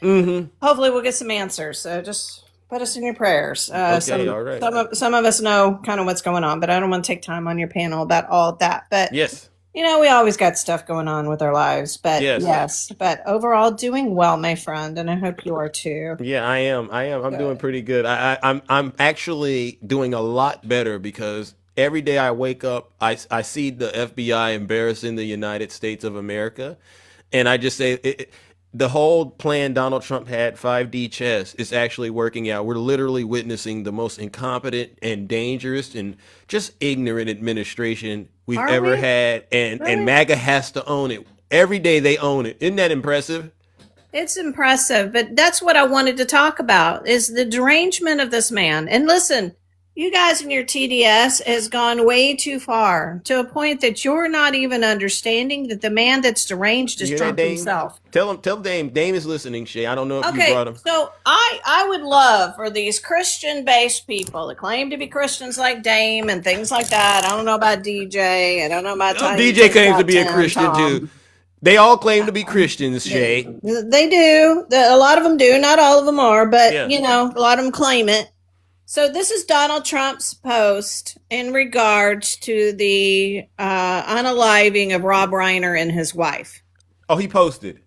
hopefully we'll get some answers. So just put us in your prayers. Okay. All right. Some of us know kind of what's going on, but I don't want to take time on your panel about all of that. But yes. You know, we always got stuff going on with our lives, but yes, but overall doing well, my friend, and I hope you are too. Yeah, I am. I'm doing pretty good. I'm actually doing a lot better because every day I wake up, I see the FBI embarrassing the United States of America, and I just say the whole plan Donald Trump had, 5D chess, is actually working out. We're literally witnessing the most incompetent and dangerous and just ignorant administration we've ever had. And MAGA has to own it. Every day they own it. Isn't that impressive? It's impressive, but that's what I wanted to talk about is the derangement of this man. And listen, you guys in your TDS has gone way too far to a point that you're not even understanding that the man that's deranged is Trump himself. Tell Dame. Dame is listening, Shay. I don't know if you brought him. So I would love for these Christian-based people that claim to be Christians like Dame and things like that. I don't know about DJ. I don't know about DJ claims to be a Christian too. They all claim to be Christians, Shay. They do. A lot of them do. Not all of them are, but you know, a lot of them claim it. So this is Donald Trump's post in regards to the unaliving of Rob Reiner and his wife. Oh, he posted.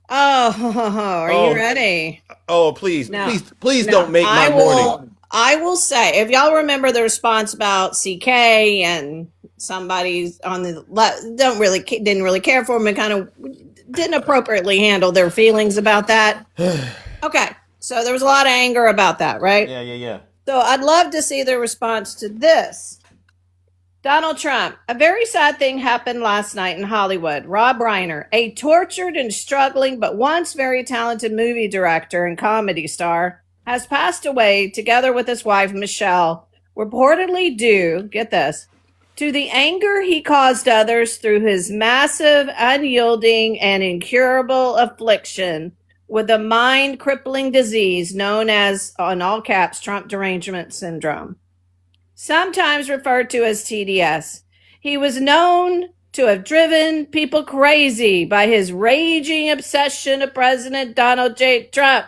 Oh, are you ready? Oh, please, No. please No, don't make my morning. I will say, if y'all remember the response about CK and somebody's on the left didn't really care for him and kind of didn't appropriately handle their feelings about that. Okay, so there was a lot of anger about that, right? Yeah. So I'd love to see the response to this. Donald Trump, a very sad thing happened last night in Hollywood. Rob Reiner, a tortured and struggling but once very talented movie director and comedy star, has passed away together with his wife, Michelle, reportedly due, get this, to the anger he caused others through his massive, unyielding, and incurable affliction with a mind-crippling disease known as, in all caps, Trump derangement syndrome, sometimes referred to as TDS. He was known to have driven people crazy by his raging obsession of President Donald J. Trump,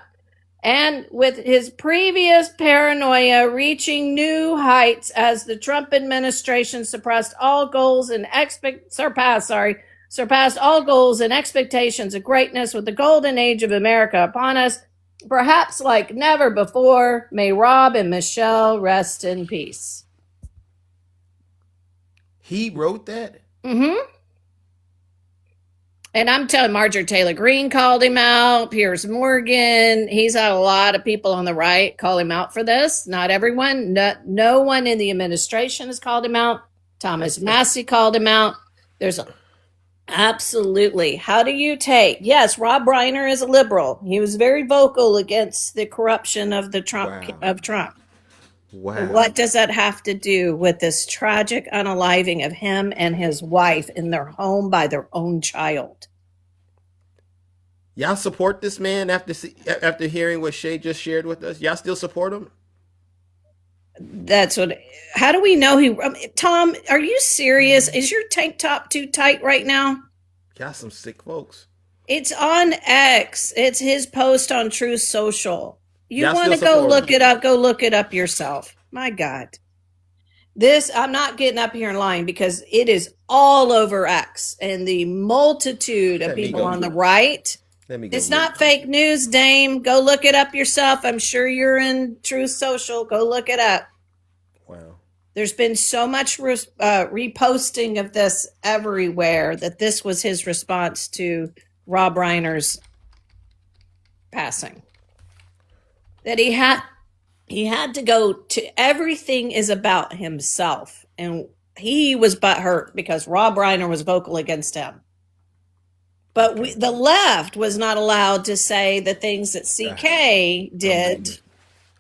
and with his previous paranoia reaching new heights as the Trump administration surpassed all goals and surpassed all goals and expectations of greatness with the golden age of America upon us, perhaps like never before. May Rob and Michelle rest in peace. He wrote that? Mm-hmm. And I'm telling Marjorie Taylor Greene called him out, Piers Morgan. He's had a lot of people on the right call him out for this. Not everyone. No one in the administration has called him out. Thomas Massey called him out. Absolutely. How do you take? Yes, Rob Reiner is a liberal. He was very vocal against the corruption of the Trump. Wow. What does that have to do with this tragic unaliving of him and his wife in their home by their own child? Y'all support this man after hearing what Shay just shared with us? Y'all still support him? How do we know Tom, are you serious? Is your tank top too tight right now? Y'all some sick folks. It's on X. It's his post on Truth Social. You Y'all want to still go support look it up? Go look it up yourself. My God. I'm not getting up here and lying because it is all over X and the multitude of people on the right. It's not fake news, Dame. Go look it up yourself. I'm sure you're in Truth Social. Go look it up. Wow. There's been so much reposting of this everywhere that this was his response to Rob Reiner's passing. That he had to go to everything is about himself. And he was butthurt because Rob Reiner was vocal against him. But the left was not allowed to say the things that CK did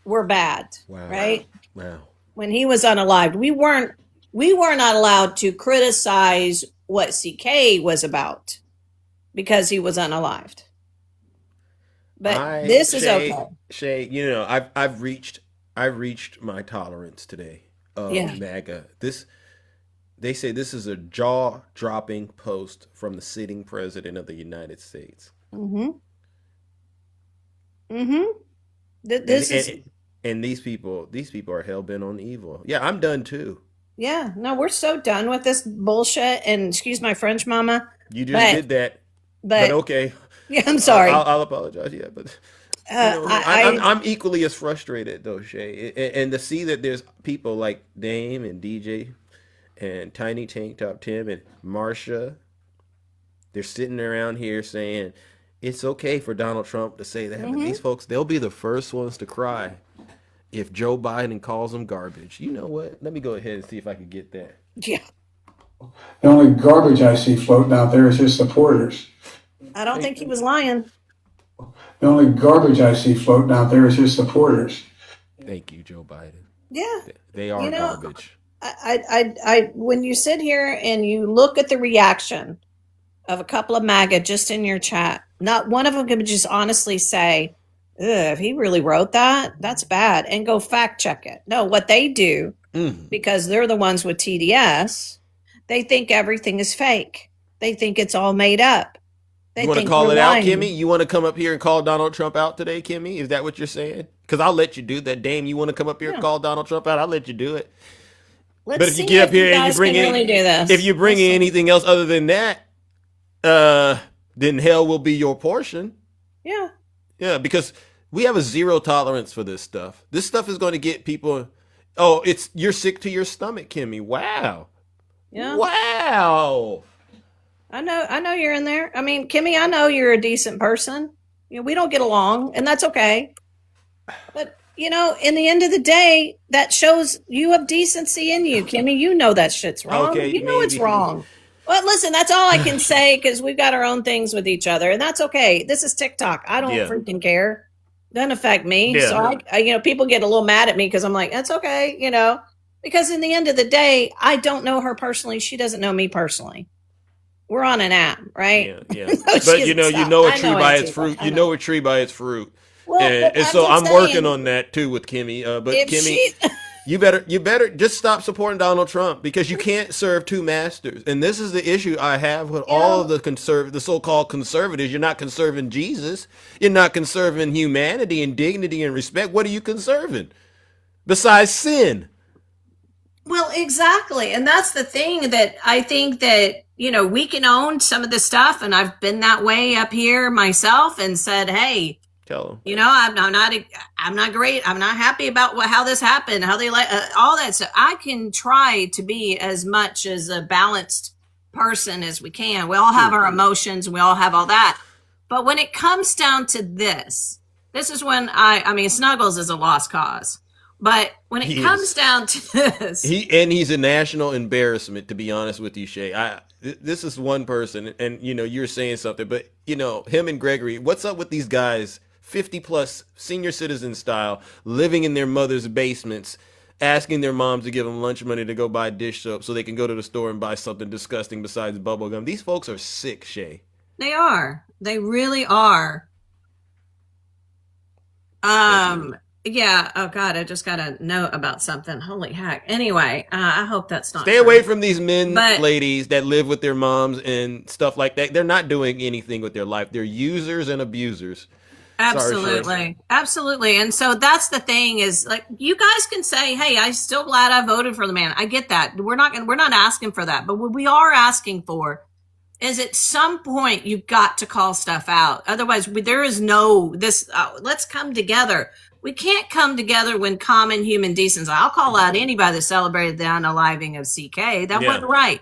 were bad, right? Wow. When he was unalived, we were not allowed to criticize what CK was about because he was unalived. But this is okay. Shay, I've reached my tolerance today of MAGA. They say this is a jaw-dropping post from the sitting president of the United States. Mm-hmm. And these people are hell-bent on evil. Yeah, I'm done too. Yeah, no, we're so done with this bullshit. And excuse my French, Mama. You just did that. But okay. Yeah, I'm sorry. I'll apologize. Yeah, but I'm equally as frustrated though, Shay. And to see that there's people like Dame and DJ and Tiny Tank Top Tim and Marsha, they're sitting around here saying it's okay for Donald Trump to say that. But these folks, they'll be the first ones to cry if Joe Biden calls them garbage. You know what? Let me go ahead and see if I can get that. Yeah. The only garbage I see floating out there is his supporters. I don't think he was lying. The only garbage I see floating out there is his supporters. Thank you, Joe Biden. Yeah. They are garbage. I when you sit here and you look at the reaction of a couple of MAGA just in your chat, not one of them can just honestly say, if he really wrote that, that's bad, and go fact check it. No, what they do, because they're the ones with TDS, they think everything is fake. They think it's all made up. You want to call it out, Kimmy? You want to come up here and call Donald Trump out today, Kimmy? Is that what you're saying? because I'll let you do that. Dame, you want to come up here and call Donald Trump out? I'll let you do it. Let's But if you see get up if you here and you guys bring can in, really do this. if you bring in anything else other than that, then hell will be your portion. Yeah. Yeah, because we have a zero tolerance for this stuff. This stuff is going to get people. Oh, you're sick to your stomach, Kimmy. Wow. Yeah. Wow. I know you're in there. I mean, Kimmy, I know you're a decent person. You know, we don't get along, and that's okay. But, you know, in the end of the day, that shows you have decency in you, Kimmy. You know that shit's wrong. Okay, you know it's wrong. Well, listen, that's all I can say because we've got our own things with each other, and that's okay. This is TikTok. I don't freaking care. Doesn't affect me. Yeah. So, you know, people get a little mad at me because I'm like, that's okay, you know. Because in the end of the day, I don't know her personally. She doesn't know me personally. We're on an app, right? Yeah. But you know a tree by its fruit. You know a tree by its fruit. Well, and so I'm working on that too with Kimmy. But Kimmy, you better just stop supporting Donald Trump because you can't serve two masters. And this is the issue I have with all of the so-called conservatives. You're not conserving Jesus. You're not conserving humanity and dignity and respect. What are you conserving besides sin? Well, exactly. And that's the thing that I think that, you know, we can own some of this stuff. And I've been that way up here myself and said, hey, tell them, you know, I'm not great. I'm not happy about how this happened, how they like all that stuff. I can try to be as much as a balanced person as we can. We all have our emotions and we all have all that. But when it comes down to this is when I mean, Snuggles is a lost cause. But when it comes down to this, he's a national embarrassment, to be honest with you, Shay. This is one person, and you know you're saying something, but you know him and Gregory. What's up with these guys, 50 plus, senior citizen style, living in their mother's basements, asking their moms to give them lunch money to go buy dish soap so they can go to the store and buy something disgusting besides bubble gum? These folks are sick, Shay. They are. They really are. Yeah. Oh God, I just got a note about something. Holy heck. Anyway, I hope that's not Stay true. away from these ladies that live with their moms and stuff like that. They're not doing anything with their life. They're users and abusers. Absolutely. Absolutely. And so that's the thing is like, you guys can say, hey, I'm still glad I voted for the man. I get that. We're not asking for that. But what we are asking for is at some point you've got to call stuff out. Otherwise there is let's come together. We can't come together when common human decency. I'll call out anybody that celebrated the unaliving of CK. That wasn't right.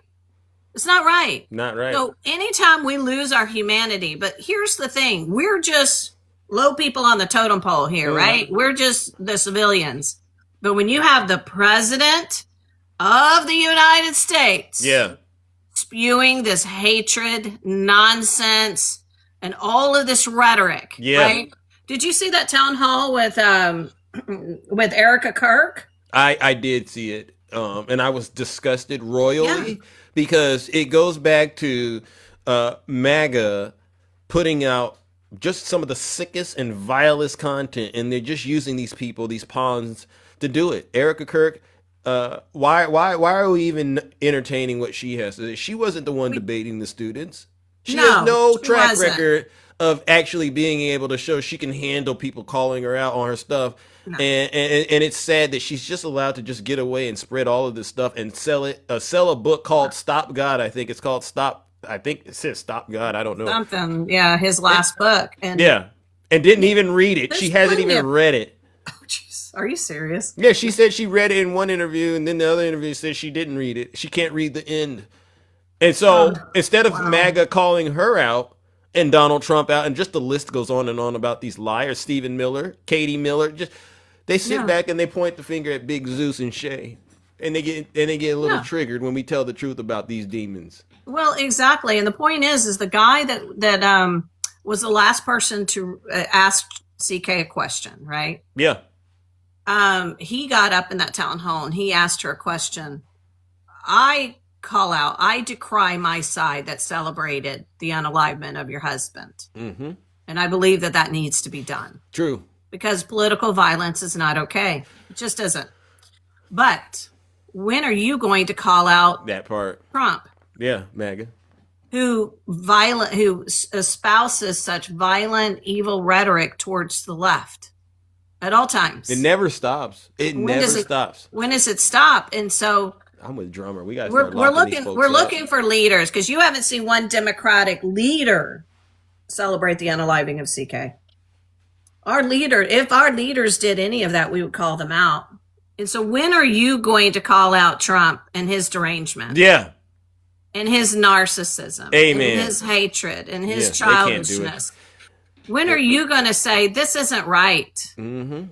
It's not right. Not right. So anytime we lose our humanity, but here's the thing. We're just low people on the totem pole here, right? We're just the civilians. But when you have the president of the United States spewing this hatred, nonsense, and all of this rhetoric, right? Did you see that town hall with Erica Kirk? I did see it, and I was disgusted royally because it goes back to MAGA putting out just some of the sickest and vilest content, and they're just using these people, these pawns, to do it. Erica Kirk, why are we even entertaining what she has to say? She wasn't the one debating the students. She has no track record of actually being able to show she can handle people calling her out on her stuff. No. And it's sad that she's just allowed to just get away and spread all of this stuff and sell a book called Stop God. I think it's called Stop. I think it says Stop God. I don't know. Something. Yeah. His last book. And didn't even read it. She hasn't even read it. Oh, jeez. Are you serious? Yeah. She said she read it in one interview and then the other interview said she didn't read it. She can't read the end. And so instead of MAGA calling her out, and Donald Trump out, and just the list goes on and on about these liars. Stephen Miller, Katie Miller, they sit back and they point the finger at Big Zeus and Shay, and they get a little triggered when we tell the truth about these demons. Well, exactly, and the point is the guy that was the last person to ask CK a question, right? Yeah. He got up in that town hall and he asked her a question. I decry my side that celebrated the unalivement of your husband. Mm-hmm. And I believe that needs to be done. True. Because political violence is not okay. It just isn't. But when are you going to call out that part? Trump. Yeah, MAGA. Who espouses such violent, evil rhetoric towards the left. at all times. It never stops. It never stops. When does it stop? And so I'm with Drummer. We got to we're start locking these folks up. looking for leaders, because you haven't seen one Democratic leader celebrate the unaliving of CK. If our leaders did any of that, we would call them out. And so when are you going to call out Trump and his derangement? Yeah. And his narcissism. Amen. And his hatred and his childishness. When are you going to say, this isn't right? Mm-hmm.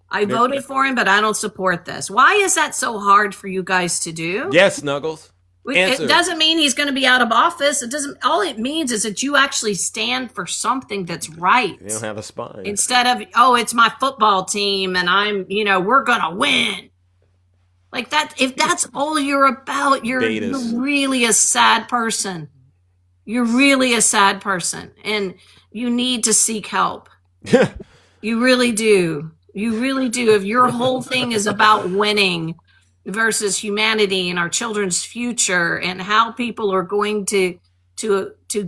I voted for him, but I don't support this. Why is that so hard for you guys to do? Yes, Snuggles. It doesn't mean he's going to be out of office. All it means is that you actually stand for something that's right. They don't have a spine. Instead of, it's my football team and we're going to win. Like that, if that's all you're about, you're really a sad person. You're really a sad person, and you need to seek help. You really do. You really do. If your whole thing is about winning versus humanity and our children's future and how people are going to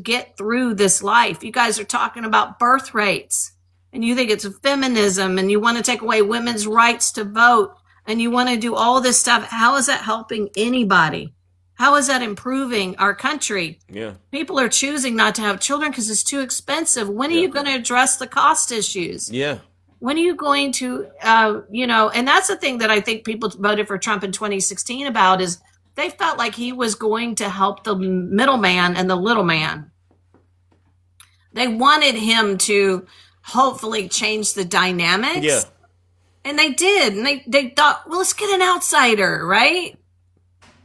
get through this life. You guys are talking about birth rates, and you think it's feminism, and you want to take away women's rights to vote, and you want to do all this stuff. How is that helping anybody? How is that improving our country? Yeah. People are choosing not to have children because it's too expensive. When are you going to address the cost issues? Yeah. When are you going to, and that's the thing that I think people voted for Trump in 2016 about, is they felt like he was going to help the middleman and the little man. They wanted him to hopefully change the dynamics. Yeah. And they did. And they thought, well, let's get an outsider, right?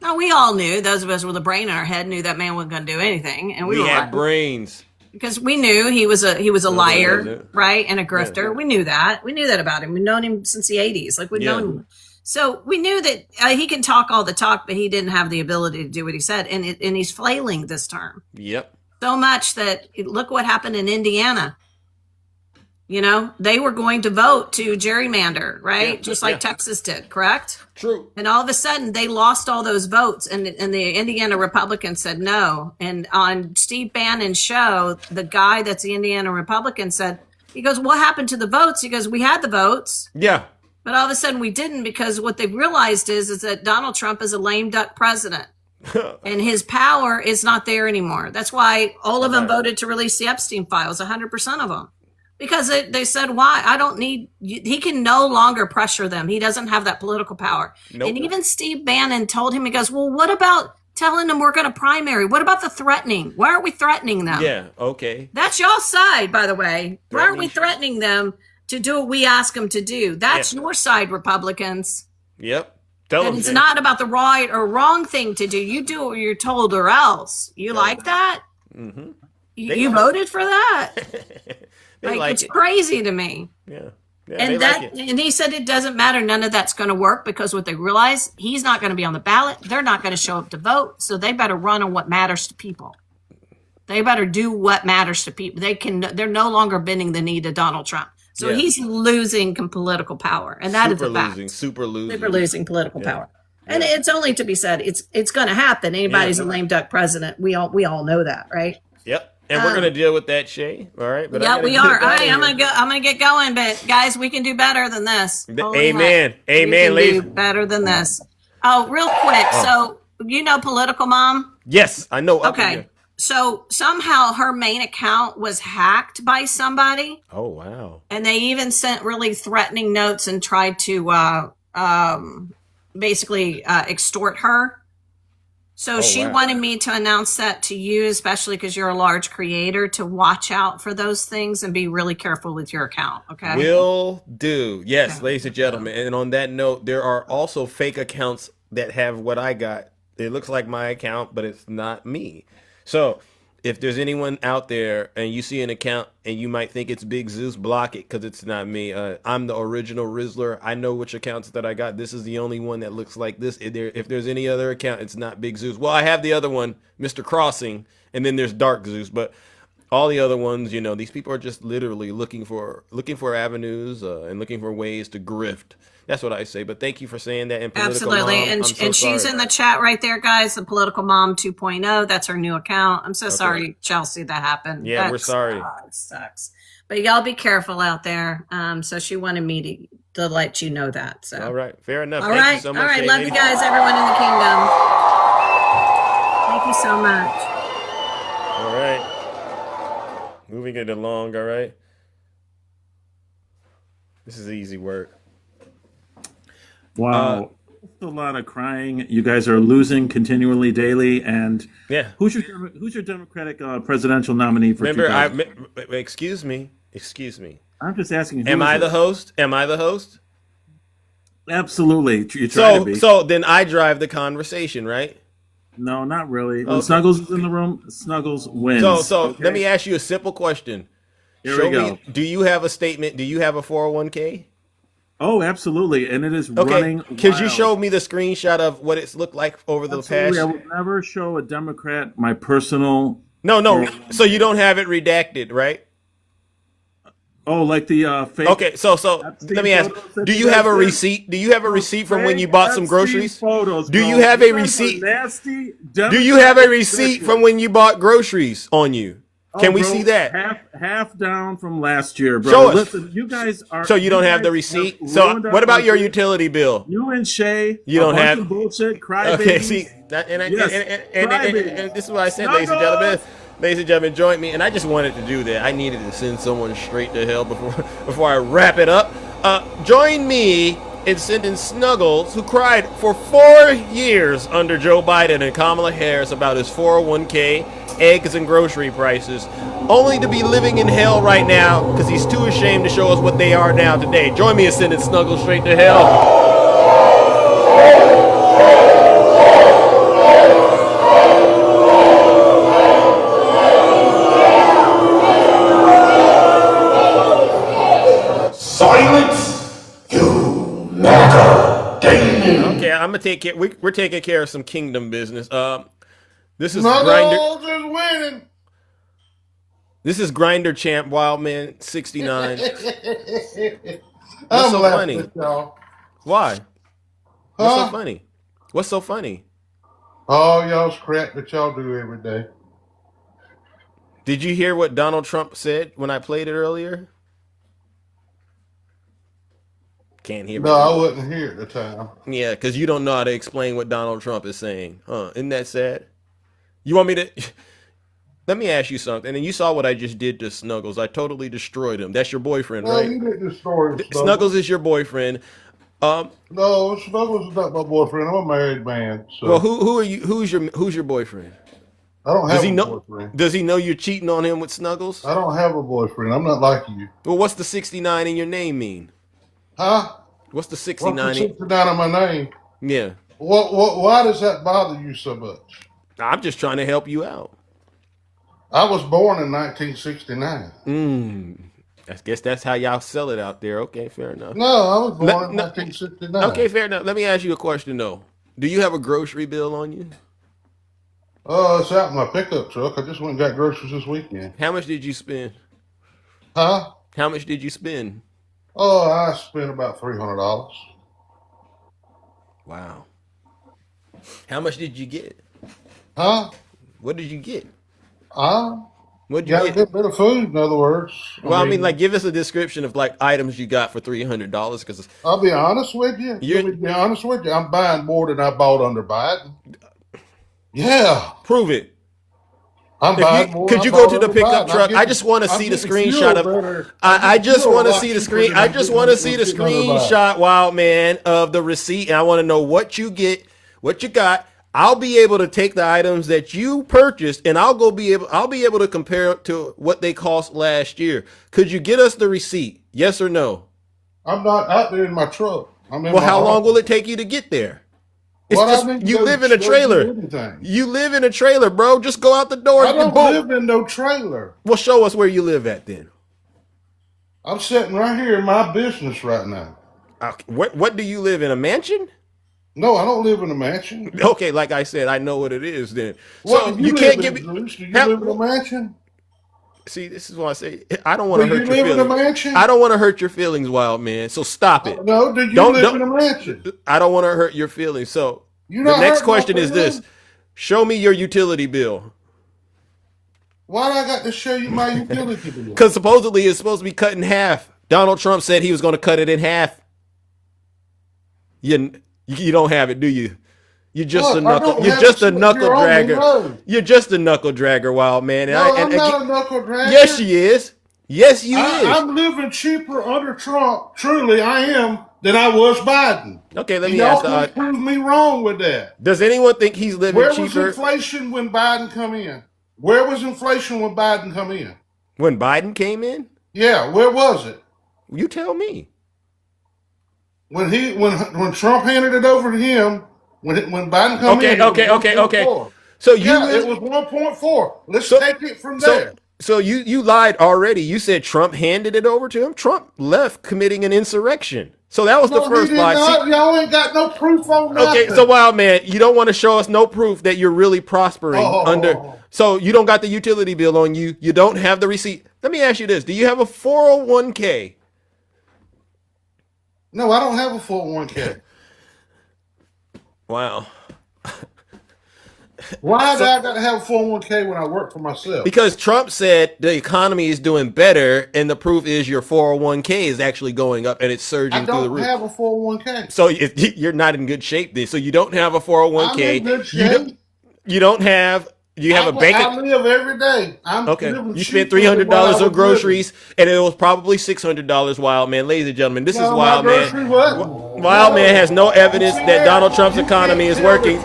Now, we all knew, those of us with a brain in our head knew that man wasn't going to do anything. And we were had right. brains. Because we knew he was a liar, right? And a grifter. Yeah. We knew that. We knew that about him. We've known him since the 80s. Like, we've known him. So we knew that he can talk all the talk, but he didn't have the ability to do what he said. And he's flailing this term. Yep. So much that, look what happened in Indiana. They were going to vote to gerrymander, right? Just like Texas did, correct? True. And all of a sudden, they lost all those votes, and the Indiana Republicans said no. And on Steve Bannon's show, the guy that's the Indiana Republican said, he goes, what happened to the votes? He goes, we had the votes. Yeah. But all of a sudden, we didn't, because what they've realized is that Donald Trump is a lame duck president. And his power is not there anymore. That's why all of them voted to release the Epstein files, 100% of them. Because they said, why? He can no longer pressure them. He doesn't have that political power. Nope. And even Steve Bannon told him, he goes, well, what about telling them we're going to primary? What about the threatening? Why aren't we threatening them? Yeah, okay. That's y'all's side, by the way. Why aren't we threatening them to do what we ask them to do? That's your side, Republicans. Yep. And it's not about the right or wrong thing to do. You do what you're told or else. You like that? Mm-hmm. You voted for that? It's crazy to me. Yeah. And he said it doesn't matter. None of that's going to work, because what they realize, he's not going to be on the ballot. They're not going to show up to vote. So they better run on what matters to people. They better do what matters to people. They're no longer bending the knee to Donald Trump. So he's losing political power. And that is a fact. Super losing political power. And it's only to be said, it's going to happen. Anybody's a lame duck president. We all know that, right? Yep. And we're going to deal with that, Shay. All right. But yeah, we are. All right, I'm going to get going. But guys, we can do better than this. Amen. Amen, ladies. Do better than this. Oh, real quick. So, Political Mom? Yes, I know. Okay. So somehow her main account was hacked by somebody. Oh, wow. And they even sent really threatening notes and tried to basically extort her. So she wanted me to announce that to you, especially because you're a large creator, to watch out for those things and be really careful with your account. Okay. Will do. Yes, ladies and gentlemen. And on that note, there are also fake accounts that have what I got. It looks like my account, but it's not me. So if there's anyone out there and you see an account and you might think it's Big Zeus, block it, because it's not me. I'm the original Rizzler. I know which accounts that I got. This is the only one that looks like this. If there's any other account, it's not Big Zeus. Well, I have the other one, Mr. Crossing, and then there's Dark Zeus. But all the other ones, these people are just literally looking for avenues and looking for ways to grift. That's what I say. But thank you for saying that. And absolutely. Mom, and she's in the chat right there, guys. The Political Mom 2.0. That's her new account. I'm so sorry, Chelsea, that happened. Yeah, we're sorry. It sucks. But y'all be careful out there. So she wanted me to let you know that. So all right, fair enough. All Thank right, you so all much, right. Love Amy. you guys, everyone in the kingdom. Thank you so much. All right, moving it along. All right, this is easy work. Wow. That's a lot of crying. You guys are losing continually daily. And yeah, who's your Democratic presidential nominee for Remember, 2000? excuse me. I'm just asking. Am I the host? Am I the host? Absolutely. You try to be. So then I drive the conversation, right? No, not really. When Okay. Snuggles is in the room, Snuggles wins. So okay? let me ask you a simple question. Here we go. Do you have a statement? Do you have a 401k? Oh, absolutely. And it is Okay. running Could you wild. show me the screenshot of what it's looked like over the Absolutely. I past? would never show a Democrat my personal. No. So you don't have it redacted, right? Oh, like the fake. Okay, so let me ask: do you have a receipt? Do you have a receipt from when you bought some groceries? Do you have a receipt? Nasty. Do you have a receipt from when you bought groceries on you? Can we see that? Half down from last year, bro. Show us. Listen, you guys are. So you don't have the guys receipt. have So ruined our what about your country. utility bill? You and Shay. You don't have of bullshit. Crybabies. Okay, see, and this is what I said, ladies and gentlemen. Ladies and gentlemen, join me, and I just wanted to do that. I needed to send someone straight to hell before I wrap it up. Join me in sending Snuggles, who cried for 4 years under Joe Biden and Kamala Harris about his 401k, eggs, and grocery prices, only to be living in hell right now because he's too ashamed to show us what they are now today. Join me in sending Snuggles straight to hell. Silence, you matter. Okay, I'm gonna take care. We're taking care of some kingdom business. This is Snuggles Grinder. is winning. This is Grinder Champ Wildman 69. What's I'm so laughing funny? at y'all. Why? What's Huh? so funny? What's so funny? All y'all's crap that y'all do every day. Did you hear what Donald Trump said when I played it earlier? Can't hear me. No, I wasn't here at the time. Yeah, because you don't know how to explain what Donald Trump is saying. Huh? Isn't that sad? You want me to... Let me ask you something. And you saw what I just did to Snuggles. I totally destroyed him. That's your boyfriend, No, right? you didn't destroy Snuggles. Snuggles is your boyfriend. No, Snuggles is not my boyfriend. I'm a married man. So. Well, who are you? Who's your boyfriend? I don't have Does he a know? boyfriend. Does he know you're cheating on him with Snuggles? I don't have a boyfriend. I'm not like you. Well, what's the 69 in your name mean? Huh? What's the 69? What's the 69 in my name? Yeah. Why does that bother you so much? I'm just trying to help you out. I was born in 1969. I guess that's how y'all sell it out there. Okay, fair enough. No, I was born in 1969. Okay, fair enough. Let me ask you a question though. Do you have a grocery bill on you? It's out in my pickup truck. I just went and got groceries this weekend. How much did you spend? Huh? How much did you spend? Oh, I spent about $300. Wow. How much did you get? Huh? What did you get? Got What'd you a get? good bit of food, in other words. Well, I mean, like, give us a description of like items you got for $300. Because I'll be honest with you. Let me be honest with you. I'm buying more than I bought under Biden. Yeah. Prove it. I'm buying more. Could you go to the pickup truck? I just want to see the screenshot of. I just want to see the screen. I just want to see the screenshot, Wild Man, of the receipt, and I want to know what you get, what you got. I'll be able to take the items that you purchased, and I'll be able to compare it to what they cost last year. Could you get us the receipt? Yes or no? I'm not out there in my truck. Well, how long will it take you to get there? It's just, you live in a trailer. You live in a trailer, bro. Just go out the door. I don't live in no trailer. Well, show us where you live at then. I'm sitting right here in my business right now. What do you live in, a mansion? No, I don't live in a mansion. Okay, like I said, I know what it is then. What So do you can't give me. Do you live in a mansion? See, this is why I say I don't want to hurt your live in a feelings. mansion? I don't want to hurt your feelings, Wild Man. So stop it. No, do you live in a mansion? I don't want to hurt your feelings. So You the not next hurt my question is this: feelings? show me your utility bill. Why do I got to show you my utility bill? Because supposedly it's supposed to be cut in half. Donald Trump said he was going to cut it in half. You don't have it, do you? You're just a knuckle. You're just a knuckle dragger. You're just a knuckle dragger, wild man. I'm not a knuckle dragger. Yes, she is. Yes, you is. I'm living cheaper under Trump. Truly, I am than I was Biden. Okay, let me ask. Y'all prove me wrong with that. Does anyone think he's living cheaper? Where was inflation when Biden come in? Where was inflation when Biden come in? When Biden came in? Yeah, where was it? You tell me. When Trump handed it over to him, when Biden come in. Okay. So it was 1.4. Let's take it from there. So you lied already. You said Trump handed it over to him. Trump left committing an insurrection. So that was the first lie. Y'all ain't got no proof on nothing. Okay, so wild man, you don't want to show us no proof that you're really prospering under. So you don't got the utility bill on you. You don't have the receipt. Let me ask you this: do you have a 401k? No, I don't have a 401k. Wow. Why do I got to have a 401k when I work for myself? Because Trump said the economy is doing better, and the proof is your 401k is actually going up and it's surging through the roof. I don't have a 401k. So you're not in good shape then. So you don't have a 401k. I'm in good shape. You don't have. You have a bank. I live every day. You spent $300 on groceries, and it was probably $600. Wild man, ladies and gentlemen, this is Wild Man. Wild Man has no evidence that Donald Trump's economy is working.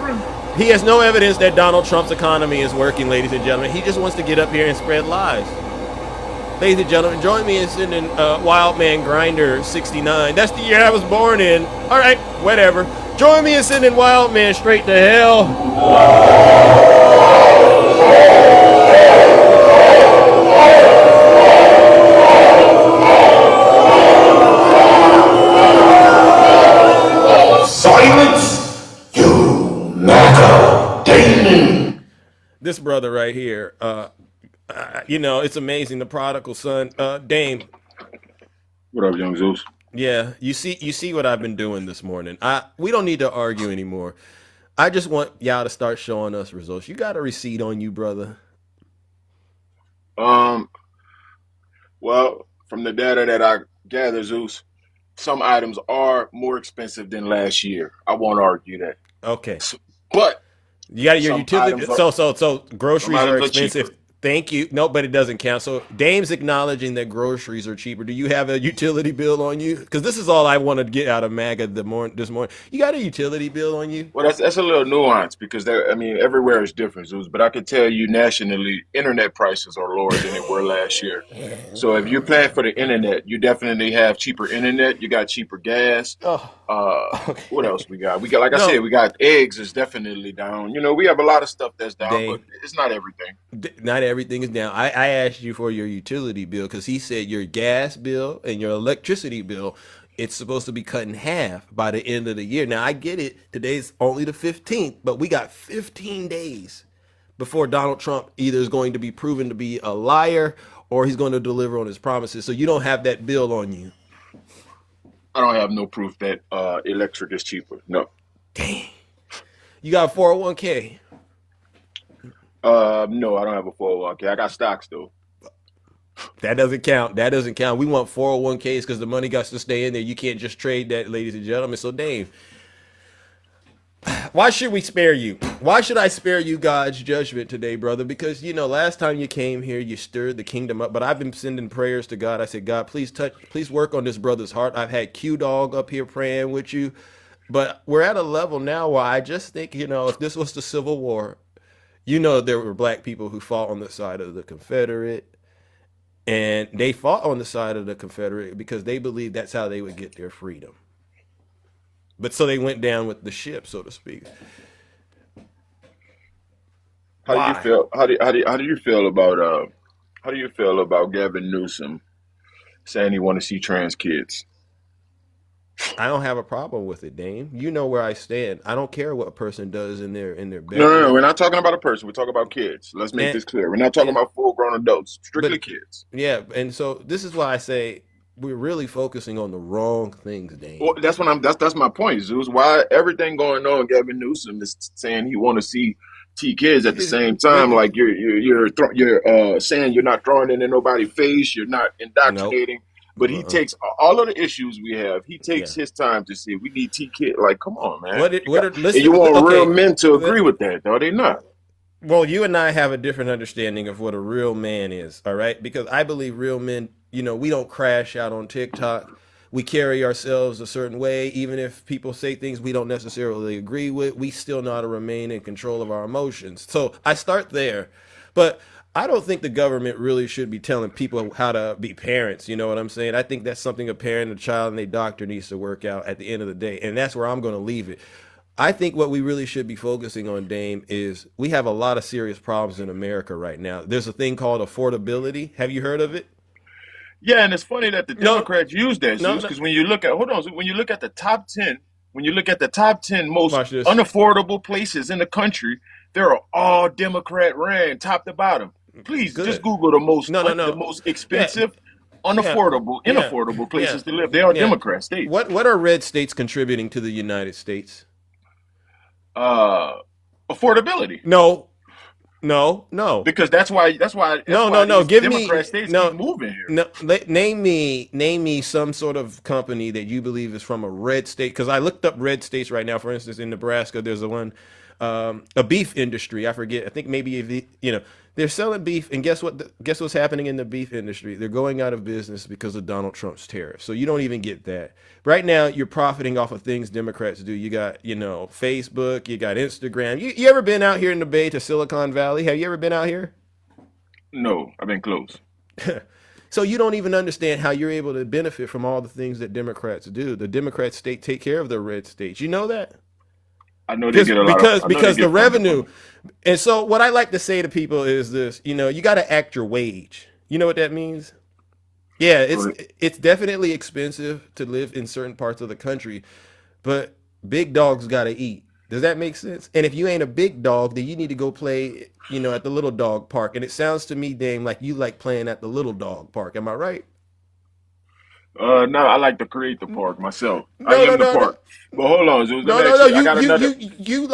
He has no evidence that Donald Trump's economy is working, ladies and gentlemen. He just wants to get up here and spread lies. Ladies and gentlemen, join me in sending Wild Man Grinder 69. That's the year I was born in. All right, whatever. Join me in sending Wild Man straight to hell. Silence, you knuckle demon. This brother right here, it's amazing. The prodigal son, Dame. What up, Young Zeus? Yeah, you see what I've been doing this morning. We don't need to argue anymore. I just want y'all to start showing us results. You got a receipt on you, brother? Well, from the data that I gather, Zeus, some items are more expensive than last year. I won't argue that. Okay. But you got your utility. So groceries are expensive. Thank you. No, but it doesn't count. So Dame's acknowledging that groceries are cheaper. Do you have a utility bill on you? Because this is all I want to get out of MAGA this morning. You got a utility bill on you? Well, that's a little nuance because everywhere is different, Zeus. But I can tell you nationally, internet prices are lower than they were last year. So if you're paying for the internet, you definitely have cheaper internet. You got cheaper gas. What else we got? We got, I said, we got eggs is definitely down. We have a lot of stuff that's down, but it's not everything. Not everything is down. I asked you for your utility bill because he said your gas bill and your electricity bill, it's supposed to be cut in half by the end of the year. Now, I get it. Today's only the 15th, but we got 15 days before Donald Trump either is going to be proven to be a liar or he's going to deliver on his promises. So you don't have that bill on you. I don't have no proof that electric is cheaper. No. Dang. You got a 401k? No, I don't have a 401k. I got stocks though. That doesn't count. We want 401ks because the money got to stay in there. You can't just trade that, ladies and gentlemen. So Dave, why should we spare you? Why should I spare you God's judgment today, brother? Because last time you came here, you stirred the kingdom up. But I've been sending prayers to God. I said, God, please work on this brother's heart. I've had Q-Dog up here praying with you. But we're at a level now where I just think, if this was the Civil War, there were black people who fought on the side of the Confederate, and they fought on the side of the Confederate because they believed that's how they would get their freedom. But so they went down with the ship, so to speak. How do you feel about Gavin Newsom saying he want to see trans kids? I don't have a problem with it, Dane. You know where I stand. I don't care what a person does in their bedroom. No. We're not talking about a person. We're talking about kids. Let's make this clear. We're not talking about full-grown adults. Strictly kids. Yeah, and so this is why I say we're really focusing on the wrong things, Dane. Well, that's my point, Zeus. Why everything going on, Gavin Newsom is saying he want to see kids at the same time. Like you're saying you're not throwing it in nobody's face. You're not indoctrinating. But he takes all of the issues we have. He takes his time to see. We need kid. Like, come on, man. And you want real men to agree with that, though? They not. Well, you and I have a different understanding of what a real man is, all right? Because I believe real men, we don't crash out on TikTok. We carry ourselves a certain way. Even if people say things we don't necessarily agree with, we still know how to remain in control of our emotions. So I start there. But I don't think the government really should be telling people how to be parents. You know what I'm saying? I think that's something a parent, a child, and a doctor needs to work out at the end of the day. And that's where I'm going to leave it. I think what we really should be focusing on, Dame, is we have a lot of serious problems in America right now. There's a thing called affordability. Have you heard of it? Yeah, and it's funny that the Democrats use that, because when you look at when you look at the top 10, most unaffordable places in the country, they're all Democrat ran, top to bottom. Please just Google the most the most expensive, inaffordable places to live. They are Democrat states. What are red states contributing to the United States? Affordability. No. Because that's why no. Give Democrat me states keep moving here. No, name me some sort of company that you believe is from a red state. Because I looked up red states right now. For instance, in Nebraska, there's a beef industry. I forget. I think maybe they're selling beef, and guess what? Guess what's happening in the beef industry? They're going out of business because of Donald Trump's tariffs. So you don't even get that. Right now, you're profiting off of things Democrats do. You got, Facebook, you got Instagram. You ever been out here in the Bay to Silicon Valley? Have you ever been out here? No, I've been close. So you don't even understand how you're able to benefit from all the things that Democrats do. The Democrat state take care of the red states. You know that? I know they get a lot because the revenue. And so what I like to say to people is this, you got to act your wage. You know what that means? Yeah, it's definitely expensive to live in certain parts of the country, but big dogs got to eat. Does that make sense? And if you ain't a big dog, then you need to go play, at the little dog park. And it sounds to me, Dame, like you like playing at the little dog park. Am I right? No, I like to create the park myself. I am the park. But hold on, Zeus. You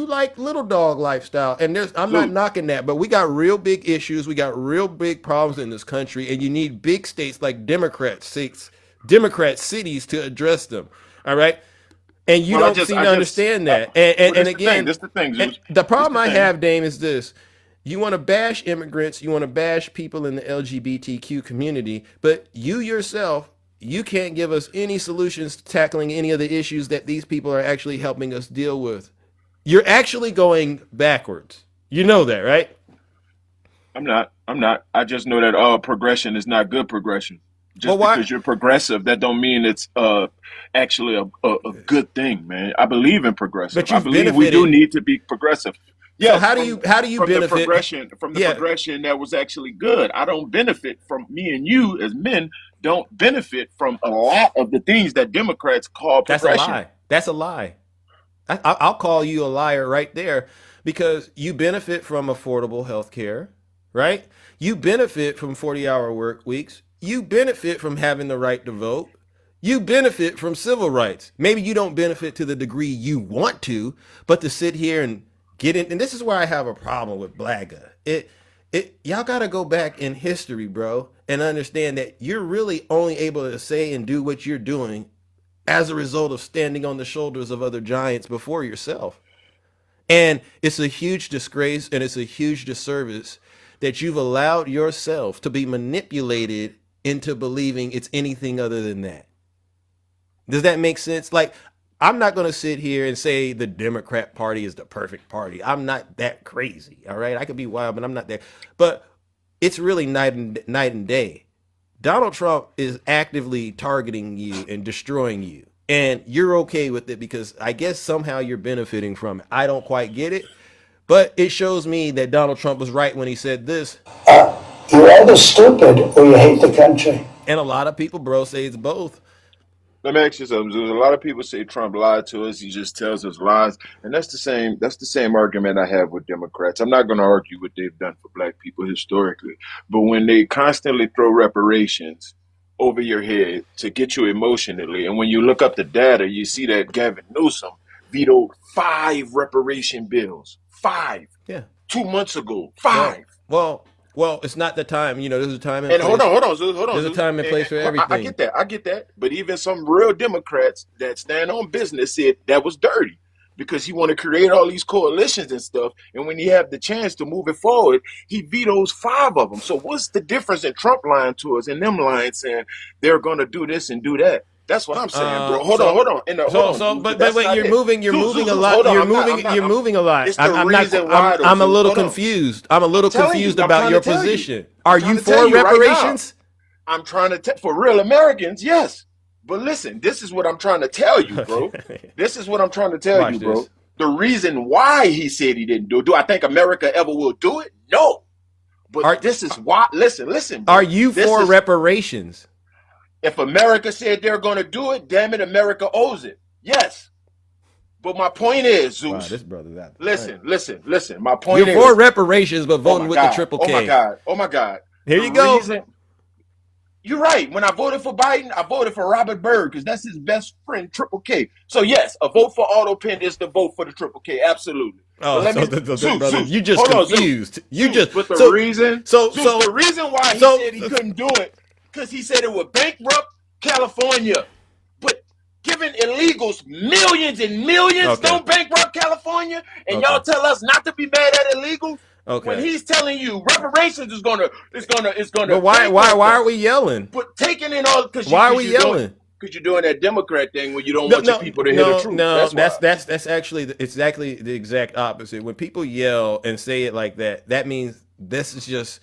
like little dog lifestyle, and I'm not knocking that, but we got real big issues. We got real big problems in this country, and you need big states like Democrat cities to address them. All right, and you don't seem to understand that. And again, that's the thing, Zeus. The problem I have, Dame, is this. You want to bash immigrants, you want to bash people in the LGBTQ community, but you yourself, you can't give us any solutions to tackling any of the issues that these people are actually helping us deal with. You're actually going backwards. You know that, right? I'm not. I just know that progression is not good progression. Because you're progressive, that don't mean it's actually a good thing, man. I believe in progressive. But I believe we do need to be progressive. Yeah. So how do you benefit from the progression that was actually good? I don't benefit from me and you as men. Don't benefit from a lot of the things that Democrats call progression. That's a lie. I'll call you a liar right there, because you benefit from affordable health care, right? You benefit from 40-hour work weeks. You benefit from having the right to vote. You benefit from civil rights. Maybe you don't benefit to the degree you want to, but to sit here and get in, and this is where I have a problem with Blaga. Y'all got to go back in history, bro, and understand that you're really only able to say and do what you're doing as a result of standing on the shoulders of other giants before yourself. And it's a huge disgrace, and it's a huge disservice that you've allowed yourself to be manipulated into believing it's anything other than that. Does that make sense? Like, I'm not going to sit here and say the Democrat Party is the perfect party. I'm not that crazy, all right? I could be wild, but I'm not that. But it's really night and day. Donald Trump is actively targeting you and destroying you. And you're okay with it because I guess somehow you're benefiting from it. I don't quite get it. But it shows me that Donald Trump was right when he said this. You're either stupid or you hate the country. And a lot of people, bro, say it's both. Let me ask you something. A lot of people say Trump lied to us. He just tells us lies, and that's the same argument I have with Democrats. I'm not going to argue what they've done for black people historically, but when they constantly throw reparations over your head to get you emotionally, and when you look up the data, you see that Gavin Newsom vetoed 5 reparation bills. 5. Yeah. 2 months ago. 5. Well, it's not the time. You know, there's a time and And place. hold on. There's a time and place for everything. I get that. But even some real Democrats that stand on business said that was dirty because he want to create all these coalitions and stuff. And when he have the chance to move it forward, he vetoes 5 of them. So what's the difference in Trump lying to us and them lying saying they're going to do this and do that? That's what I'm saying, bro. Hold on. But wait, you're moving a lot. You're moving a lot. I'm a little confused. I'm a little confused about your position. Are you for reparations? I'm trying to for real Americans, yes. But listen, this is what I'm trying to tell you, bro. This is what I'm trying to tell you, bro. The reason why he said he didn't do it. Do I think America ever will do it? No. But this is why. Listen. Bro. Are you for reparations? If America said they're going to do it, damn it, America owes it. Yes. But my point is, Zeus. Wow, this brother's out. Listen. My point is. You're for reparations, but voting with the triple K. Oh, my God. Here you go. You're right. When I voted for Biden, I voted for Robert Byrd because that's his best friend, Triple K. So, yes, a vote for Auto Pen is the vote for the Triple K. Absolutely. Oh, brother, you just confused. But the reason why he said he couldn't do it, because he said it would bankrupt California. But giving illegals millions and millions don't bankrupt California, and y'all tell us not to be mad at illegals. Okay. When he's telling you reparations is gonna. But why are we yelling? But taking in all because why are we yelling? Because you're doing that Democrat thing when you don't want your people to hear the truth. No, that's actually exactly the exact opposite. When people yell and say it like that, that means this is just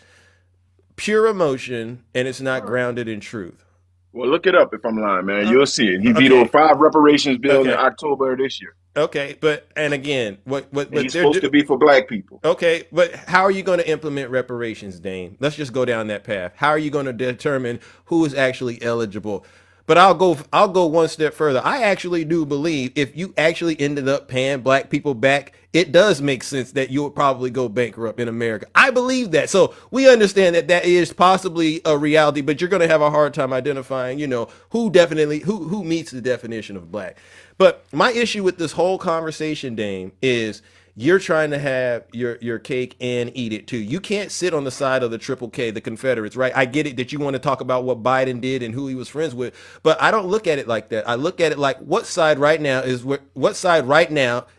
pure emotion and it's not grounded in truth. Well, look it up if I'm lying, man. You'll see it. He vetoed 5 reparations bills in October of this year. Okay, and again, what he's supposed to be for black people. Okay, but how are you going to implement reparations, Dame? Let's just go down that path. How are you going to determine who is actually eligible? But I'll go one step further. I actually do believe if you actually ended up paying black people back, it does make sense that you would probably go bankrupt in America. I believe that. So we understand that is possibly a reality, but you're going to have a hard time identifying, who meets the definition of black. But my issue with this whole conversation, Dame, is you're trying to have your cake and eat it too. You can't sit on the side of the Triple K, the Confederates, right? I get it that you want to talk about what Biden did and who he was friends with, but I don't look at it like that. I look at it like what side right now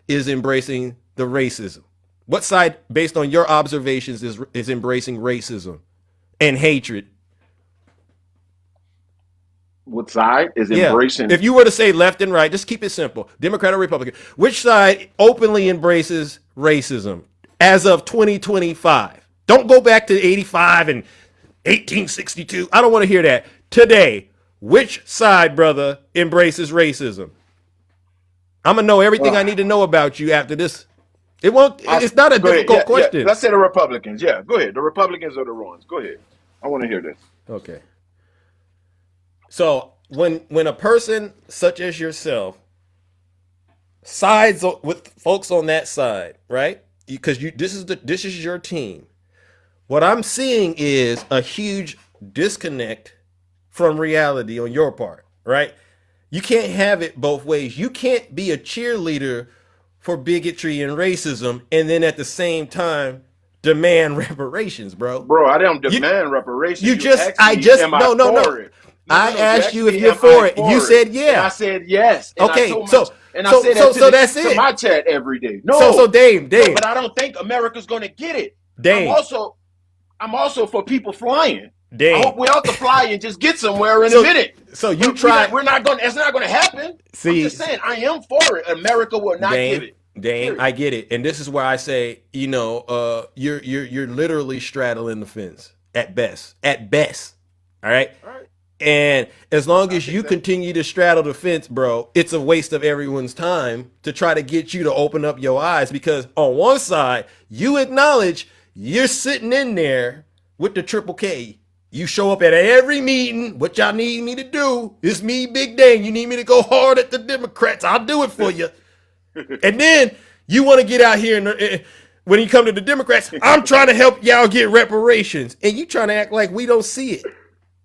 is embracing the racism? What side, based on your observations, is embracing racism and hatred? What side is embracing? If you were to say left and right, just keep it simple. Democrat or Republican. Which side openly embraces racism as of 2025? Don't go back to 85 and 1862. I don't want to hear that. Today, which side, brother, embraces racism? I'm going to know everything I need to know about you after this. It's not a difficult question. Let's say the Republicans. Yeah, go ahead. The Republicans are the ones. Go ahead. I want to hear this. Okay. So when a person such as yourself sides with folks on that side, right? Because this is your team. What I'm seeing is a huge disconnect from reality on your part, right? You can't have it both ways. You can't be a cheerleader for bigotry and racism and then at the same time demand reparations, bro. Bro, I don't demand reparations. I asked you if you're for it. You said yeah. And I said yes. Okay, I said that that's it. To my chat every day. No. So Dame. No, but I don't think America's going to get it. Dame. I'm also for people flying. Dame. I hope we all can fly and just get somewhere in a minute. So you try. It's not going to happen. See, I'm just saying, I am for it. America will not give it. Dame, I get it, and this is where I say, you're literally straddling the fence at best. All right. And as long as you continue to straddle the fence, bro, it's a waste of everyone's time to try to get you to open up your eyes, because on one side, you acknowledge you're sitting in there with the Triple K. You show up at every meeting. What y'all need me to do? It's me, Big Dame. You need me to go hard at the Democrats. I'll do it for you. And then you want to get out here and when you come to the Democrats, I'm trying to help y'all get reparations. And you trying to act like we don't see it.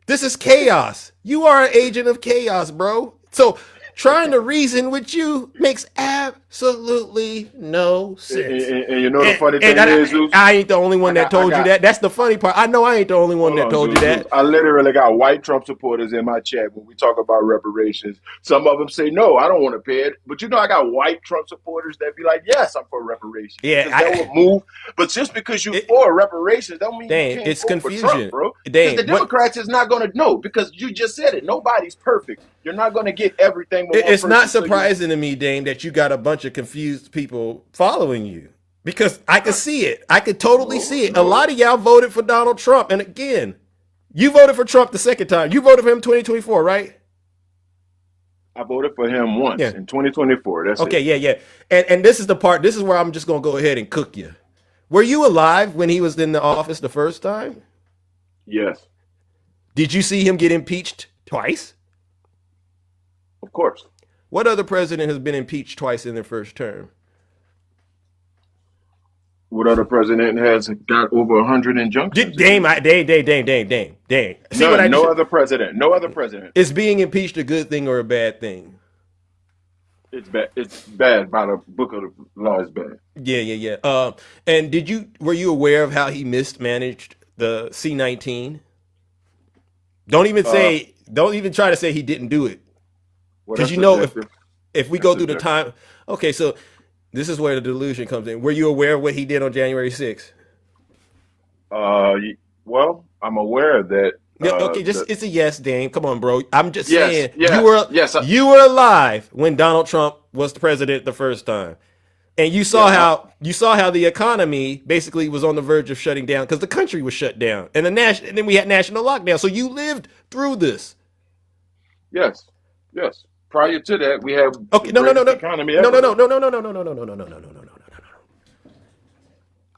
This is chaos. You are an agent of chaos, bro. So trying to reason with you makes absolutely no sense. And you know the funny thing is, Zeus? I ain't the only one that told you that. That's the funny part. I know I ain't the only one that told you that. I literally got white Trump supporters in my chat when we talk about reparations. Some of them say, no, I don't want to pay it. But you know, I got white Trump supporters that be like, yes, I'm for reparations. Yeah, that will move. But just because you're for reparations, don't mean you can't it's vote confusion, for Trump, bro. Because the Democrats is not going to know, because you just said it. Nobody's perfect. You're not going to get everything. It's not surprising to me, Dame, that you got a bunch of confused people following you. Because I could see it. I could totally see it. A lot of y'all voted for Donald Trump. And again, you voted for Trump the second time. You voted for him in 2024, right? I voted for him once in 2024. That's okay, it. yeah. And this is the part. This is where I'm just going to go ahead and cook you. Were you alive when he was in the office the first time? Yes. Did you see him get impeached twice? Of course. What other president has been impeached twice in their first term? What other president has got over 100 injunctions? Dame. See what I no other president. No other president. Is being impeached a good thing or a bad thing? It's bad. It's bad. By the book of the law, it's bad. Yeah. And were you aware of how he mismanaged the C-19? Don't even try to say he didn't do it. Because if we go through the time, okay, so this is where the delusion comes in. Were you aware of what he did on January 6th? Well, I'm aware of that. It's a yes, Dame. Come on, bro. I'm just saying you were alive when Donald Trump was the president the first time. And you saw how the economy basically was on the verge of shutting down because the country was shut down. And then we had national lockdown. So you lived through this. Yes. Prior to that, we have economy. No.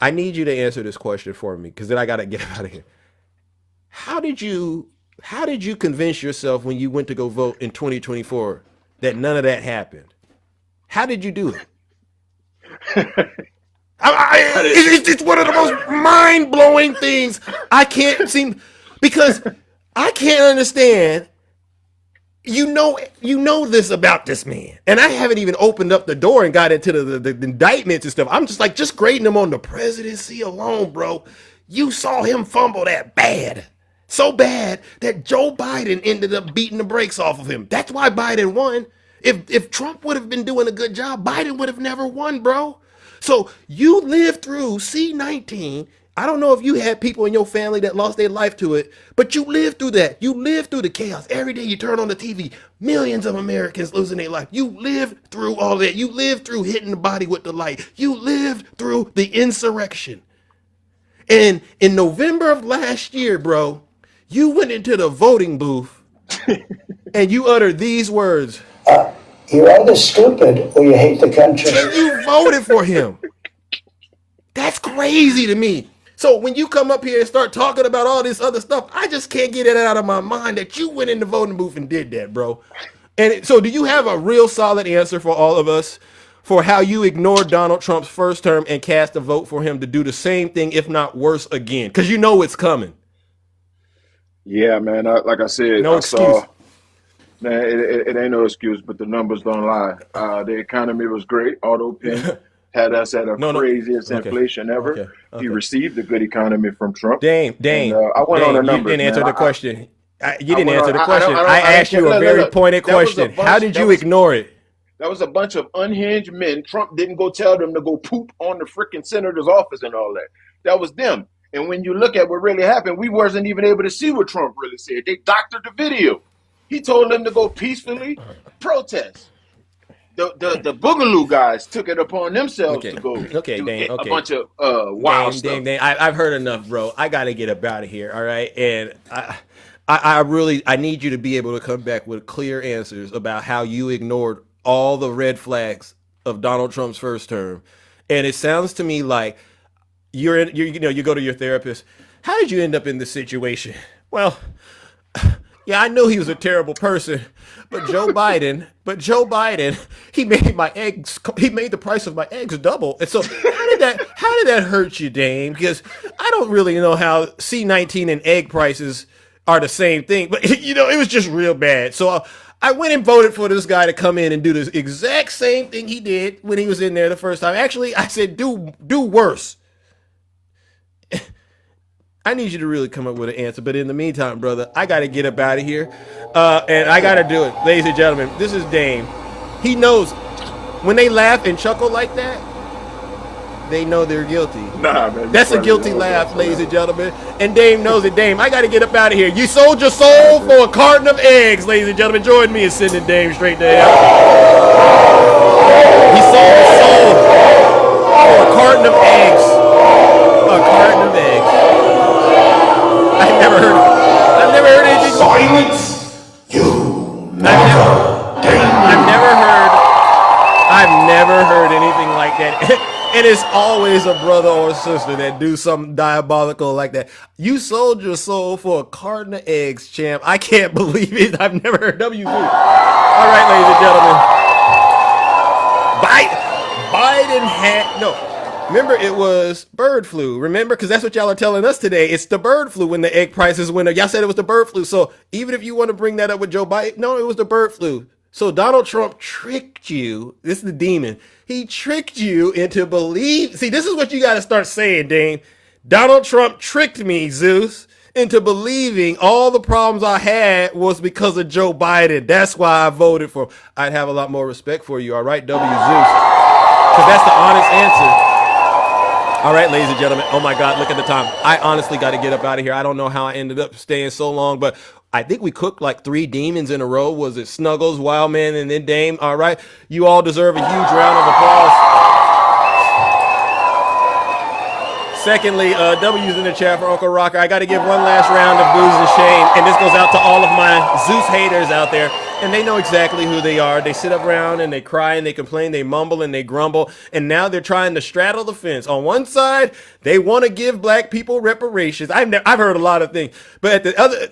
I need you to answer this question for me because then I gotta get out of here. How did you convince yourself when you went to go vote in 2024 that none of that happened? How did you do it? It's one of the most mind-blowing things. I can't seem because I can't understand. You know this about this man, and I haven't even opened up the door and got into the indictments and stuff. I'm just grading him on the presidency alone, bro. You saw him fumble that bad, so bad that Joe Biden ended up beating the brakes off of him. That's why Biden won. If Trump would have been doing a good job, Biden would have never won, bro. So you lived through C-19. I don't know if you had people in your family that lost their life to it, but you lived through that. You lived through the chaos. Every day you turn on the TV, millions of Americans losing their life. You lived through all that. You lived through hitting the body with the light. You lived through the insurrection. And in November of last year, bro, you went into the voting booth and you uttered these words. You're either stupid or you hate the country. And you voted for him. That's crazy to me. So when you come up here and start talking about all this other stuff, I just can't get it out of my mind that you went in the voting booth and did that, bro. And so do you have a real solid answer for all of us for how you ignored Donald Trump's first term and cast a vote for him to do the same thing, if not worse again? Because you know it's coming. Yeah, man. Like I said, no excuse. Man, it ain't no excuse, but the numbers don't lie. The economy was great. Otto Penn had us at craziest inflation ever. Okay. He received a good economy from Trump. Dame. I went on the numbers. You didn't answer the question. You didn't answer the question. I asked you a very pointed question. How did you ignore it? That was a bunch of unhinged men. Trump didn't go tell them to go poop on the freaking senator's office and all that. That was them. And when you look at what really happened, we wasn't even able to see what Trump really said. They doctored the video. He told them to go peacefully protest. The Boogaloo guys took it upon themselves to go do a bunch of wild stuff. I've heard enough, bro. I got to get up out of here, all right? And I need you to be able to come back with clear answers about how you ignored all the red flags of Donald Trump's first term. And it sounds to me like you go to your therapist. How did you end up in this situation? Well, yeah, I knew he was a terrible person, but Joe Biden, he made the price of my eggs double. And so how did that hurt you, Dame? Because I don't really know how C-19 and egg prices are the same thing, but it was just real bad. So I went and voted for this guy to come in and do the exact same thing he did when he was in there the first time. Actually, I said, do worse. I need you to really come up with an answer. But in the meantime, brother, I got to get up out of here. And I got to do it. Ladies and gentlemen, this is Dame. He knows when they laugh and chuckle like that, they know they're guilty. Nah, man. That's a guilty laugh, ladies and gentlemen. And Dame knows it. Dame, I got to get up out of here. You sold your soul for a carton of eggs, ladies and gentlemen. Join me in sending Dame straight to hell. He sold his soul for a carton of eggs. A carton of eggs. I've never heard anything. Silence! I've never heard anything like that. And it's always a brother or sister that do something diabolical like that. You sold your soul for a carton of eggs, champ. I can't believe it. I've never heard WV. All right, ladies and gentlemen. Biden had no. Remember, it was bird flu. Remember, because that's what y'all are telling us today. It's the bird flu when the egg prices went up. Y'all said it was the bird flu. So even if you want to bring that up with Joe Biden, no, it was the bird flu. So Donald Trump tricked you. This is the demon. He tricked you into believe. See, this is what you got to start saying, Dane. Donald Trump tricked me, Zeus, into believing all the problems I had was because of Joe Biden. That's why I voted for him. I'd have a lot more respect for you. All right, W. Zeus. Because that's the honest answer. All right, ladies and gentlemen. Oh, my God, look at the time. I honestly got to get up out of here. I don't know how I ended up staying so long, but I think we cooked like 3 demons in a row. Was it Snuggles, Wildman, and then Dame? All right. You all deserve a huge round of applause. Secondly, W's in the chat for Uncle Rocker. I got to give one last round of booze and shame, and this goes out to all of my Zeus haters out there. And they know exactly who they are. They sit up around and they cry and they complain, they mumble and they grumble. And now they're trying to straddle the fence. On one side, they want to give black people reparations. I've heard a lot of things. But at the other,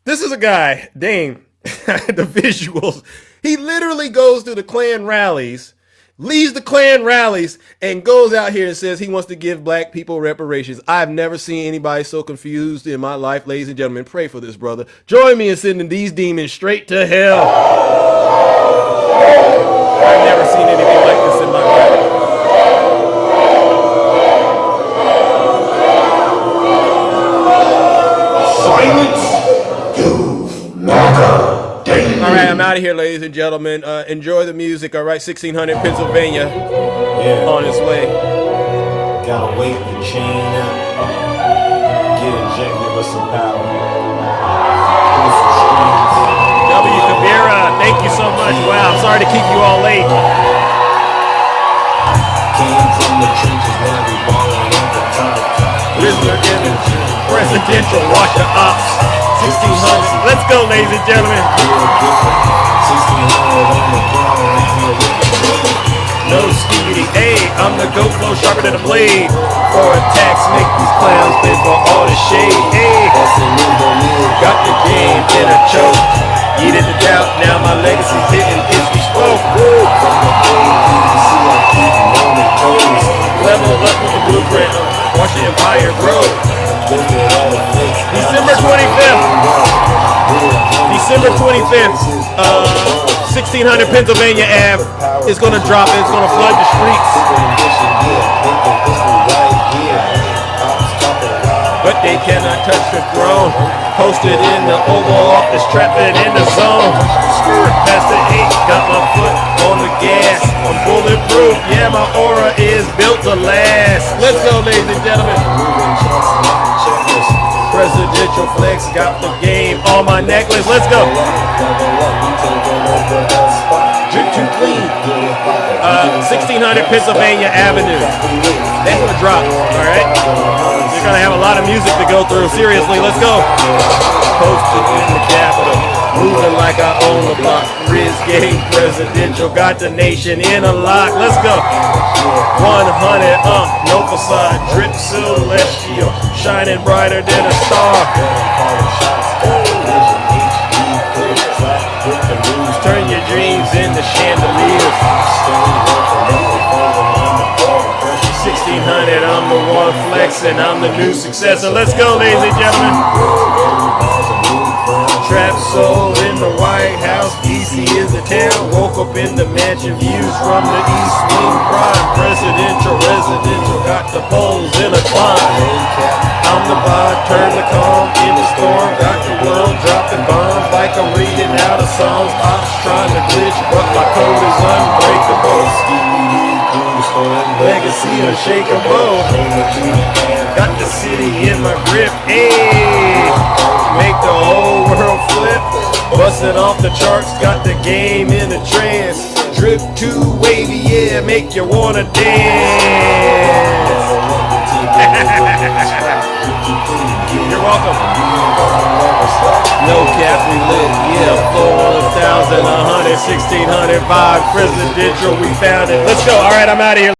this is a guy, Dame, the visuals. He literally goes to the Klan rallies, leaves the Klan rallies, and goes out here and says he wants to give black people reparations. I've never seen anybody so confused in my life, ladies and gentlemen. Pray for this brother. Join me in sending these demons straight to hell. I've never seen anything like this in my life. Silence! You knocker! All right, I'm out of here, ladies and gentlemen. Enjoy the music, all right? 1600 Pennsylvania on its way. Gotta wait the chain up. Get injected with some power. W. Kabira, thank you so much. Wow, I'm sorry to keep you all late. Came from the trenches, now we ballin' at the top. Prisoner in presidential watch the ops. 1600. Let's go, ladies and gentlemen. No skibidi, hey, I'm the goat flow sharper than a blade. For attacks, make these clowns pay for all the shade. Hey, got the game in a choke. Eat it to doubt, now my legacy's hitting history spoke. Level up with the blueprint, watch the empire grow. December 25th. December 25th. 1600 Pennsylvania Ave is going to drop. It's going to flood the streets. But they cannot touch the throne. Posted in the Oval Office, trapped it in the zone. Skirt past the 8, got my foot on the gas. I'm bulletproof, yeah, my aura is built to last. Let's go, ladies and gentlemen. Presidential flex, got the game on my necklace. Let's go. Drip too clean. 1600 Pennsylvania Avenue. That's gonna drop, all right? You're gonna have a lot of music to go through. Seriously, let's go. Posted in the Capitol, moving like I own the block. Riz game presidential, got the nation in a lock. Let's go. 100, no facade, drip celestial, shining brighter than a star. Turn your dreams into chandeliers. 1600, I'm the one flexing, I'm the new successor. Let's go, ladies and gentlemen. Trap soul in the White House, DC is the town. Woke up in the mansion, views from the East Wing prime. Presidential, residential, got the poles in a climb. I'm the vibe, turn the calm in the storm. Got the world dropping bombs like I'm reading out of songs. Ops trying to glitch, but my code is unbreakable. Legacy unshakable. Got the city in my grip. Ayy, make the whole world flip. Busting off the charts, got the game in a trance. Drip too wavy, yeah, make you wanna dance. You're welcome. No cap, we lit, yeah. 4,100, 1,600 vibe, presidential, we found it. Let's go. All right, I'm out of here.